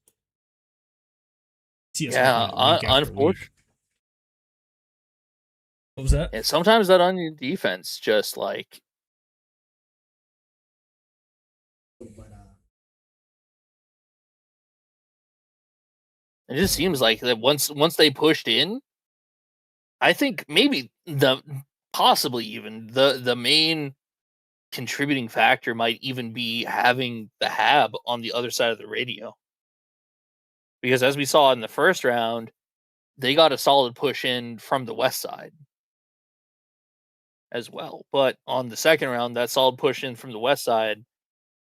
Yeah, unfortunately. What was that? Yeah, sometimes that onion defense just like. It just seems like that once they pushed in, I think maybe possibly even the main contributing factor might even be having the hab on the other side of the radio. Because as we saw in the first round, they got a solid push in from the west side as well. But on the second round, that solid push in from the west side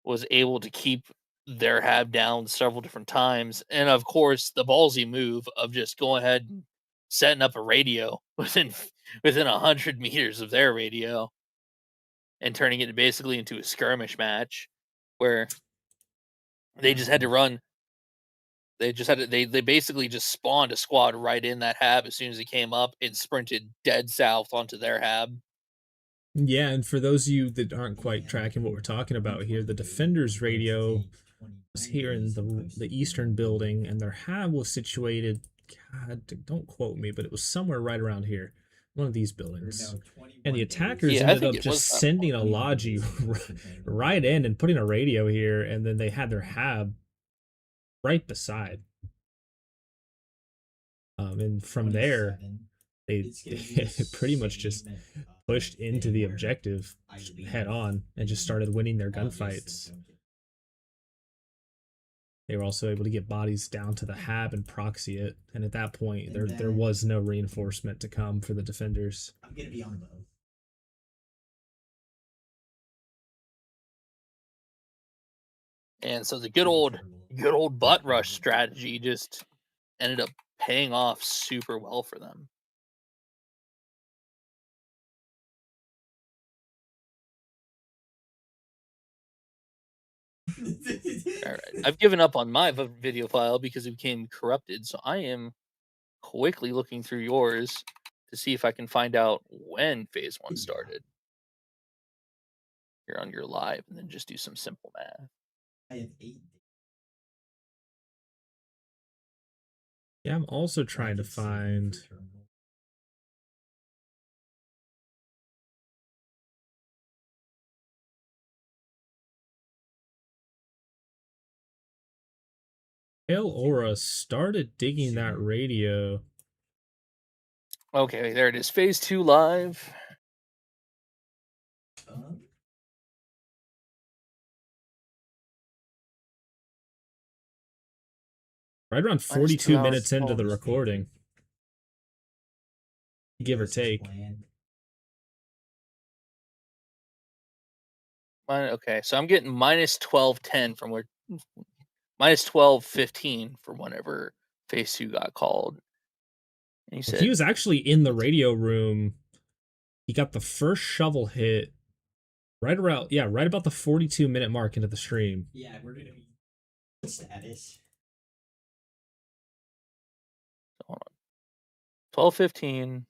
was able to keep their hab down several different times. And of course, the ballsy move of just going ahead and setting up a radio within 100 meters of their radio and turning it basically into a skirmish match where they just had to run. They just had to, they basically just spawned a squad right in that hab as soon as it came up and sprinted dead south onto their hab. Yeah, and for those of you that aren't quite tracking what we're talking about here, the Defenders radio was here in the eastern building, and their hab was situated, God, don't quote me, but it was somewhere right around here, one of these buildings. And the attackers ended up just sending a Logi right in and putting a radio here, and then they had their hab right beside. And from there, they pretty much just pushed into the objective head on and just started winning their gunfights. They were also able to get bodies down to the hab and proxy it, and at that point, there was no reinforcement to come for the defenders. I'm gonna be on both. And so the good old butt rush strategy just ended up paying off super well for them. All right, I've given up on my video file because it became corrupted, so I am quickly looking through yours to see if I can find out when phase 1 started. You're on your live, and then just do some simple math. I have 8. Yeah, I'm also trying to find. Pale Aura started digging that radio. Okay, there it is. Phase 2 live. Right around 42 minutes into the recording. Give or take. Okay, so I'm getting minus 12:10 from where minus 12:15 for whenever phase 2 got called. And He was actually in the radio room. He got the first shovel hit right about the 42-minute mark into the stream. Yeah, we're gonna be status. Hold on. 12:15.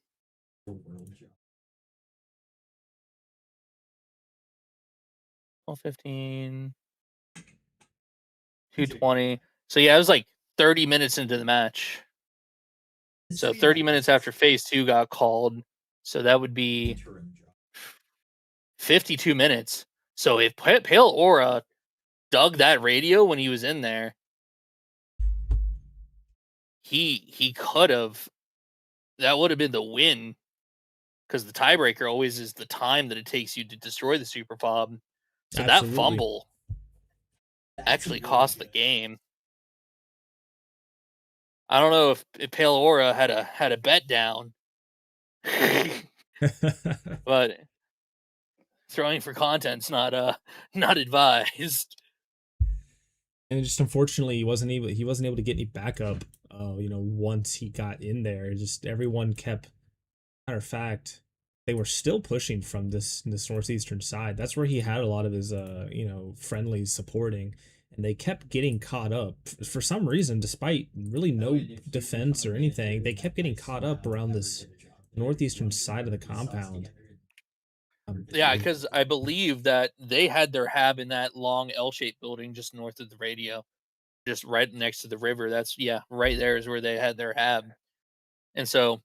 12:15. 2:20. So yeah, it was like 30 minutes into the match. So 30 minutes after phase 2 got called. So that would be 52 minutes. So if Pale Aura dug that radio when he was in there, he could have. That would have been the win, because the tiebreaker always is the time that it takes you to destroy the super fob. So Absolutely. that fumble actually cost the game. I don't know if Pale Aura had a bet down, but throwing for content's not advised. And just unfortunately, he wasn't able to get any backup. Once he got in there, just everyone kept. Matter of fact, they were still pushing from this northeastern side. That's where he had a lot of his friendlies supporting, and they kept getting caught up for some reason, despite really no defense or anything. They kept getting caught up around this northeastern side of the compound. Yeah, because I believe that they had their hab in that long L-shaped building just north of the radio, just right next to the river. That's right there is where they had their hab, and so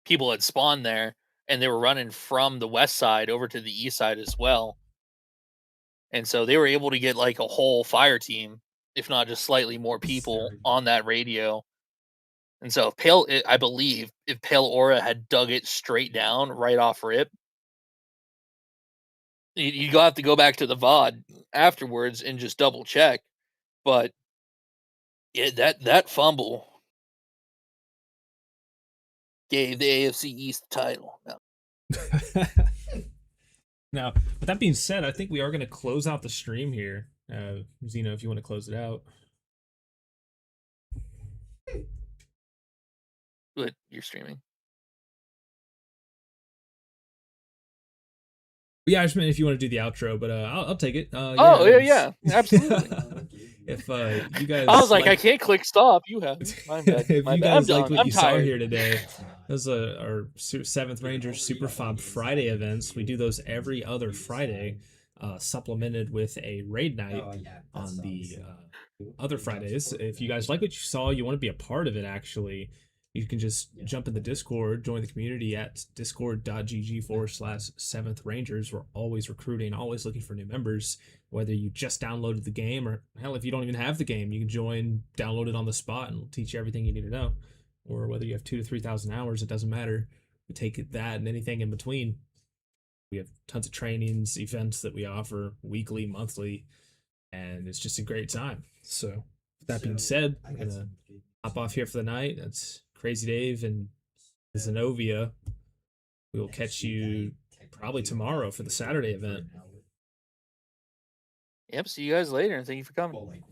people had spawned there, and they were running from the west side over to the east side as well, and so they were able to get like a whole fire team, if not just slightly more people, on that radio. And so I believe if Pale Aura had dug it straight down right off rip, you have to go back to the VOD afterwards and just double check. But that fumble gave the AFC East the title. No. Now, with that being said, I think we are going to close out the stream here. Zeno, if you want to close it out. But you're streaming. Yeah, I just meant if you want to do the outro, but I'll take it. Yeah, absolutely. If you guys, I was like, I can't click stop. You have. My bad. If you guys like what I'm you tired. saw here today, those are our 7th Rangers Super Fob Friday events. We do those every other Friday, supplemented with a raid night on the other Fridays. If you guys like what you saw, you want to be a part of it, actually, you can just jump in the Discord, join the community at discord.gg/7th Rangers. We're always recruiting, always looking for new members. Whether you just downloaded the game, or hell, if you don't even have the game, you can join, download it on the spot, and we'll teach you everything you need to know. Or whether you have 2,000 to 3,000 hours, it doesn't matter. We take that and anything in between. We have tons of trainings, events that we offer weekly, monthly, and it's just a great time. So, with that being said, I I'm got gonna some good- hop off here for the night. That's Crazy Dave and Zenobia. We will next catch week, you I probably technically tomorrow won't for the be Saturday for event. an hour. Yep. See you guys later, and thank you for coming. Well, like